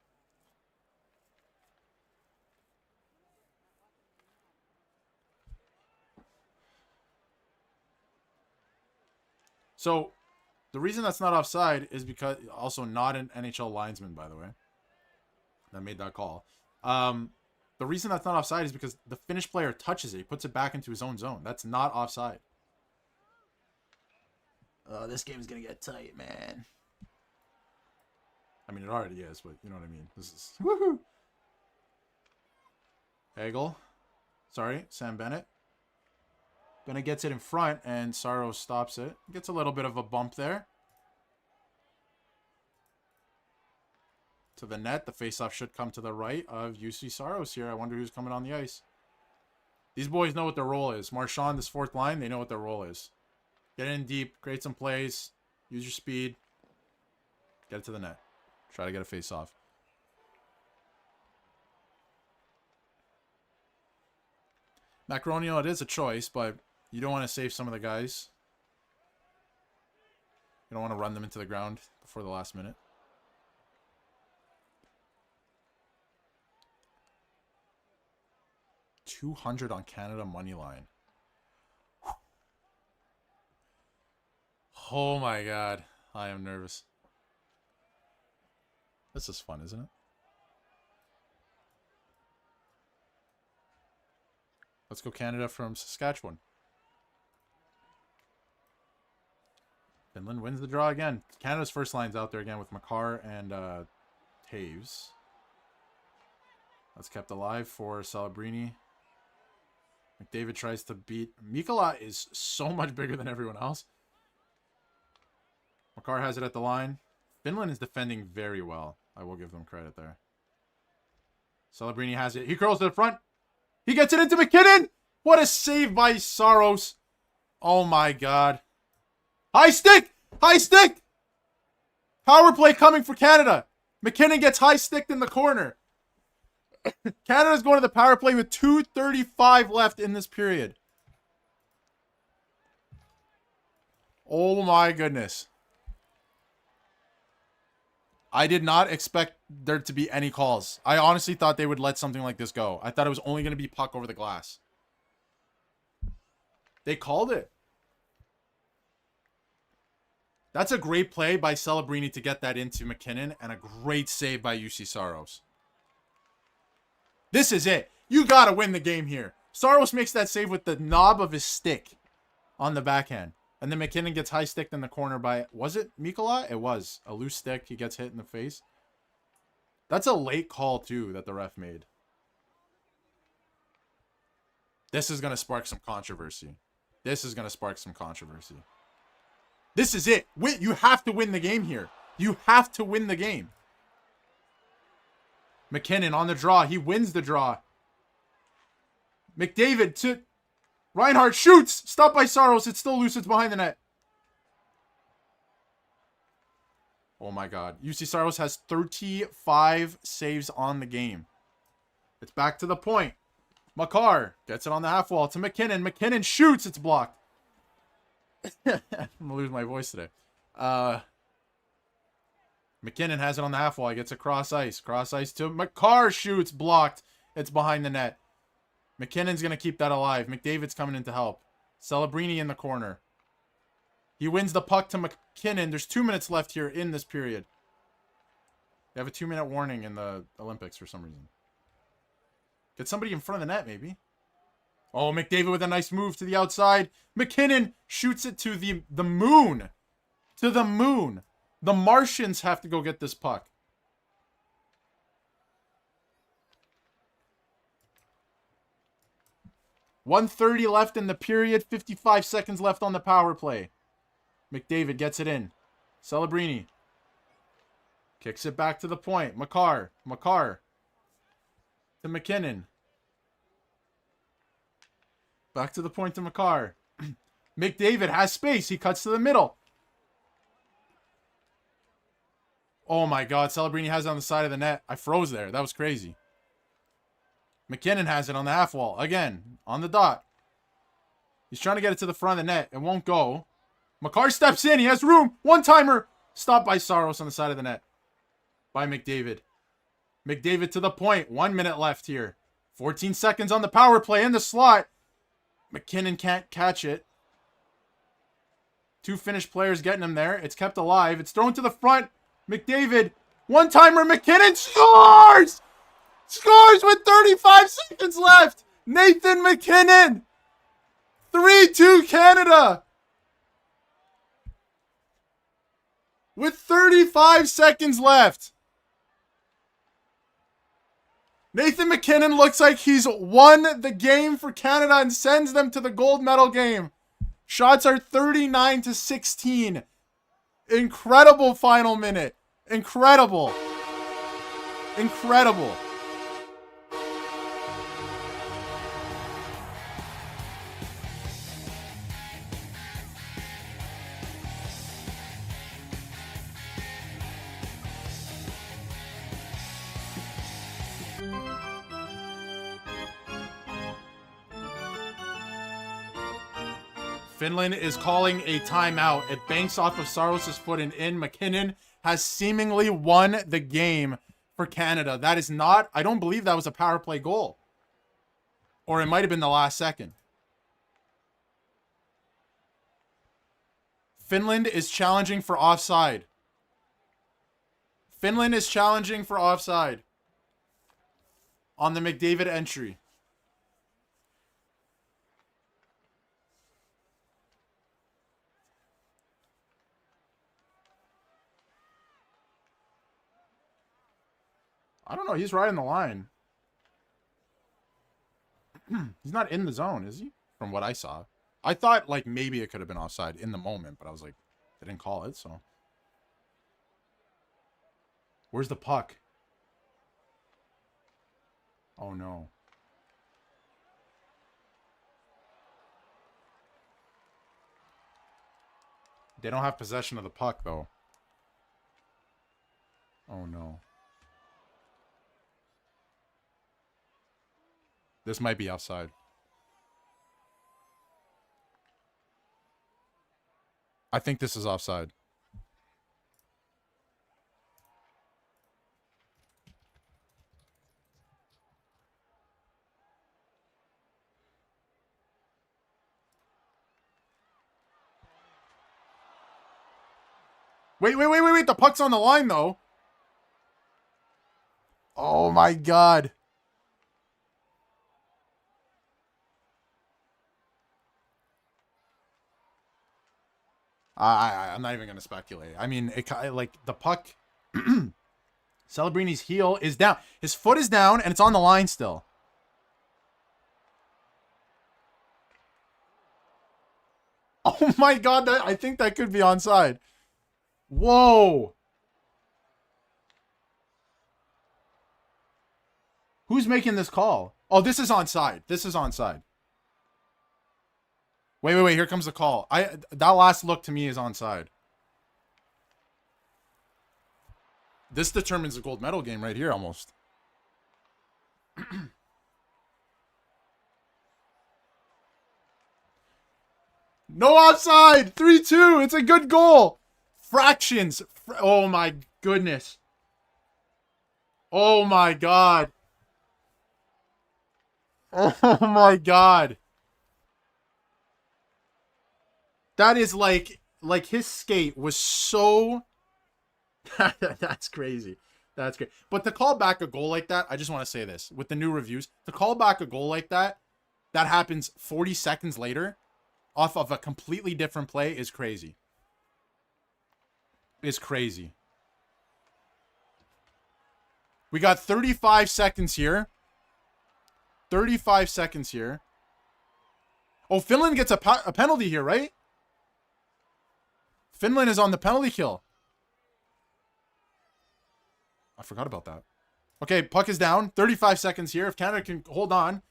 So, the reason that's not offside is because, also not an NHL linesman, by the way, that made that call. The reason that's not offside is because the Finnish player touches it. He puts it back into his own zone. That's not offside. This game's going to get tight, man. I mean, it already is, but you know what I mean. This is... Woohoo! Hagel. Sorry, Sam Bennett. Bennett gets it in front, and Saros stops it. Gets a little bit of a bump there. To the net. The faceoff should come to the right of UC Saros here. I wonder who's coming on the ice. These boys know what their role is. Marchand, this fourth line, they know what their role is. Get in deep, create some plays, use your speed, get it to the net. Try to get a faceoff. Macaronio, it is a choice, but you don't want to save some of the guys. You don't want to run them into the ground before the last minute. $200 on Canada money line. Oh my god. I am nervous. This is fun, isn't it? Let's go Canada from Saskatchewan. Finland wins the draw again. Canada's first line's out there again with Makar and Taves. That's kept alive for Celebrini. McDavid tries to beat... Mikala is so much bigger than everyone else. Makar has it at the line. Finland is defending very well. I will give them credit there. Celebrini has it. He curls to the front. He gets it into McKinnon. What a save by Saros. Oh my god. High stick! High stick! Power play coming for Canada. McKinnon gets high sticked in the corner. Canada's going to the power play with 2:35 left in this period. Oh my goodness. I did not expect there to be any calls. I honestly thought they would let something like this go. I thought it was only going to be puck over the glass. They called it. That's a great play by Celebrini to get that into McKinnon, and a great save by UC Saros. This is it. You got to win the game here. Saros makes that save with the knob of his stick. on the backhand. And then McKinnon gets high sticked in the corner by, was it Mikola? It was. A loose stick. He gets hit in the face. That's a late call, too, that the ref made. This is going to spark some controversy. This is going to spark some controversy. This is it. You have to win the game here. You have to win the game. McKinnon on the draw. He wins the draw. McDavid to Reinhardt shoots. Stopped by Saros. It's still loose. It's behind the net. Oh my God. UC Saros has 35 saves on the game. It's back to the point. Makar gets it on the half wall to McKinnon. McKinnon shoots. It's blocked. I'm going to lose my voice today. McKinnon has it on the half wall. He gets a cross ice. Cross ice to Makar shoots. Blocked. It's behind the net. McKinnon's going to keep that alive. McDavid's coming in to help. Celebrini in the corner. He wins the puck to McKinnon. There's 2 minutes left here in this period. They have a 2-minute warning in the Olympics for some reason. Get somebody in front of the net, maybe. Oh, McDavid with a nice move to the outside. McKinnon shoots it to the moon. To the moon. The Martians have to go get this puck. .130 left in the period. 55 seconds left on the power play. McDavid gets it in. Celebrini. Kicks it back to the point. Makar. Makar. To McKinnon. Back to the point to Makar. McDavid has space. He cuts to the middle. Oh my God. Celebrini has it on the side of the net. I froze there. That was crazy. McKinnon has it on the half wall. Again. On the dot. He's trying to get it to the front of the net. It won't go. Makar steps in. He has room. One-timer. Stopped by Saros on the side of the net. By McDavid. McDavid to the point. 1 minute left here. 14 seconds on the power play in the slot. McKinnon can't catch it. 2 Finnish players getting him there. It's kept alive. It's thrown to the front. McDavid. One-timer. McKinnon scores! Scores with 35 seconds left. Nathan McKinnon. 3-2 Canada. With 35 seconds left. Nathan McKinnon looks like he's won the game for Canada and sends them to the gold medal game. Shots are 39-16. Incredible final minute. Incredible. Incredible. Finland is calling a timeout. It banks off of Saros' foot and in. McKinnon has seemingly won the game for Canada. That is not, I don't believe that was a power play goal. Or it might have been the last second. Finland is challenging for offside. Finland is challenging for offside on the McDavid entry. I don't know. He's right on the line. He's not in the zone, is he? From what I saw. I thought, like, maybe it could have been offside in the moment, but I was like, they didn't call it, so. Where's the puck? Oh, no. They don't have possession of the puck, though. Oh, no. This might be offside. I think this is offside. Wait. The puck's on the line, though. Oh, my God. I'm not even going to speculate. I mean, like the puck, Celebrini's heel is down. His foot is down, and it's on the line still. Oh my God, I think that could be onside. Whoa. Who's making this call? Oh, this is onside. This is onside. Wait. Here comes the call. That last look to me is onside. This determines the gold medal game right here almost. No offside. 3-2. It's a good goal. Fractions. Oh my goodness. Oh my God. Oh my God. That is like his skate was so... That's crazy. That's great. But to call back a goal like that, I just want to say this. With the new reviews, to call back a goal like that happens 40 seconds later off of a completely different play is crazy. Is crazy. We got 35 seconds here. 35 seconds here. Oh, Finland gets a penalty here, right? Finland is on the penalty kill. I forgot about that. Okay, puck is down. 35 seconds here. If Canada can hold on.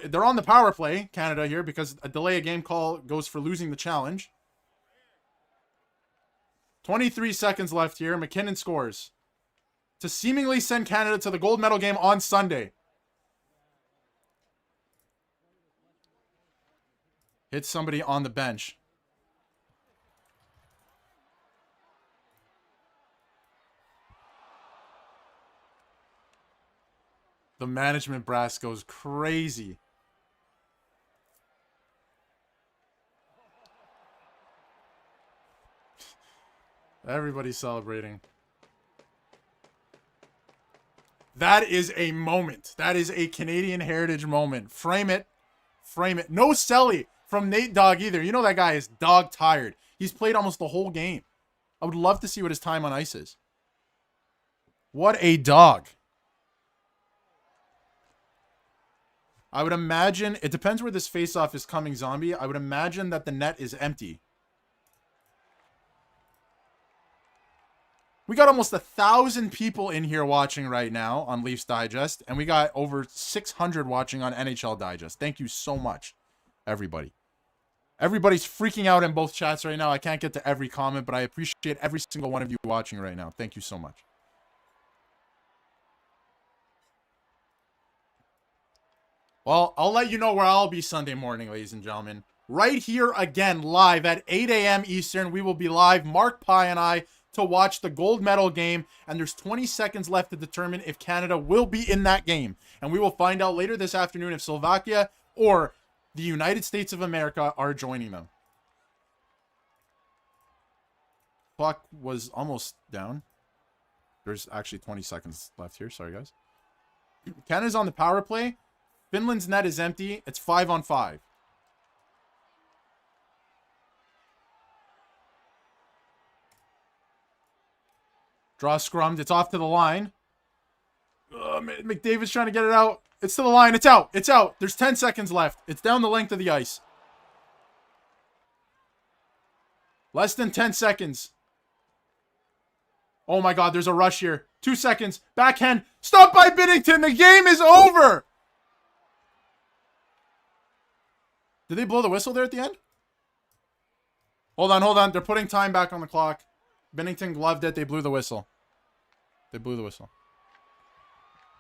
They're on the power play, Canada here, because a delay of game call goes for losing the challenge. 23 seconds left here. McKinnon scores to seemingly send Canada to the gold medal game on Sunday. Hits somebody on the bench. The management brass goes crazy. Everybody's celebrating. That is a moment. That is a Canadian heritage moment. Frame it. Frame it. No Selly from Nate Dogg either. You know that guy is dog tired. He's played almost the whole game. I would love to see what his time on ice is. What a dog. I would imagine, it depends where this face-off is coming, Zombie. I would imagine that the net is empty. We got almost 1,000 people in here watching right now on Leafs Digest, and we got over 600 watching on NHL Digest. Thank you so much, everybody. Everybody's freaking out in both chats right now. I can't get to every comment, but I appreciate every single one of you watching right now. Thank you so much. Well, I'll let you know where I'll be Sunday morning, ladies and gentlemen. Right here again, live at 8 a.m. Eastern. We will be live, Mark Pye and I, to watch the gold medal game. And there's 20 seconds left to determine if Canada will be in that game. And we will find out later this afternoon if Slovakia or the United States of America are joining them. Clock was almost down. There's actually 20 seconds left here. Sorry, guys. Canada's on the power play. Finland's net is empty. It's 5-on-5. Draw scrummed. It's off to the line. McDavid's trying to get it out. It's to the line. It's out. It's out. There's 10 seconds left. It's down the length of the ice. Less than 10 seconds. Oh my God, there's a rush here. 2 seconds. Backhand. Stop by Binnington. The game is over. Did they blow the whistle there at the end? Hold on, hold on. They're putting time back on the clock. Binnington gloved it. They blew the whistle. They blew the whistle.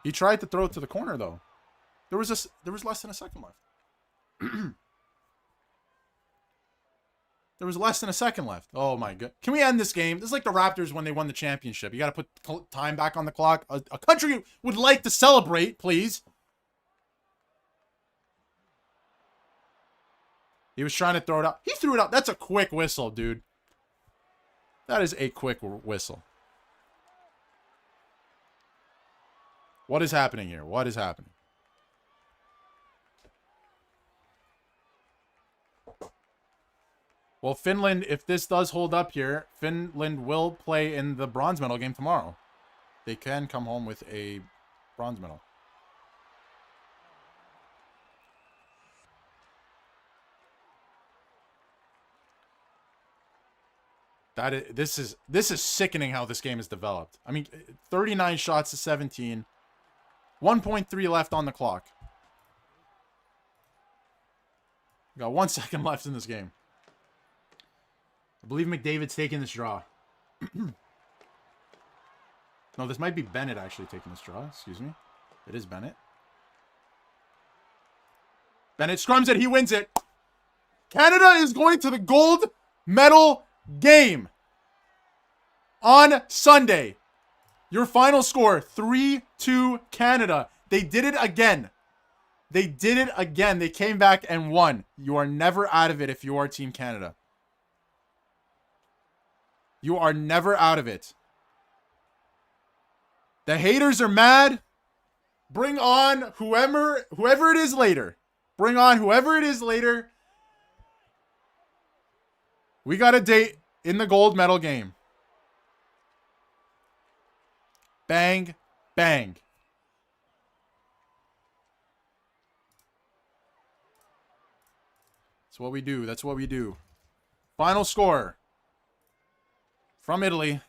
He tried to throw it to the corner, though. There was less than a second left. There was less than a second left. Oh, my God. Can we end this game? This is like the Raptors when they won the championship. You got to put time back on the clock. A country would like to celebrate, please. He was trying to throw it out. He threw it out. That's a quick whistle, dude. That is a quick whistle. What is happening here? What is happening? Well, Finland, if this does hold up here, Finland will play in the bronze medal game tomorrow. They can come home with a bronze medal. This is sickening how this game is developed. I mean, 39 shots to 17. 1.3 left on the clock. Got 1 second left in this game. I believe McDavid's taking this draw. No, this might be Bennett actually taking this draw. Excuse me. It is Bennett. Bennett scrums it. He wins it. Canada is going to the gold medal game on Sunday. Your final score, 3-2 Canada. They did it again. They did it again. They came back and won. You are never out of it if you are Team Canada. You are never out of it. The haters are mad. Bring on whoever it is later. Bring on whoever it is later. We got a date in the gold medal game. Bang, bang. That's what we do. That's what we do. Final score from Italy.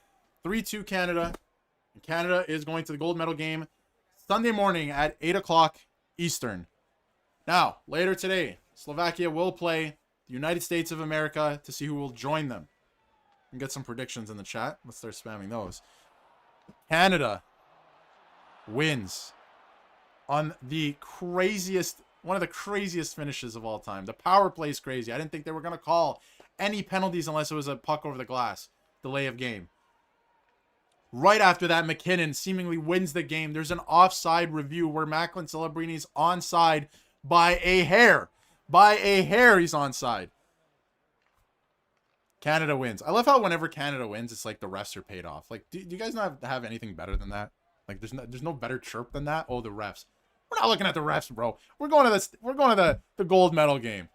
3-2 Canada. And Canada is going to the gold medal game Sunday morning at 8 o'clock Eastern. Now, later today, Slovakia will play the United States of America to see who will join them. And get some predictions in the chat. Let's start spamming those. Canada wins on the craziest, one of the craziest finishes of all time. The power play is crazy. I didn't think they were going to call any penalties unless it was a puck over the glass. Delay of game. Right after that, McKinnon seemingly wins the game. There's an offside review where Macklin Celebrini's onside by a hair. By a hair, he's onside. Canada wins. I love how whenever Canada wins, it's like the refs are paid off. Like, do you guys not have anything better than that? Like, there's no better chirp than that. Oh, the refs. We're not looking at the refs, bro. We're going to this. We're going to the gold medal game.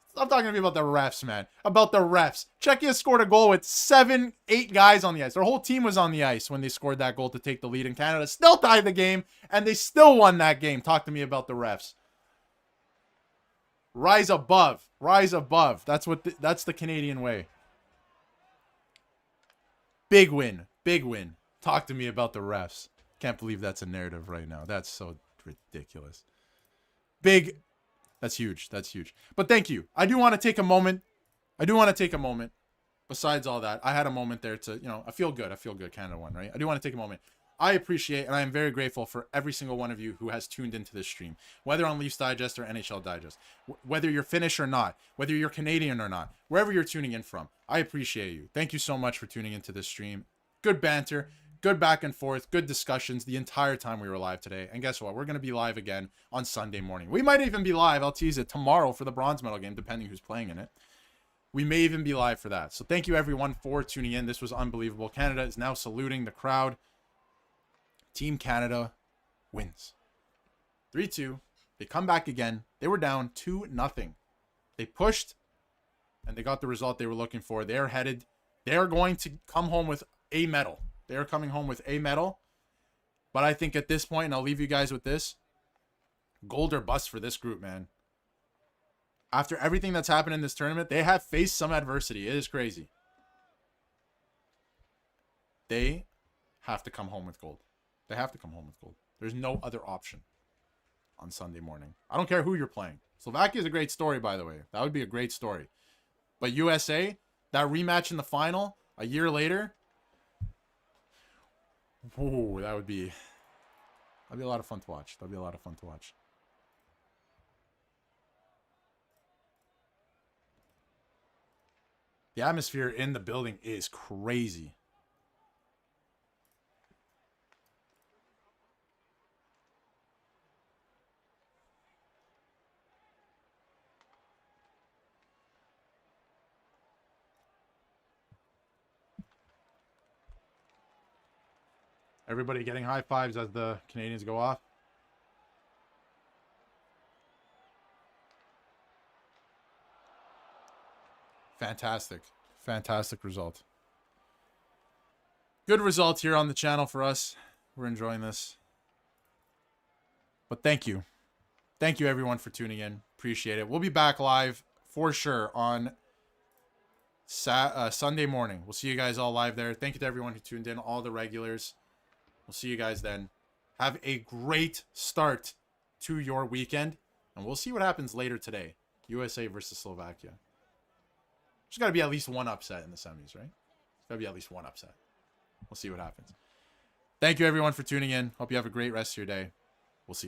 Stop talking to me about the refs, man. About the refs. Czechia scored a goal with 7-8 guys on the ice. Their whole team was on the ice when they scored that goal to take the lead. And Canada still tied the game, and they still won that game. Talk to me about the refs. Rise above. Rise above. That's the Canadian way. Big win. Big win. Talk to me about the refs. Can't believe that's a narrative right now. That's so ridiculous. Big. That's huge. That's huge. But thank you. I do want to take a moment. Besides all that, I had a moment there to, I feel good. I feel good. Canada won, right? I do want to take a moment. I appreciate and I am very grateful for every single one of you who has tuned into this stream, whether on Leafs Digest or NHL Digest, whether you're Finnish or not, whether you're Canadian or not, wherever you're tuning in from. I appreciate you. Thank you so much for tuning into this stream. Good banter, good back and forth, good discussions the entire time we were live today. And guess what? We're going to be live again on Sunday morning. We might even be live, I'll tease it, tomorrow for the bronze medal game, depending who's playing in it. We may even be live for that. So thank you everyone for tuning in. This was unbelievable. Canada is now saluting the crowd. Team Canada wins. 3-2. They come back again. They were down 2-0. They pushed, and they got the result they were looking for. They're headed. They're going to come home with a medal. They're coming home with a medal. But I think at this point, and I'll leave you guys with this, gold or bust for this group, man. After everything that's happened in this tournament, they have faced some adversity. It is crazy. They have to come home with gold. They have to come home with gold. There's no other option on Sunday morning. I don't care who you're playing. Slovakia is a great story, by the way. That would be a great story. But USA, that rematch in the final a year later, ooh, that'd be a lot of fun to watch. That'd be a lot of fun to watch. The atmosphere in the building is crazy. Everybody getting high fives as the Canadians go off. Fantastic. Fantastic result. Good result here on the channel for us. We're enjoying this. But thank you. Thank you, everyone, for tuning in. Appreciate it. We'll be back live for sure on Sunday morning. We'll see you guys all live there. Thank you to everyone who tuned in, all the regulars. We'll see you guys then. Have a great start to your weekend. And we'll see what happens later today. USA versus Slovakia. There's got to be at least one upset in the semis, right? There's got to be at least one upset. We'll see what happens. Thank you, everyone, for tuning in. Hope you have a great rest of your day. We'll see you.